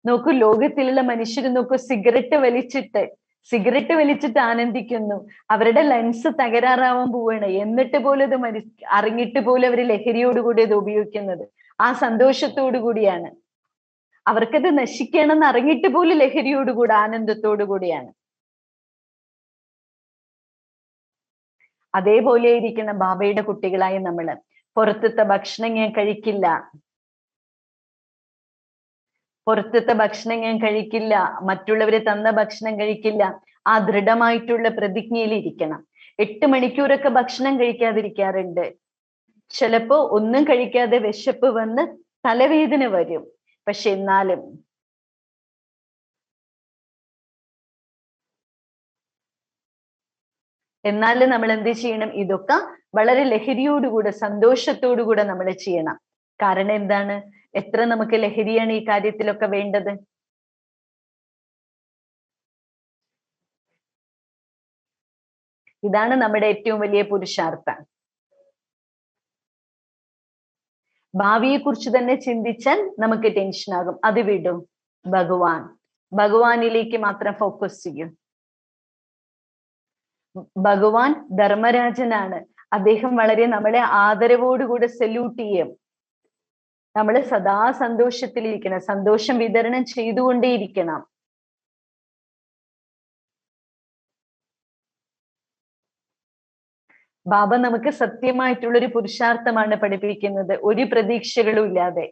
നോക്കൂ, ലോകത്തിലുള്ള മനുഷ്യർ നോക്കൂ, സിഗരറ്റ് വലിച്ചിട്ട് ആനന്ദിക്കുന്നു. അവരുടെ ലങ്സ് തകരാറാവാൻ പോവാണ്, എന്നിട്ട് പോലും ഇത് അറിഞ്ഞിട്ട് പോലും അവർ ലഹരിയോടുകൂടി ഇത് ഉപയോഗിക്കുന്നത്. ആ സന്തോഷത്തോടു കൂടിയാണ്. അവർക്കത് നശിക്കണമെന്ന് അറിഞ്ഞിട്ട് പോലും ലഹരിയോടുകൂടി ആനന്ദത്തോടു കൂടിയാണ്. അതേപോലെ ഇരിക്കണം ബാബയുടെ കുട്ടികളായി നമ്മള്. പുറത്തത്തെ ഭക്ഷണം ഞാൻ കഴിക്കില്ല, മറ്റുള്ളവര് തന്ന ഭക്ഷണം കഴിക്കില്ല. ആ ദൃഢമായിട്ടുള്ള പ്രതിജ്ഞയിൽ ഇരിക്കണം. 8 മണിക്കൂറൊക്കെ ഭക്ഷണം കഴിക്കാതിരിക്കാറുണ്ട്. ചിലപ്പോ ഒന്നും കഴിക്കാതെ വിശപ്പ് വന്ന് തലവേദന വരും. പക്ഷെ എന്നാലും നമ്മൾ എന്ത് ചെയ്യണം? ഇതൊക്കെ വളരെ ലഹരിയോടുകൂടെ, സന്തോഷത്തോടുകൂടെ നമ്മൾ ചെയ്യണം. കാരണം എന്താണ്? എത്ര നമുക്ക് ലഹരിയാണ് ഈ കാര്യത്തിലൊക്കെ വേണ്ടത്? ഇതാണ് നമ്മുടെ ഏറ്റവും വലിയ പുരുഷാർത്ഥം. ഭാവിയെ കുറിച്ച് തന്നെ ചിന്തിച്ചാൽ നമുക്ക് ടെൻഷൻ ആകും. അത് വിടും. ഭഗവാനിലേക്ക് മാത്രം ഫോക്കസ് ചെയ്യും. ഭഗവാൻ ധർമ്മരാജനാണ്. അദ്ദേഹം വളരെ നമ്മളെ ആദരവോടുകൂടെ സല്യൂട്ട് ചെയ്യും. നമ്മൾ സദാ സന്തോഷത്തിലിരിക്കണം, സന്തോഷം വിതരണം ചെയ്തുകൊണ്ടേയിരിക്കണം. ബാബ നമുക്ക് സത്യമായിട്ടുള്ളൊരു പുരുഷാർത്ഥമാണ് പഠിപ്പിക്കുന്നത്, ഒരു പ്രതീക്ഷകളും ഇല്ലാതെ.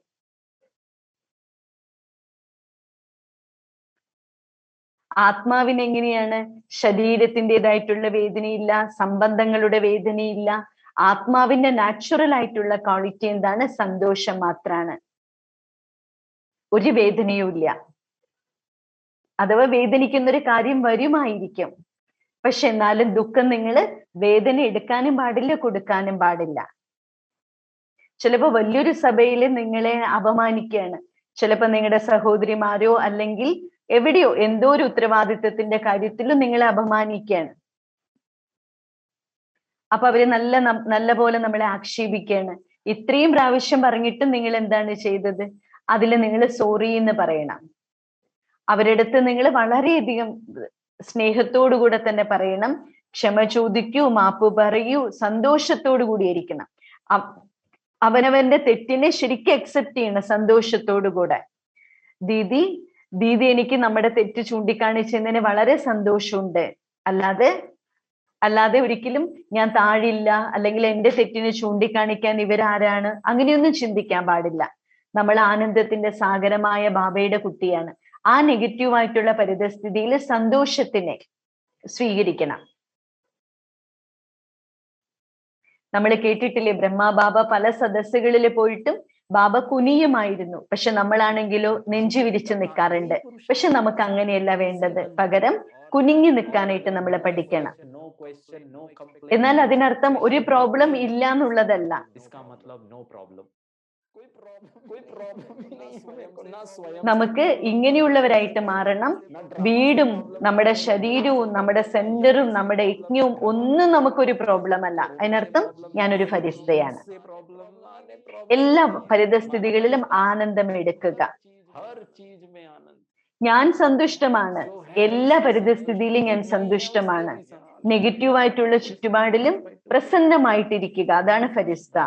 ആത്മാവിന് എങ്ങനെയാണ്? ശരീരത്തിൻ്റെതായിട്ടുള്ള വേദനയില്ല, സംബന്ധങ്ങളുടെ വേദനയില്ല. ആത്മാവിന്റെ നാച്ചുറൽ ആയിട്ടുള്ള ക്വാളിറ്റി എന്താണ്? സന്തോഷം മാത്രാണ്. ഒരു വേദനയും ഇല്ല. അഥവാ വേദനിക്കുന്നൊരു കാര്യം വരുമായിരിക്കും, പക്ഷെ എന്നാലും ദുഃഖം നിങ്ങൾ വേദന എടുക്കാനും പാടില്ല, കൊടുക്കാനും പാടില്ല. ചിലപ്പോ വലിയൊരു സഭയിൽ നിങ്ങളെ അപമാനിക്കുകയാണ്, ചിലപ്പോ നിങ്ങളുടെ സഹോദരിമാരോ അല്ലെങ്കിൽ എവിടെയോ എന്തോ ഒരു ഉത്തരവാദിത്വത്തിന്റെ കാര്യത്തിലും നിങ്ങളെ അപമാനിക്കുകയാണ്. അപ്പൊ അവര് നല്ല പോലെ നമ്മളെ ആക്ഷേപിക്കുകയാണ്. ഇത്രയും പ്രാവശ്യം പറഞ്ഞിട്ടും നിങ്ങൾ എന്താണ് ചെയ്തത്? അതിൽ നിങ്ങൾ സോറി എന്ന് പറയണം. അവരെടുത്ത് നിങ്ങൾ വളരെയധികം സ്നേഹത്തോടു കൂടെ തന്നെ പറയണം. ക്ഷമ ചോദിക്കൂ, മാപ്പ് പറയൂ, സന്തോഷത്തോടു കൂടിയിരിക്കണം. അവനവന്റെ തെറ്റിനെ ശരിക്കും അക്സെപ്റ്റ് ചെയ്യണം സന്തോഷത്തോടു കൂടെ. ദീദി എനിക്ക് നമ്മുടെ തെറ്റ് ചൂണ്ടിക്കാണിച്ചതിന് വളരെ സന്തോഷമുണ്ട്. അല്ലാതെ ഒരിക്കലും ഞാൻ താഴില്ല, അല്ലെങ്കിൽ എന്റെ തെറ്റിനെ ചൂണ്ടിക്കാണിക്കാൻ ഇവരാരാണ്, അങ്ങനെയൊന്നും ചിന്തിക്കാൻ പാടില്ല. നമ്മൾ ആനന്ദത്തിന്റെ സാഗരമായ ബാബയുടെ കുട്ടിയാണ്. ആ നെഗറ്റീവായിട്ടുള്ള പരിതസ്ഥിതിയിൽ സന്തോഷത്തിനെ സ്വീകരിക്കണം. നമ്മൾ കേട്ടിട്ടില്ലേ, ബ്രഹ്മബാബ പല സദസ്സുകളിൽ പോയിട്ടും ബാബ കുനിയുമായിരുന്നു, പക്ഷെ നമ്മളാണെങ്കിലോ നെഞ്ചു വിരിച്ച് നിൽക്കാറുണ്ട്. പക്ഷെ നമുക്ക് അങ്ങനെയല്ല വേണ്ടത്, പകരം കുനിഞ്ഞു നിൽക്കാനായിട്ട് നമ്മൾ പഠിക്കണം. എന്നാൽ അതിനർത്ഥം ഒരു പ്രോബ്ലം ഇല്ല എന്നുള്ളതല്ല. നമുക്ക് ഇങ്ങനെയുള്ളവരായിട്ട് മാറണം. വീടും നമ്മുടെ ശരീരവും നമ്മുടെ സെന്ററും നമ്മുടെ യജ്ഞവും ഒന്നും നമുക്കൊരു പ്രോബ്ലം അല്ല. അതിനർത്ഥം ഞാനൊരു ഫരിസ്തയാണ്. എല്ലാ പരിതസ്ഥിതികളിലും ആനന്ദം എടുക്കുക. ഞാൻ സന്തുഷ്ടമാണ്, എല്ലാ പരിതസ്ഥിതിയിലും ഞാൻ സന്തുഷ്ടമാണ്. നെഗറ്റീവായിട്ടുള്ള ചുറ്റുപാടിലും പ്രസന്നമായിട്ടിരിക്കുക, അതാണ് ഫരിസ്ത.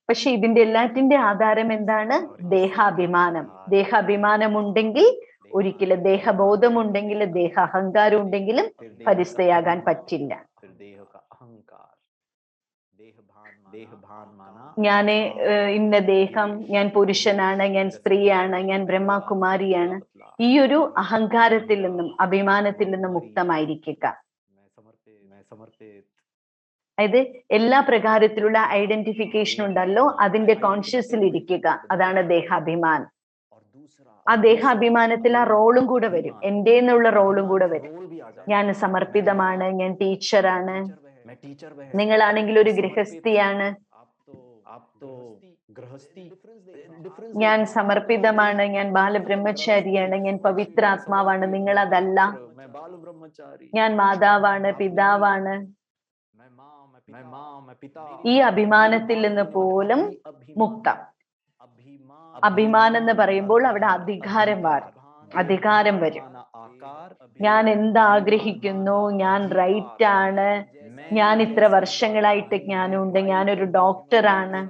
പക്ഷെ ഇതിന്റെ എല്ലാറ്റിന്റെ ആധാരം എന്താണ്? ദേഹാഭിമാനം. ദേഹാഭിമാനം ഉണ്ടെങ്കിൽ ഒരിക്കലും, ദേഹബോധമുണ്ടെങ്കിൽ, ദേഹ അഹങ്കാരം ഉണ്ടെങ്കിലും ഫരിസ്തയാകാൻ പറ്റില്ല. ഞാന് ഇന്ന ദേഹം, ഞാൻ പുരുഷനാണ്, ഞാൻ സ്ത്രീയാണ്, ഞാൻ ബ്രഹ്മകുമാരിയാണ്, ഈ ഒരു അഹങ്കാരത്തിൽ നിന്നും അഭിമാനത്തിൽ നിന്നും മുക്തമായിരിക്കുക. അതായത് എല്ലാ പ്രകാരത്തിലുള്ള ഐഡന്റിഫിക്കേഷൻ ഉണ്ടല്ലോ, അതിന്റെ കോൺഷ്യസിൽ ഇരിക്കുക, അതാണ് ദേഹാഭിമാനം. ആ ദേഹാഭിമാനത്തിൽ ആ റോളും കൂടെ വരും, എൻ്റെ എന്നുള്ള റോളും കൂടെ വരും. ഞാൻ സമർപ്പിതമാണ്, ഞാൻ ടീച്ചറാണ്, നിങ്ങളാണെങ്കിൽ ഒരു ഗൃഹസ്ഥിയാണ്. ഞാൻ സമർപ്പിതമാണ്, ഞാൻ ബാലബ്രഹ്മചാരിയാണ്, ഞാൻ പവിത്രാത്മാവാണ്, നിങ്ങൾ അതല്ല. ഞാൻ മാതാവാണ്, പിതാവാണ്. ഈ അഭിമാനത്തിൽ നിന്ന് പോലും മുക്തം. അഭിമാനം എന്ന് പറയുമ്പോൾ അവിടെ അധികാരം വരും. ഞാൻ എന്താഗ്രഹിക്കുന്നു, ഞാൻ റൈറ്റ് ആണ്, ഞാൻ ഇത്ര വർഷങ്ങളായിട്ട് ജ്ഞാനമുണ്ട്, ഞാനൊരു ഡോക്ടറാണ്,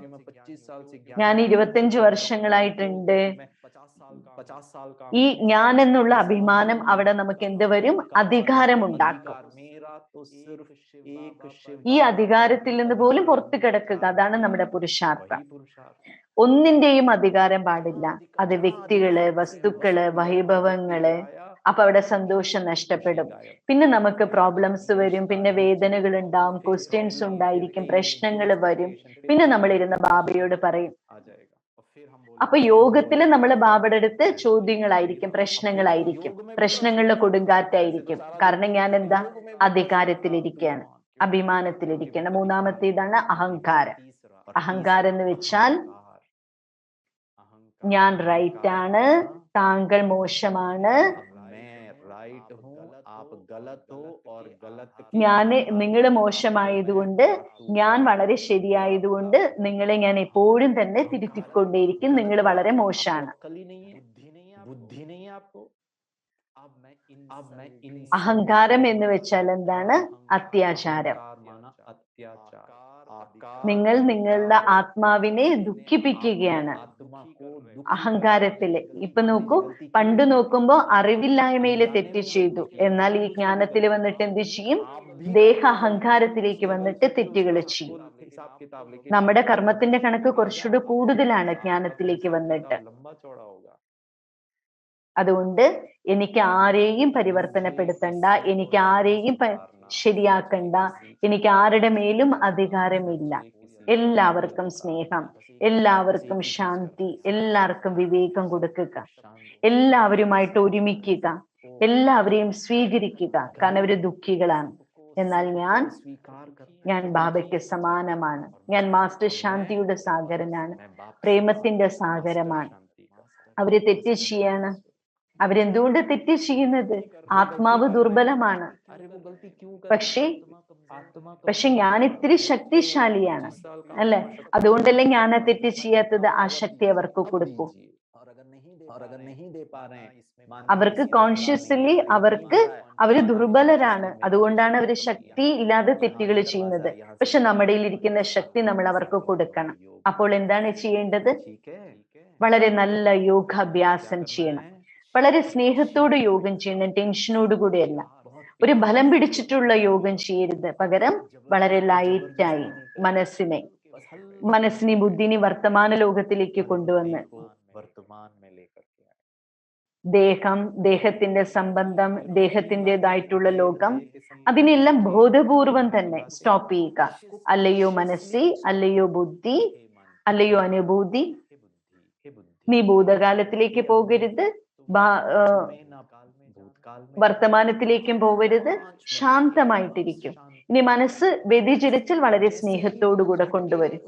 ഞാൻ 25 വർഷങ്ങളായിട്ടുണ്ട്. ഈ ഞാൻ എന്നുള്ള അഭിമാനം അവിടെ നമുക്ക് എന്ത് വരും? അധികാരം ഉണ്ടാക്കും. ഈ അധികാരത്തിൽ നിന്ന് പോലും പുറത്തു കിടക്കുക, അതാണ് നമ്മുടെ പുരുഷാർത്ഥം. ഒന്നിന്റെയും അധികാരം പാടില്ല. അത് വ്യക്തികള്, വസ്തുക്കള്, വൈഭവങ്ങള്. അപ്പൊ അവിടെ സന്തോഷം നഷ്ടപ്പെടും. പിന്നെ നമുക്ക് പ്രോബ്ലംസ് വരും, പിന്നെ വേദനകൾ ഉണ്ടാവും, ക്വസ്റ്റ്യൻസ് ഉണ്ടായിരിക്കും, പ്രശ്നങ്ങൾ വരും. പിന്നെ നമ്മൾ ഇരുന്ന് ബാബയോട് പറയും. അപ്പൊ യോഗത്തില് നമ്മൾ ബാബയുടെ അടുത്ത് ചോദ്യങ്ങളായിരിക്കും, പ്രശ്നങ്ങളായിരിക്കും, പ്രശ്നങ്ങളുടെ കൊടുങ്കാറ്റായിരിക്കും. കാരണം ഞാൻ എന്താ? അധികാരത്തിലിരിക്കുകയാണ്. അഭിമാനത്തിലിരിക്കണം. മൂന്നാമത്തേതാണ് അഹങ്കാരം. അഹങ്കാരം എന്ന് വെച്ചാൽ ഞാൻ റൈറ്റ് ആണ്, താങ്കൾ മോശമാണ്, നിങ്ങൾ മോശമായതുകൊണ്ട് ഞാൻ വളരെ ശരിയായതുകൊണ്ട് നിങ്ങളെ ഞാൻ എപ്പോഴും തന്നെ തിരുത്തിക്കൊണ്ടേയിരിക്കും, നിങ്ങൾ വളരെ മോശമാണ്. അഹങ്കാരം എന്ന് വെച്ചാൽ എന്താണ്? അത്യാചാരം. നിങ്ങൾ നിങ്ങളുടെ ആത്മാവിനെ ദുഃഖിപ്പിക്കുകയാണ് അഹങ്കാരത്തില്. ഇപ്പൊ നോക്കൂ, പണ്ട് നോക്കുമ്പോ അറിവില്ലായ്മയില് തെറ്റ് ചെയ്തു, എന്നാൽ ഈ ജ്ഞാനത്തിൽ വന്നിട്ട് എന്ത് ചെയ്യും? ദേഹ അഹങ്കാരത്തിലേക്ക് വന്നിട്ട് തെറ്റുകൾ ചെയ്യും. നമ്മുടെ കർമ്മത്തിന്റെ കണക്ക് കുറച്ചുകൂടി കൂടുതലാണ് ജ്ഞാനത്തിലേക്ക് വന്നിട്ട്. അതുകൊണ്ട് എനിക്ക് ആരെയും പരിവർത്തനപ്പെടുത്തണ്ട, എനിക്ക് ആരെയും ശരിയാക്കണ്ട, എനിക്ക് ആരുടെ മേലും അധികാരമില്ല. എല്ലാവർക്കും സ്നേഹം, എല്ലാവർക്കും ശാന്തി, എല്ലാവർക്കും വിവേകം കൊടുക്കുക, എല്ലാവരുമായിട്ട് ഒരുമിക്കുക, എല്ലാവരെയും സ്വീകരിക്കുക. കാരണം അവര് ദുഃഖികളാണ്. എന്നാൽ ഞാൻ ബാബയ്ക്ക് സമാനമാണ്. ഞാൻ മാസ്റ്റർ ശാന്തിയുടെ സാഗരനാണ്, പ്രേമത്തിന്റെ സാഗരമാണ്. അവര് തെറ്റ് ചെയ്യാണ്. അവരെന്തുകൊണ്ട് തെറ്റ് ചെയ്യുന്നത്? ആത്മാവ് ദുർബലമാണ്. പക്ഷെ ഞാൻ ഇത്തിരി ശക്തിശാലിയാണ് അല്ലെ, അതുകൊണ്ടല്ലേ ഞാൻ ആ തെറ്റ് ചെയ്യാത്തത്. ആ ശക്തി അവർക്ക് കൊടുക്കൂ. അവർക്ക് കോൺഷ്യസ്ലി അവര് ദുർബലരാണ്, അതുകൊണ്ടാണ് അവര് ശക്തി ഇല്ലാതെ തെറ്റുകൾ ചെയ്യുന്നത്. പക്ഷെ നമ്മുടെ ഇരിക്കുന്ന ശക്തി നമ്മൾ അവർക്ക് കൊടുക്കണം. അപ്പോൾ എന്താണ് ചെയ്യേണ്ടത്? വളരെ നല്ല യോഗാഭ്യാസം ചെയ്യണം, വളരെ സ്നേഹത്തോട് യോഗം ചെയ്യണം, ടെൻഷനോടുകൂടിയല്ല. ഒരു ബലം പിടിച്ചിട്ടുള്ള യോഗം ചെയ്യരുത്, പകരം വളരെ ലൈറ്റായി മനസ്സിനെ ബുദ്ധിനെ വർത്തമാന ലോകത്തിലേക്ക് കൊണ്ടുവന്ന് ദേഹത്തിന്റെ സംബന്ധം, ദേഹത്തിൻ്റെതായിട്ടുള്ള ലോകം, അതിനെല്ലാം ബോധപൂർവം തന്നെ സ്റ്റോപ്പ് ചെയ്യുക. അല്ലയോ മനസ്സി, അല്ലയോ ബുദ്ധി, അല്ലയോ അനുഭൂതി, നീ ഭൂതകാലത്തിലേക്ക് പോകരുത്, വർത്തമാനത്തിലേക്കും പോകരുത്, ശാന്തമായിട്ടിരിക്കും. ഇനി മനസ്സ് വ്യതിചലിച്ചാൽ വളരെ സ്നേഹത്തോടുകൂടെ കൊണ്ടുവരും.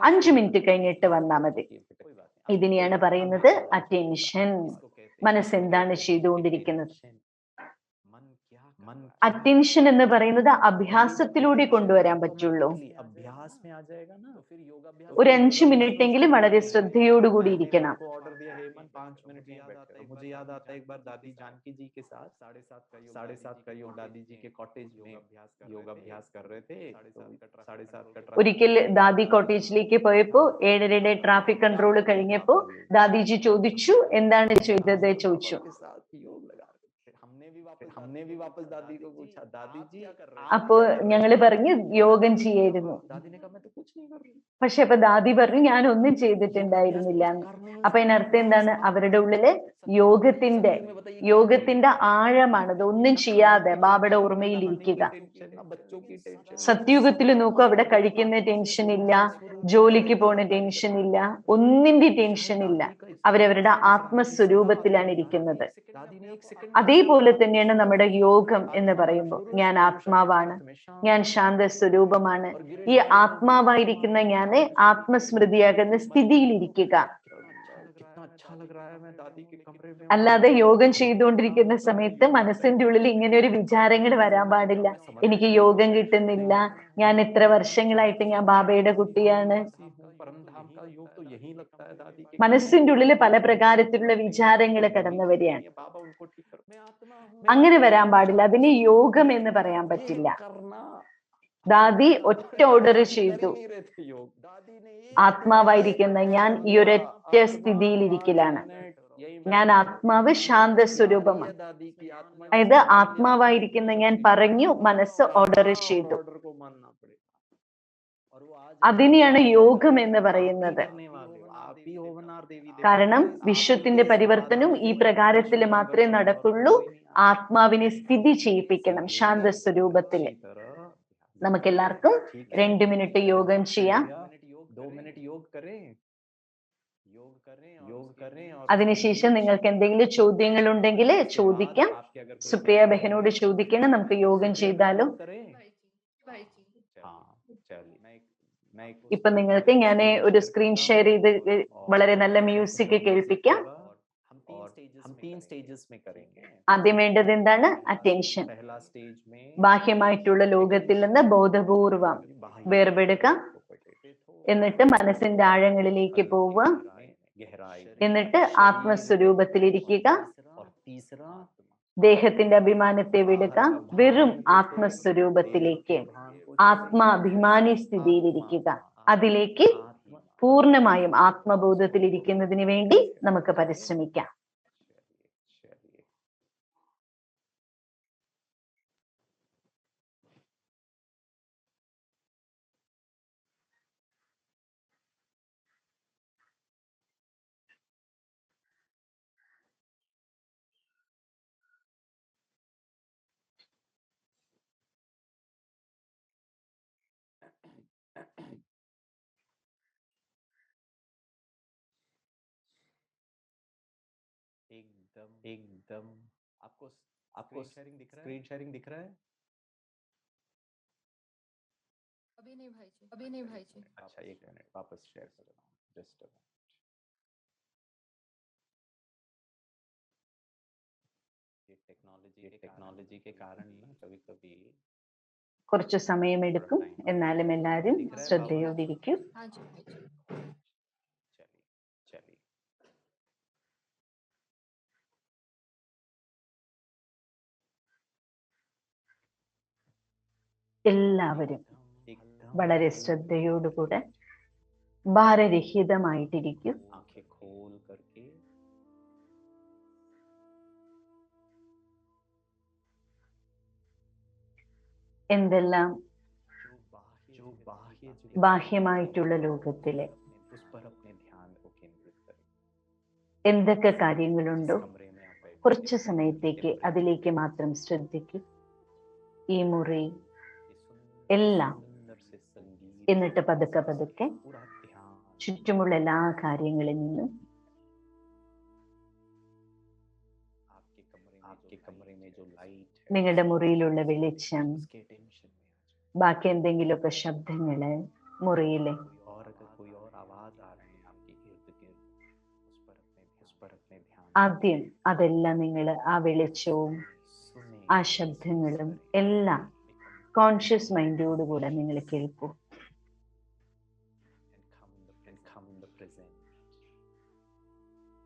5 മിനിറ്റ് കഴിഞ്ഞിട്ട് വന്നാൽ മതി. ഇതിനെയാണ് പറയുന്നത് അറ്റൻഷൻ. മനസ്സെന്താണ് ചെയ്തുകൊണ്ടിരിക്കുന്നത്? അറ്റൻഷൻ എന്ന് പറയുന്നത് അഭ്യാസത്തിലൂടെ കൊണ്ടുവരാൻ പറ്റുള്ളൂ. ഒരു 5 മിനിറ്റ് എങ്കിലും വളരെ ശ്രദ്ധയോടുകൂടി ഇരിക്കണം. ഒരിക്കൽ ദാദി കോട്ടേജിലേക്ക് പോയപ്പോ 7:30 ട്രാഫിക് കൺട്രോൾ കഴിഞ്ഞപ്പോ ദാദിജി ചോദിച്ചു, എന്താണ് ചെയ്തത് ചോദിച്ചു. അപ്പോ ഞങ്ങള് പറഞ്ഞു യോഗം ചെയ്യായിരുന്നു. പക്ഷെ അപ്പൊ ദാദി പറഞ്ഞു, ഞാൻ ഒന്നും ചെയ്തിട്ടുണ്ടായിരുന്നില്ല. അപ്പൊ അതിനർത്ഥം എന്താണ്? അവരുടെ ഉള്ളില് യോഗത്തിന്റെ ആഴമാണത്. ഒന്നും ചെയ്യാതെ ബാബയുടെ ഓർമ്മയിൽ ഇരിക്കുക. സത്യുഗത്തിൽ നോക്കൂ, അവിടെ കഴിക്കുന്ന ടെൻഷൻ ഇല്ല, ജോലിക്ക് പോണ ടെൻഷൻ ഇല്ല, ഒന്നിന്റെ ടെൻഷൻ ഇല്ല. അവരവരുടെ ആത്മസ്വരൂപത്തിലാണ് ഇരിക്കുന്നത്. അതേപോലെ തന്നെയാണ് നമ്മുടെ യോഗം എന്ന് പറയുമ്പോൾ, ഞാൻ ആത്മാവാണ്, ഞാൻ ശാന്ത സ്വരൂപമാണ്. ഈ ആത്മാവായിരിക്കുന്ന ഞാന് ആത്മസ്മൃതിയാകുന്ന സ്ഥിതിയിലിരിക്കുക. അല്ലാതെ യോഗം ചെയ്തുകൊണ്ടിരിക്കുന്ന സമയത്ത് മനസ്സിന്റെ ഉള്ളിൽ ഇങ്ങനെ ഒരു വിചാരങ്ങൾ വരാൻ പാടില്ല. എനിക്ക് യോഗം കിട്ടുന്നില്ല, ഞാൻ എത്ര വർഷങ്ങളായിട്ട് ഞാൻ ബാബയുടെ കുട്ടിയാണ്. മനസ്സിന്റെ ഉള്ളിൽ പല പ്രകാരത്തിലുള്ള വിചാരങ്ങൾ കടന്നു വരികയാണ്. അങ്ങനെ വരാൻ പാടില്ല. അതിന് യോഗം എന്ന് പറയാൻ പറ്റില്ല. ദാദി ഒറ്റ ഓർഡർ ചെയ്തു, ആത്മാവായിരിക്കുന്ന ഞാൻ ഈ ഒരൊറ്റ സ്ഥിതിയിലിരിക്കലാണ്. ഞാൻ ആത്മാവ് ശാന്ത സ്വരൂപമാണ്. അതായത് ആത്മാവായിരിക്കുന്ന ഞാൻ പറഞ്ഞു, മനസ്സ് ഓർഡർ ചെയ്തു. അതിനെയാണ് യോഗം എന്ന് പറയുന്നത്. കാരണം വിശ്വത്തിന്റെ പരിവർത്തനം ഈ പ്രകാരത്തിൽ മാത്രമേ നടക്കുള്ളൂ. ആത്മാവിനെ സ്ഥിതി ചെയ്യിപ്പിക്കണം ശാന്ത സ്വരൂപത്തില്. നമുക്ക് എല്ലാവർക്കും 2 മിനിറ്റ് യോഗം ചെയ്യാം. അതിനുശേഷം നിങ്ങൾക്ക് എന്തെങ്കിലും ചോദ്യങ്ങൾ ഉണ്ടെങ്കിൽ ചോദിക്കാം. സുപ്രിയ ബഹനോട് ചോദിക്കണം, നമുക്ക് യോഗം ചെയ്താലോ? ഇപ്പൊ നിങ്ങൾക്ക് ഞാൻ ഒരു സ്ക്രീൻ ഷെയർ ചെയ്ത് വളരെ നല്ല മ്യൂസിക് കേൾപ്പിക്കാം. ആദ്യം വേണ്ടത് എന്താണ്? അറ്റൻഷൻ. ബാഹ്യമായിട്ടുള്ള ലോകത്തിൽ നിന്ന് ബോധപൂർവം വേർപെടുക. എന്നിട്ട് മനസ്സിന്റെ ആഴങ്ങളിലേക്ക് പോവുക. എന്നിട്ട് ആത്മസ്വരൂപത്തിലിരിക്കുക. ദേഹത്തിന്റെ അഭിമാനത്തെ വിടുക. വെറും ആത്മസ്വരൂപത്തിലേക്ക്, ആത്മാഭിമാനി സ്ഥിതിയിലിരിക്കുക. അതിലേക്ക് പൂർണ്ണമായും ആത്മബോധത്തിലിരിക്കുന്നതിന് വേണ്ടി നമുക്ക് പരിശ്രമിക്കാം. एकदम आपको स्क्रीन शेयरिंग दिख रहा है? अभी नहीं भाई जी। अच्छा, एक मिनट, वापस शेयर कर रहा हूँ, जस्ट अ मिनट। ये टेक्नोलॉजी के कारण ना कभी कभी കുറച്ച് സമയമെടുക്കും. എന്നാലും എല്ലാവരും ശ്രദ്ധയോടിരിക്കും. हाँ जी भाई जी। चलिए എല്ലാവരും വളരെ ശ്രദ്ധയോടുകൂടെ ഭാരരഹിതമായിട്ടിരിക്കും. आंखें खोल करके എന്തെല്ലാം ബാഹ്യമായിട്ടുള്ള ലോകത്തിലെ उस पर अपने ध्यान को केंद्रित करें। എന്തൊക്കെ കാര്യങ്ങളുണ്ടോ കുറച്ചു സമയത്തേക്ക് അതിലേക്ക് മാത്രം ശ്രദ്ധിക്കും. ഈ മുറി എല്ലാം. എന്നിട്ട് പതുക്കെ പതുക്കെ ചുറ്റുമുള്ള എല്ലാ കാര്യങ്ങളിൽ നിന്നും നിങ്ങളുടെ മുറിയിലുള്ള വെളിച്ചം, ബാക്കി എന്തെങ്കിലുമൊക്കെ ശബ്ദങ്ങള് മുറിയിലെ ആദ്യം അതെല്ലാം നിങ്ങൾ ആ വെളിച്ചവും ആ ശബ്ദങ്ങളും എല്ലാം കോൺഷ്യസ് മൈൻഡോടുകൂടെ നിങ്ങൾ കേൾക്കൂ.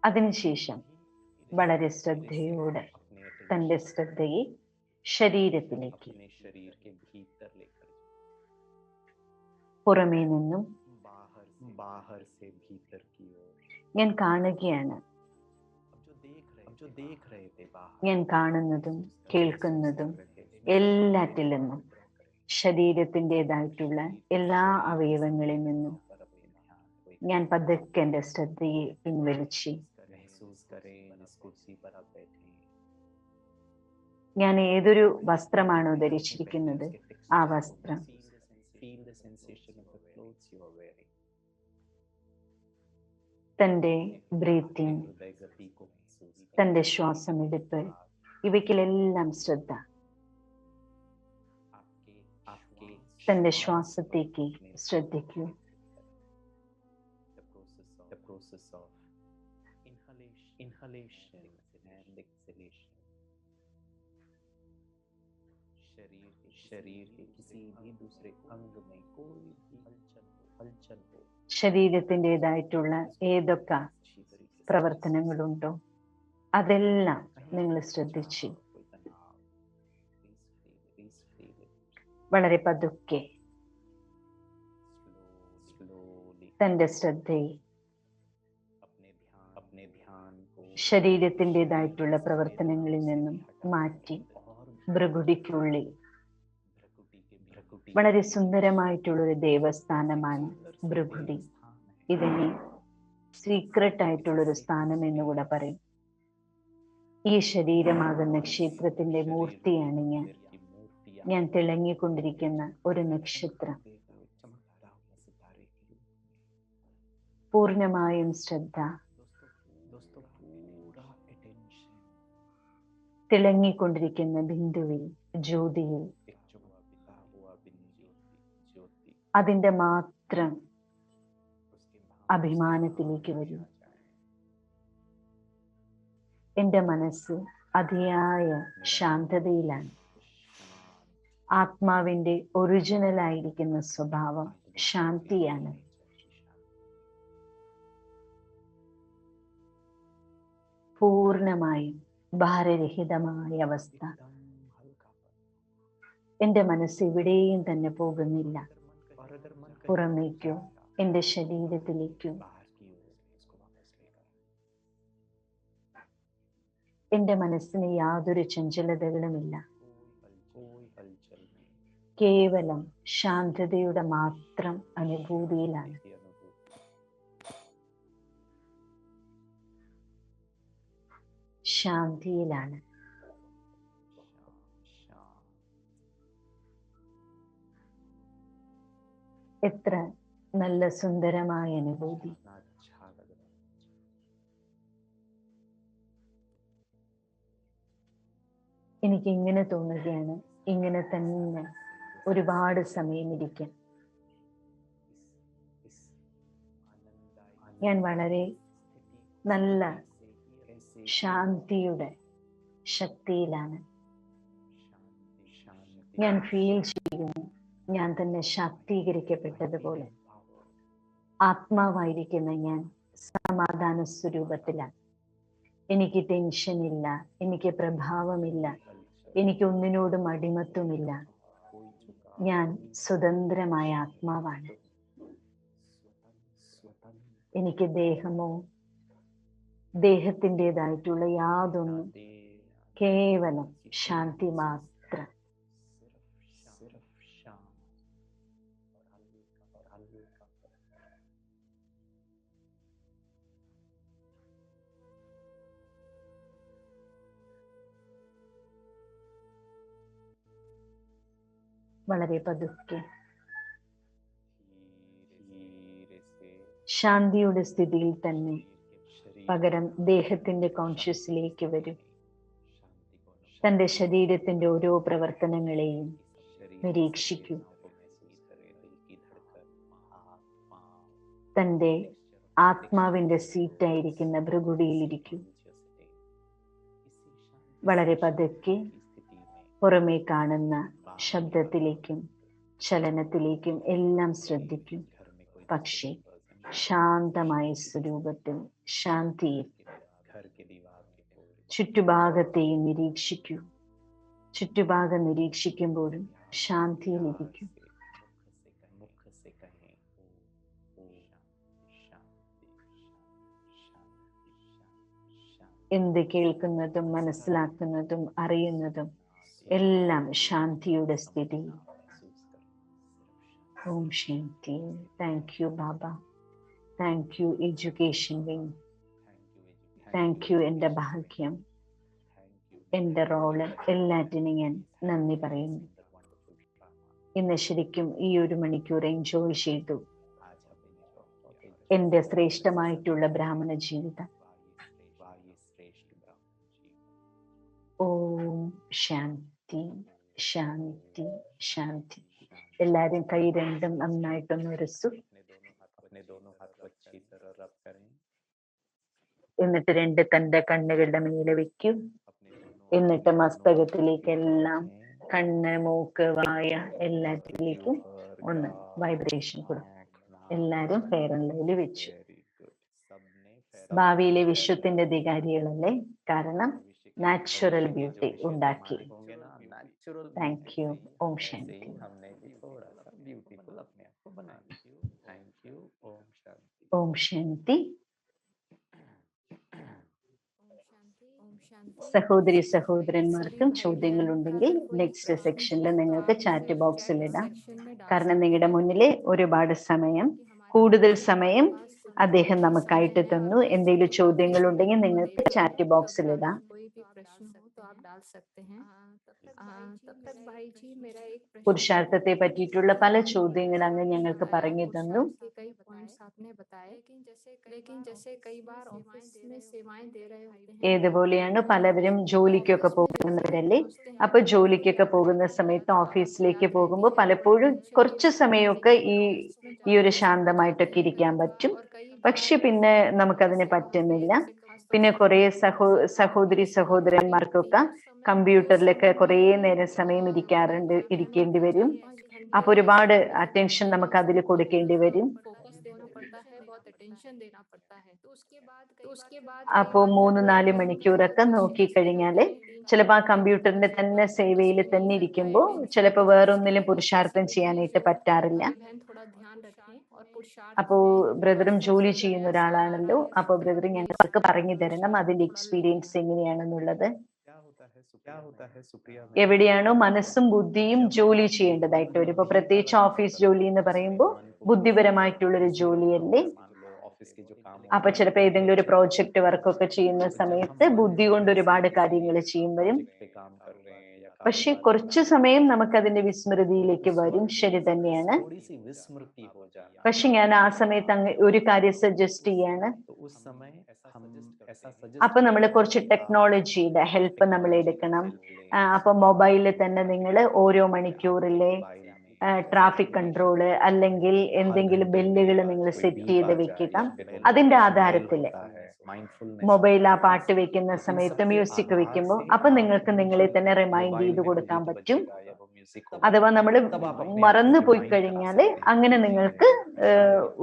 അതിനുശേഷം വളരെ ശ്രദ്ധയോടെ തന്റെ ശ്രദ്ധയെ ശരീരത്തിലേക്ക്, പുറമേ നിന്നും ഞാൻ കാണുകയാണ്. ഞാൻ കാണുന്നതും കേൾക്കുന്നതും എല്ലാറ്റിൽ നിന്നും, ശരീരത്തിൻ്റെതായിട്ടുള്ള എല്ലാ അവയവങ്ങളിൽ നിന്നും ഞാൻ പതുക്കെ എൻ്റെ ശ്രദ്ധയെ പിൻവലിച്ച് ഞാൻ ഏതൊരു വസ്ത്രമാണോ ധരിച്ചിരിക്കുന്നത് ആ വസ്ത്രം തൻ്റെ ബ്രീത്തിങ്, തൻ്റെ ശ്വാസമെടുപ്പ്, ഇവയ്ക്കിലെല്ലാം ശ്രദ്ധ. തൻ്റെ ശ്വാസത്തേക്ക് ശ്രദ്ധിക്കൂ. शरीर के किसी भी दूसरे अंग में कोई भी हलचल हो, ശരീരത്തിൻ്റെതായിട്ടുള്ള ഏതൊക്കെ പ്രവർത്തനങ്ങളുണ്ടോ അതെല്ലാം നിങ്ങൾ ശ്രദ്ധിച്ച് വളരെ പതുക്കെ തന്റെ ശ്രദ്ധയെ ശരീരത്തിൻ്റെതായിട്ടുള്ള പ്രവർത്തനങ്ങളിൽ നിന്നും മാറ്റി ഭ്രുകുടിക്കുള്ളിൽ വളരെ സുന്ദരമായിട്ടുള്ളൊരു ദേവസ്ഥാനമാണ് ഭ്രുകുടി. ഇതിനെ സീക്രട്ട് ആയിട്ടുള്ളൊരു സ്ഥാനം എന്നുകൂടെ പറയും. ഈ ശരീരമാകുന്ന ക്ഷേത്രത്തിന്റെ മൂർത്തിയാണ് ഞാൻ തിളങ്ങിക്കൊണ്ടിരിക്കുന്ന ഒരു നക്ഷത്രം. പൂർണ്ണമായും ശ്രദ്ധ തിളങ്ങിക്കൊണ്ടിരിക്കുന്ന ബിന്ദുവിൽ, ജ്യോതിയിൽ, അതിന്റെ മാത്രം അഭിമാനത്തിലേക്ക് വരൂ. എൻ്റെ മനസ്സ് അതിയായ ശാന്തതയിലാണ്. ആത്മാവിൻ്റെ ഒറിജിനലായിരിക്കുന്ന സ്വഭാവം ശാന്തിയാണ്. പൂർണ്ണമായും ഭാരരഹിതമായ അവസ്ഥ. എൻ്റെ മനസ്സ് എവിടെയും തന്നെ പോകുന്നില്ല, പുറമേക്കോ എൻ്റെ ശരീരത്തിലേക്കോ. എൻ്റെ മനസ്സിന് യാതൊരു ചഞ്ചലതകളുമില്ല. കേവലം ശാന്തതയുടെ മാത്രം അനുഭൂതിയിലാണ്. ശാന്തിയിലാണ്. എത്ര നല്ല സുന്ദരമായ അനുഭൂതി. എനിക്ക് ഇങ്ങനെ തോന്നുകയാണ്, ഇങ്ങനെ തന്നെ ഒരുപാട് സമയം ഇരിക്കാം. ഞാൻ വളരെ നല്ല ശാന്തിയുടെ ശക്തിയിലാണ്. ഞാൻ ഫീൽ ചെയ്യുന്നു ഞാൻ തന്നെ ശാക്തീകരിക്കപ്പെട്ടതുപോലെ. ആത്മാവായിരിക്കുന്ന ഞാൻ സമാധാന സ്വരൂപത്തിലാണ്. എനിക്ക് ടെൻഷൻ ഇല്ല, എനിക്ക് പ്രഭാവമില്ല, എനിക്ക് ഒന്നിനോടും അടിമത്വമില്ല. ഞാൻ സ്വതന്ത്രമായ ആത്മാവാണ്. എനിക്ക് ദേഹമോ ദേഹത്തിൻ്റെതായിട്ടുള്ള യാതൊന്നും, കേവലം ശാന്തി മാത്രം. വളരെ പതുക്കെ ശാന്തിയുടെ സ്ഥിതിയിൽ തന്നെ പകരം ദേഹത്തിന്റെ കോൺഷ്യസിലേക്ക് വരും. തൻ്റെ ശരീരത്തിന്റെ ഓരോ പ്രവർത്തനങ്ങളെയും നിരീക്ഷിക്കൂ. തൻ്റെ ആത്മാവിന്റെ സീറ്റായിരിക്കുന്ന ഭൃഗുടിയിലിരിക്കൂ. വളരെ പതുക്കെ പുറമേ കാണുന്ന ശബ്ദത്തിലേക്കും ചലനത്തിലേക്കും എല്ലാം ശ്രദ്ധിക്കും. പക്ഷേ ശാന്തമായ സ്വരൂപത്തിൽ, ശാന്തിയിൽ ചുറ്റുഭാഗത്തെയും നിരീക്ഷിക്കൂ. ചുറ്റുഭാഗം നിരീക്ഷിക്കുമ്പോഴും ശാന്തിയിലിരിക്കും. എന്ത് കേൾക്കുന്നതും മനസ്സിലാക്കുന്നതും അറിയുന്നതും എല്ലാം ശാന്തിയുടെ സ്ഥിതി. ഓം ശാന്തി. Thank you Baba. Thank you education wing. Thank you എൻ്റെ ഭാഗ്യം, എൻ്റെ റോള്, എല്ലാറ്റിനും ഞാൻ നന്ദി പറയുന്നു. ഇന്ന് ശരിക്കും ഈ 1 മണിക്കൂർ എൻജോയ് ചെയ്തു. എൻ്റെ ശ്രേഷ്ഠമായിട്ടുള്ള ബ്രാഹ്മണ ജീവിതം. ഓം ശാന്തി ശാന്തി ശാന്തി. എല്ലാരും കൈ രണ്ടും നന്നായിട്ടൊന്ന് ഉരസു. എന്നിട്ട് 2 തന്റെ കണ്ണുകളുടെ മേലെ വെക്കൂ. എന്നിട്ട് മസ്തകത്തിലേക്കെല്ലാം, കണ്ണ്, മൂക്ക്, വായ എല്ലാറ്റിലേക്കും ഒന്ന് വൈബ്രേഷൻ കൊടുക്കും. എല്ലാരും ഫെയർ ആൻഡ് ലവ്ലി വെച്ചു. ഭാവിയിലെ വിശ്വത്തിന്റെ അധികാരികളല്ലേ, കാരണം നാച്ചുറൽ ബ്യൂട്ടി ഉണ്ടാക്കി. Thank you. ഓം ശാന്തി. ഓം ശാന്തി. സഹോദരി സഹോദരന്മാർക്കും ചോദ്യങ്ങൾ ഉണ്ടെങ്കിൽ നെക്സ്റ്റ് സെക്ഷനിൽ നിങ്ങൾക്ക് ചാറ്റ് ബോക്സിൽ ഇടാം. കാരണം നിങ്ങളുടെ മുന്നിലെ ഒരുപാട് സമയം, കൂടുതൽ സമയം അദ്ദേഹം നമുക്കായിട്ട് തന്നു. എന്തെങ്കിലും ചോദ്യങ്ങൾ ഉണ്ടെങ്കിൽ നിങ്ങൾക്ക് ചാറ്റ് ബോക്സിൽ ഇടാം. कोई भी प्रश्न हो तो आप डाल सकते हैं। तब तक भाई जी मेरा एक प्रश्न പുരുഷാർത്ഥത്തെ പറ്റിയിട്ടുള്ള പല ചോദ്യങ്ങൾ അങ്ങ് ഞങ്ങൾക്ക് പറഞ്ഞു തന്നു. के कई पॉइंट्स आपने बताए, लेकिन जैसे कई बार ऑफिस में सेवाएं दे रहे होते हैं, ഏതുപോലെയാണ് പലവരും ജോലിക്കൊക്കെ പോകുന്നവരല്ലേ. അപ്പൊ ജോലിക്കൊക്കെ പോകുന്ന സമയത്ത് ഓഫീസിലേക്ക് പോകുമ്പോൾ പലപ്പോഴും കുറച്ച് സമയമൊക്കെ ഈ ഒരു ശാന്തമായിട്ടൊക്കെ ഇരിക്കാൻ പറ്റും. പക്ഷെ പിന്നെ നമുക്കതിന് പറ്റുന്നില്ല. പിന്നെ കുറെ സഹോദരി സഹോദരന്മാർക്കൊക്കെ കമ്പ്യൂട്ടറിലൊക്കെ കുറേ നേരം സമയം ഇരിക്കേണ്ടി വരും. അപ്പൊ ഒരുപാട് അറ്റൻഷൻ നമുക്ക് അതിൽ കൊടുക്കേണ്ടി വരും. फोकस देना पड़ता है, बहुत अटेंशन देना पड़ता है। तो उसके बाद അപ്പോ 3-4 മണിക്കൂറൊക്കെ നോക്കിക്കഴിഞ്ഞാല് ചിലപ്പോൾ ആ കമ്പ്യൂട്ടറിന്റെ തന്നെ സേവയിൽ തന്നെ ഇരിക്കുമ്പോൾ ചിലപ്പോൾ വേറൊന്നിലും പുരുഷാർത്ഥം ചെയ്യാനായിട്ട് പറ്റാറില്ല. बहन थोड़ा ध्यान रखें और पुरुषार्थ അപ്പോ ബ്രദറും ജോലി ചെയ്യുന്ന ഒരാളാണല്ലോ. അപ്പൊ ബ്രദർ ഞങ്ങൾക്ക് പറഞ്ഞു തരണം അതിന്റെ എക്സ്പീരിയൻസ് എങ്ങനെയാണെന്നുള്ളത്. क्या होता है सुप्रिया എവിടെയാണോ മനസ്സും ബുദ്ധിയും ജോലി ചെയ്യേണ്ടതായിട്ട് വരും. ഇപ്പൊ പ്രത്യേകിച്ച് ഓഫീസ് ജോലി എന്ന് പറയുമ്പോൾ ബുദ്ധിപരമായിട്ടുള്ളൊരു ജോലിയല്ലേ. ऑफिस के जो काम അപ്പൊ ചിലപ്പോൾ ഏതെങ്കിലും ഒരു പ്രോജക്റ്റ് വർക്കൊക്കെ ചെയ്യുന്ന സമയത്ത് ബുദ്ധി കൊണ്ട് ഒരുപാട് കാര്യങ്ങൾ ചെയ്യും വരും. पे काम कर रहे हैं या പക്ഷെ കുറച്ചു സമയം നമുക്കതിന്റെ വിസ്മൃതിയിലേക്ക് വരും. ശരി തന്നെയാണ്. थोड़ी सी विस्मृति हो जाए, പക്ഷെ ഞാൻ ആ സമയത്ത് അങ്ങ് ഒരു കാര്യം സജസ്റ്റ് ചെയ്യാണ്. तो उस समय हम ऐसा അപ്പൊ നമ്മൾ കുറച്ച് ടെക്നോളജിയുടെ ഹെൽപ്പ് നമ്മൾ എടുക്കണം. അപ്പൊ മൊബൈലിൽ തന്നെ നിങ്ങൾ ഓരോ മണിക്കൂറിലെ ട്രാഫിക് കൺട്രോള് അല്ലെങ്കിൽ എന്തെങ്കിലും ബെല്ലുകൾ നിങ്ങൾ സെറ്റ് ചെയ്ത് വെക്കുക. അതിന്റെ ആധാരത്തില് മൊബൈൽ ആ പാട്ട് വെക്കുന്ന സമയത്ത് മ്യൂസിക് വെക്കുമ്പോൾ അപ്പൊ നിങ്ങൾക്ക് നിങ്ങളെ തന്നെ റിമൈൻഡ് ചെയ്ത് കൊടുക്കാൻ പറ്റും. അഥവാ നമ്മൾ മറന്നു പോയി കഴിഞ്ഞാല് അങ്ങനെ നിങ്ങൾക്ക്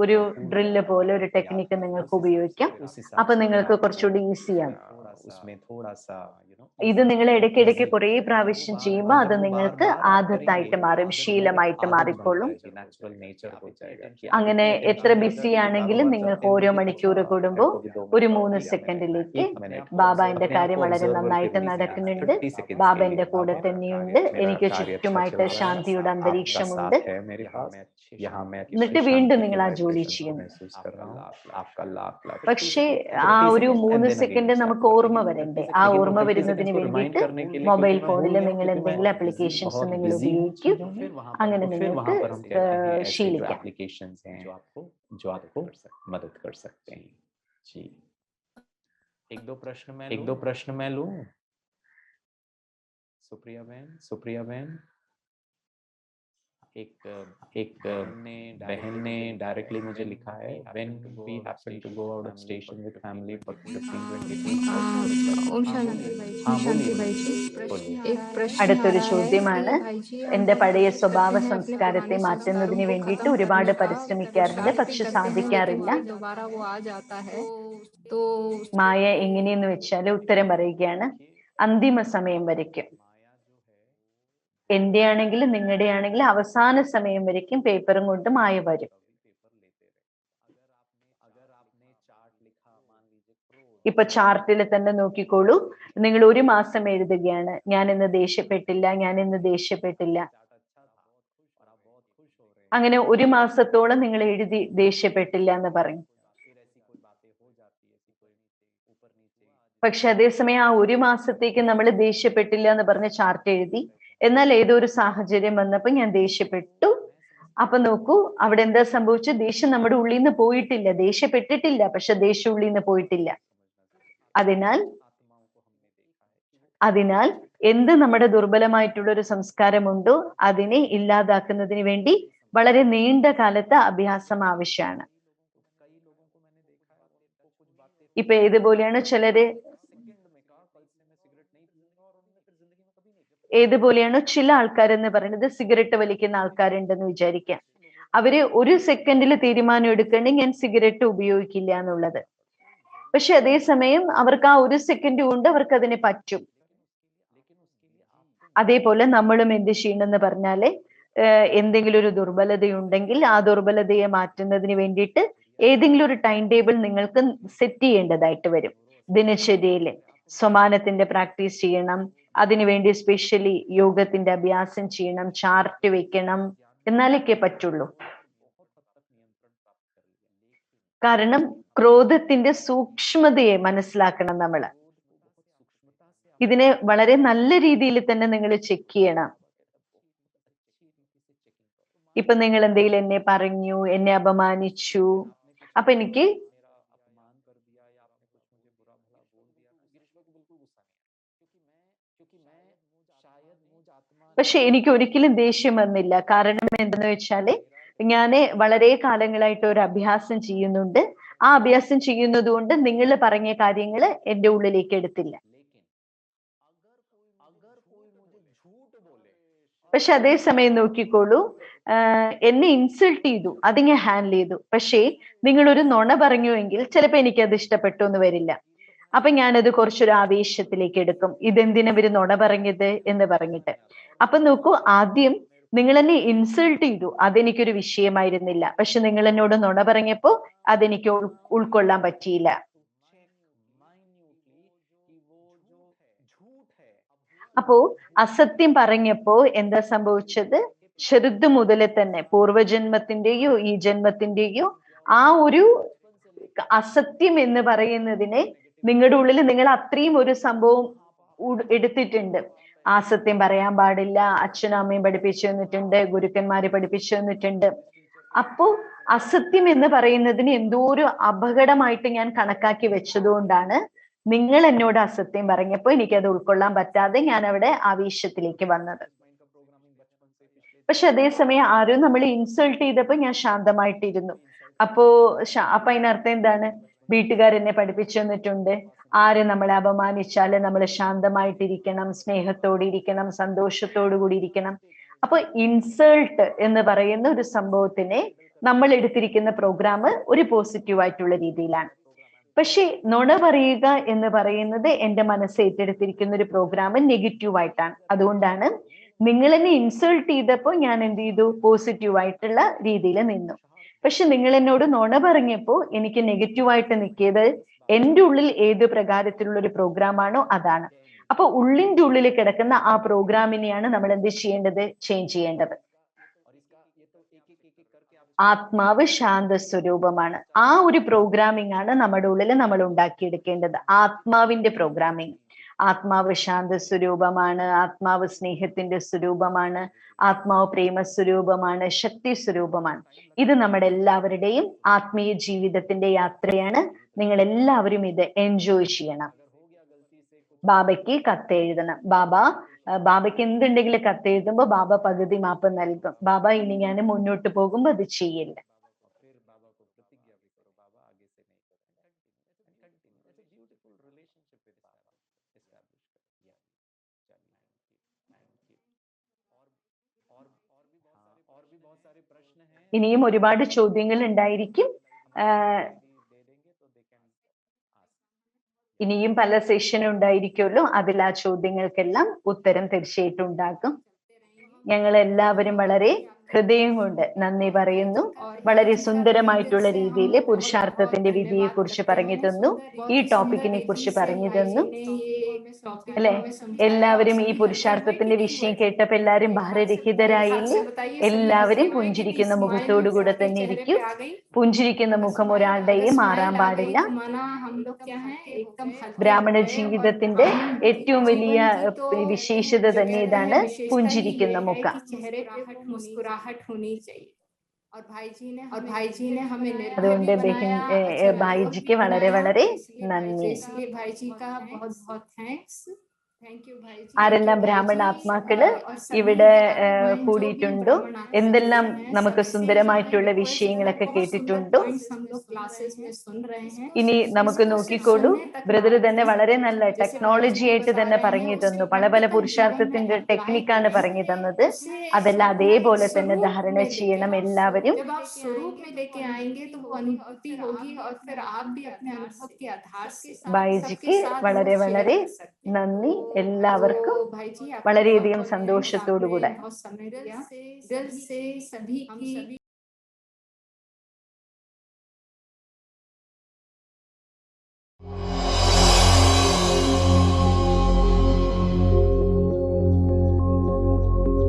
ഒരു ഡ്രില്ല് പോലെ ഒരു ടെക്നിക്ക് നിങ്ങൾക്ക് ഉപയോഗിക്കാം. അപ്പൊ നിങ്ങൾക്ക് കുറച്ചുകൂടി ഈസിയാണ്. ഇത് നിങ്ങൾ ഇടയ്ക്കിടയ്ക്ക് കുറെ പ്രാവശ്യം ചെയ്യുമ്പോൾ അത് നിങ്ങൾക്ക് ആദത്തായിട്ട് മാറും, ശീലമായിട്ട് മാറിക്കൊള്ളും. അങ്ങനെ എത്ര ബിസി ആണെങ്കിലും നിങ്ങൾക്ക് ഓരോ മണിക്കൂർ കൂടുമ്പോൾ ഒരു 3 സെക്കൻഡിലേക്ക് ബാബ എന്റെ കാര്യം വളരെ നന്നായിട്ട് നടക്കുന്നുണ്ട്, ബാബ എന്റെ കൂടെ തന്നെയുണ്ട്, എനിക്ക് ചുറ്റുമായിട്ട് ശാന്തിയുടെ അന്തരീക്ഷമുണ്ട്, എന്നിട്ട് വീണ്ടും നിങ്ങൾ ആ ജോലി ചെയ്യുന്നു. പക്ഷേ ആ ഒരു 3 സെക്കൻഡ് നമുക്ക് ഓർമ്മ വരണ്ടേ. ആ ഓർമ്മ വരുന്നതിന് വേണ്ടിയിട്ട് മൊബൈൽ ഫോണിൽ നിങ്ങൾ എന്തെങ്കിലും ആപ്ലിക്കേഷൻസ് നിങ്ങൾ ഉപയോഗിക്കും. അങ്ങനെ നിങ്ങൾക്ക് ശീലിക്കാം. जो आपको मदद कर सकते हैं। जी, एक दो प्रश्न मैं लूं। सुप्रिया बहन एक बहन ने डायरेक्टली मुझे लिखा है, when we happen to go out of station with family for 15-20 days. Om Shanti भाई जी, एक प्रश्न അടുത്തൊരു ചോദ്യമാണ്. എന്റെ പഴയ സ്വഭാവ സംസ്കാരത്തെ മാറ്റുന്നതിന് വേണ്ടിയിട്ട് ഒരുപാട് പരിശ്രമിക്കാറുണ്ട്, പക്ഷെ സാധിക്കാറില്ല. दोबारा वो आ जाता है तो മായ എങ്ങനെയെന്ന് വെച്ചാൽ ഉത്തരം പറയുകയാണ്, അന്തിമ സമയം വരയ്ക്കും. എന്റെ ആണെങ്കിലും നിങ്ങളുടെ ആണെങ്കിലും അവസാന സമയം വരയ്ക്കും പേപ്പറും കൊണ്ട് മായ വരും. ഇപ്പൊ ചാർട്ടിൽ തന്നെ നോക്കിക്കോളൂ. നിങ്ങൾ ഒരു മാസം എഴുതുകയാണ്, ഞാൻ ഇന്ന് ദേഷ്യപ്പെട്ടില്ല. അങ്ങനെ ഒരു മാസത്തോളം നിങ്ങൾ എഴുതി ദേഷ്യപ്പെട്ടില്ല എന്ന് പറയും. പക്ഷെ അതേസമയം ആ ഒരു മാസത്തേക്ക് നമ്മൾ ദേഷ്യപ്പെട്ടില്ല എന്ന് പറഞ്ഞ് ചാർട്ട് എഴുതി. എന്നാൽ ഏതോ ഒരു സാഹചര്യം വന്നപ്പോ ഞാൻ ദേഷ്യപ്പെട്ടു. അപ്പൊ നോക്കൂ അവിടെ എന്താ സംഭവിച്ചു? ദേഷ്യം നമ്മുടെ ഉള്ളിൽ നിന്ന് പോയിട്ടില്ല, ദേഷ്യപ്പെട്ടിട്ടില്ല, പക്ഷെ ദേഷ്യം ഉള്ളിൽ നിന്ന് പോയിട്ടില്ല. അതിനാൽ എന്ത് നമ്മുടെ ദുർബലമായിട്ടുള്ള ഒരു സംസ്കാരമുണ്ടോ അതിനെ ഇല്ലാതാക്കുന്നതിന് വേണ്ടി വളരെ നീണ്ട കാലത്തെ അഭ്യാസം ആവശ്യമാണ്. ഇപ്പൊ ഏതുപോലെയാണ് ചില ആൾക്കാരെന്ന് പറയുന്നത് സിഗരറ്റ് വലിക്കുന്ന ആൾക്കാരുണ്ടെന്ന് വിചാരിക്കാം. അവര് ഒരു സെക്കൻഡിൽ തീരുമാനം എടുക്കണമെങ്കിൽ ഞാൻ സിഗരറ്റ് ഉപയോഗിക്കില്ല എന്നുള്ളത്. പക്ഷെ അതേസമയം അവർക്ക് ആ ഒരു സെക്കൻഡ് കൊണ്ട് അവർക്ക് അതിനെ പറ്റും. അതേപോലെ നമ്മളും എന്ത് ചെയ്യണമെന്ന് പറഞ്ഞാല് എന്തെങ്കിലും ഒരു ദുർബലതയുണ്ടെങ്കിൽ ആ ദുർബലതയെ മാറ്റുന്നതിന് വേണ്ടിയിട്ട് ഏതെങ്കിലും ഒരു ടൈം ടേബിൾ നിങ്ങൾക്ക് സെറ്റ് ചെയ്യേണ്ടതായിട്ട് വരും. ദിനചര്യയില് സ്വമാനത്തിന്റെ പ്രാക്ടീസ് ചെയ്യണം, അതിനുവേണ്ടി സ്പെഷ്യലി യോഗത്തിന്റെ അഭ്യാസം ചെയ്യണം, ചാർട്ട് വെക്കണം, എന്നാലൊക്കെ പറ്റുള്ളൂ. കാരണം ക്രോധത്തിന്റെ സൂക്ഷ്മതയെ മനസ്സിലാക്കണം നമ്മള്. ഇതിനെ വളരെ നല്ല രീതിയിൽ തന്നെ നിങ്ങൾ ചെക്ക് ചെയ്യണം. ഇപ്പൊ നിങ്ങൾ എന്തെങ്കിലും എന്നെ പറഞ്ഞു, എന്നെ അപമാനിച്ചു, അപ്പൊ എനിക്ക് പക്ഷെ എനിക്ക് ഒരിക്കലും ദേഷ്യം വന്നില്ല. കാരണം എന്തെന്ന് വെച്ചാല് ഞാന് വളരെ കാലങ്ങളായിട്ട് ഒരു അഭ്യാസം ചെയ്യുന്നുണ്ട്. ആ അഭ്യാസം ചെയ്യുന്നത് കൊണ്ട് നിങ്ങൾ പറഞ്ഞ കാര്യങ്ങൾ എന്റെ ഉള്ളിലേക്ക് എടുത്തില്ല. പക്ഷെ അതേസമയം നോക്കിക്കോളൂ, എന്നെ ഇൻസൾട്ട് ചെയ്തു, അത് ഞാൻ ഹാൻഡിൽ ചെയ്തു. പക്ഷേ നിങ്ങൾ ഒരു നുണ പറഞ്ഞുവെങ്കിൽ ചിലപ്പോൾ എനിക്കത് ഇഷ്ടപ്പെട്ടു എന്ന് വരില്ല. അപ്പൊ ഞാനത് കുറച്ചൊരു ആവേശത്തിലേക്ക് എടുക്കും. ഇതെന്തിനാ ഇവര് നുണ പറഞ്ഞത് എന്ന് പറഞ്ഞിട്ട്. അപ്പൊ നോക്കൂ, ആദ്യം നിങ്ങൾ എന്നെ ഇൻസൾട്ട് ചെയ്തു, അതെനിക്കൊരു വിഷയമായിരുന്നില്ല. പക്ഷെ നിങ്ങൾ എന്നോട് നുണ പറഞ്ഞപ്പോ അതെനിക്ക് ഉൾക്കൊള്ളാൻ പറ്റിയില്ല. അപ്പോ അസത്യം പറഞ്ഞപ്പോ എന്താ സംഭവിച്ചത്? ചെറുത് മുതലേ തന്നെ പൂർവജന്മത്തിന്റെയോ ഈ ജന്മത്തിന്റെയോ ആ ഒരു അസത്യം എന്ന് പറയുന്നതിനെ നിങ്ങളുടെ ഉള്ളിൽ നിങ്ങൾ അത്രയും ഒരു സംഭവം എടുത്തിട്ടുണ്ട്. ആ സത്യം പറയാൻ പാടില്ല, അച്ഛനും അമ്മയും പഠിപ്പിച്ചു തന്നിട്ടുണ്ട്, ഗുരുക്കന്മാര് പഠിപ്പിച്ചു തന്നിട്ടുണ്ട്. അപ്പോ അസത്യം എന്ന് പറയുന്നതിന് എന്തോ ഒരു അപകടമായിട്ട് ഞാൻ കണക്കാക്കി വെച്ചതുകൊണ്ടാണ് നിങ്ങൾ എന്നോട് അസത്യം പറഞ്ഞപ്പോ എനിക്കത് ഉൾക്കൊള്ളാൻ പറ്റാതെ ഞാൻ അവിടെ ആവേശത്തിലേക്ക് വന്നത്. പക്ഷെ അതേസമയം ആരും നമ്മൾ ഇൻസൾട്ട് ചെയ്തപ്പോ ഞാൻ ശാന്തമായിട്ടിരുന്നു. അപ്പോ അതിനർത്ഥം എന്താണ്? വീട്ടുകാരെന്നെ പഠിപ്പിച്ചു തന്നിട്ടുണ്ട്, ആര് നമ്മളെ അപമാനിച്ചാല് നമ്മൾ ശാന്തമായിട്ടിരിക്കണം, സ്നേഹത്തോടെ ഇരിക്കണം, സന്തോഷത്തോടു കൂടി ഇരിക്കണം. അപ്പൊ ഇൻസൾട്ട് എന്ന് പറയുന്ന ഒരു സംഭവത്തിനെ നമ്മൾ എടുത്തിരിക്കുന്ന പ്രോഗ്രാം ഒരു പോസിറ്റീവ് ആയിട്ടുള്ള രീതിയിലാണ്. പക്ഷെ നുണ പറയുക എന്ന് പറയുന്നത് എന്റെ മനസ്സ് ഏറ്റെടുത്തിരിക്കുന്ന ഒരു പ്രോഗ്രാം നെഗറ്റീവ് ആയിട്ടാണ്. അതുകൊണ്ടാണ് നിങ്ങൾ എന്നെ ഇൻസൾട്ട് ചെയ്തപ്പോൾ ഞാൻ എന്ത് ചെയ്തു? പോസിറ്റീവ് ആയിട്ടുള്ള രീതിയിൽ നിന്നു. പക്ഷെ നിങ്ങൾ എന്നോട് നുണ പറഞ്ഞപ്പോ എനിക്ക് നെഗറ്റീവായിട്ട് നിൽക്കിയത് എൻ്റെ ഉള്ളിൽ ഏത് പ്രകാരത്തിലുള്ള ഒരു പ്രോഗ്രാമാണോ അതാണ്. അപ്പൊ ഉള്ളിൻ്റെ ഉള്ളിൽ കിടക്കുന്ന ആ പ്രോഗ്രാമിനെയാണ് നമ്മൾ എന്ത് ചെയ്യേണ്ടത്? ചേഞ്ച് ചെയ്യേണ്ടത്. ആത്മാവ് ശാന്ത സ്വരൂപമാണ്. ആ ഒരു പ്രോഗ്രാമിംഗ് ആണ് നമ്മുടെ ഉള്ളിൽ നമ്മൾ ഉണ്ടാക്കിയെടുക്കേണ്ടത്. ആത്മാവിന്റെ പ്രോഗ്രാമിംഗ്. ആത്മാവ് ശാന്ത സ്വരൂപമാണ്, ആത്മാവ് സ്നേഹത്തിന്റെ സ്വരൂപമാണ്, ആത്മാവ് പ്രേമ സ്വരൂപമാണ്, ശക്തി സ്വരൂപമാണ്. ഇത് നമ്മുടെ എല്ലാവരുടെയും ആത്മീയ ജീവിതത്തിന്റെ യാത്രയാണ്. നിങ്ങൾ എല്ലാവരും ഇത് എൻജോയ് ചെയ്യണം. ബാബയ്ക്ക് കത്തെഴുതണം. ബാബയ്ക്ക് എന്തുണ്ടെങ്കിലും കത്തെഴുതുമ്പോ ബാബ പകുതി മാപ്പ് നൽകും. ബാബ ഇനി ഞാൻ മുന്നോട്ട് പോകുമ്പോ അത് ചെയ്യില്ല. ഇനിയും ഒരുപാട് ചോദ്യങ്ങൾ ഉണ്ടായിരിക്കും. ഇനിയും പല സെഷൻ ഉണ്ടായിരിക്കുമല്ലോ. അതിൽ ആ ചോദ്യങ്ങൾക്കെല്ലാം ഉത്തരം തീർച്ചയായിട്ടും ഉണ്ടാകും. ഞങ്ങൾ എല്ലാവരും വളരെ ഹൃദയം കൊണ്ട് നന്ദി പറയുന്നു. വളരെ സുന്ദരമായിട്ടുള്ള രീതിയിൽ പുരുഷാർത്ഥത്തിന്റെ വിധിയെ കുറിച്ച് പറഞ്ഞു തന്നു, ഈ ടോപ്പിക്കിനെ കുറിച്ച് പറഞ്ഞു തന്നു അല്ലെ? എല്ലാവരും ഈ പുരുഷാർത്ഥത്തിന്റെ വിഷയം കേട്ടപ്പോ എല്ലാവരും ഭാരരഹിതരായില്ലേ? എല്ലാവരും പുഞ്ചിരിക്കുന്ന മുഖത്തോടു കൂടെ തന്നെ ഇരിക്കും. പുഞ്ചിരിക്കുന്ന മുഖം ഒരാളുടെയും മാറാൻ പാടില്ല. ബ്രാഹ്മണ ജീവിതത്തിന്റെ ഏറ്റവും വലിയ വിശേഷത തന്നെ ഇതാണ്, പുഞ്ചിരിക്കുന്ന മുഖം. അതുകൊണ്ട് ഭായിജിക്ക് വളരെ വളരെ നന്ദി. ആരെല്ലാം ബ്രാഹ്മണ ആത്മാക്കള് ഇവിടെ കൂടിയിട്ടുണ്ടോ? എന്തെല്ലാം നമുക്ക് സുന്ദരമായിട്ടുള്ള വിഷയങ്ങളൊക്കെ കേട്ടിട്ടുണ്ടോ? ഇനി നമുക്ക് നോക്കിക്കോളൂ, ബ്രദർ തന്നെ വളരെ നല്ല ടെക്നോളജി ആയിട്ട് തന്നെ പറഞ്ഞു തന്നു. പല പല പുരുഷാർത്ഥത്തിന്റെ ടെക്നിക്കാണ് പറഞ്ഞു തന്നത്. അതെല്ലാം അതേപോലെ തന്നെ ധാരണ ചെയ്യണം എല്ലാവരും. ഭായിജിക്ക് വളരെ വളരെ നന്ദി. എല്ലാവർക്കും വളരെയധികം സന്തോഷത്തോടു കൂടെ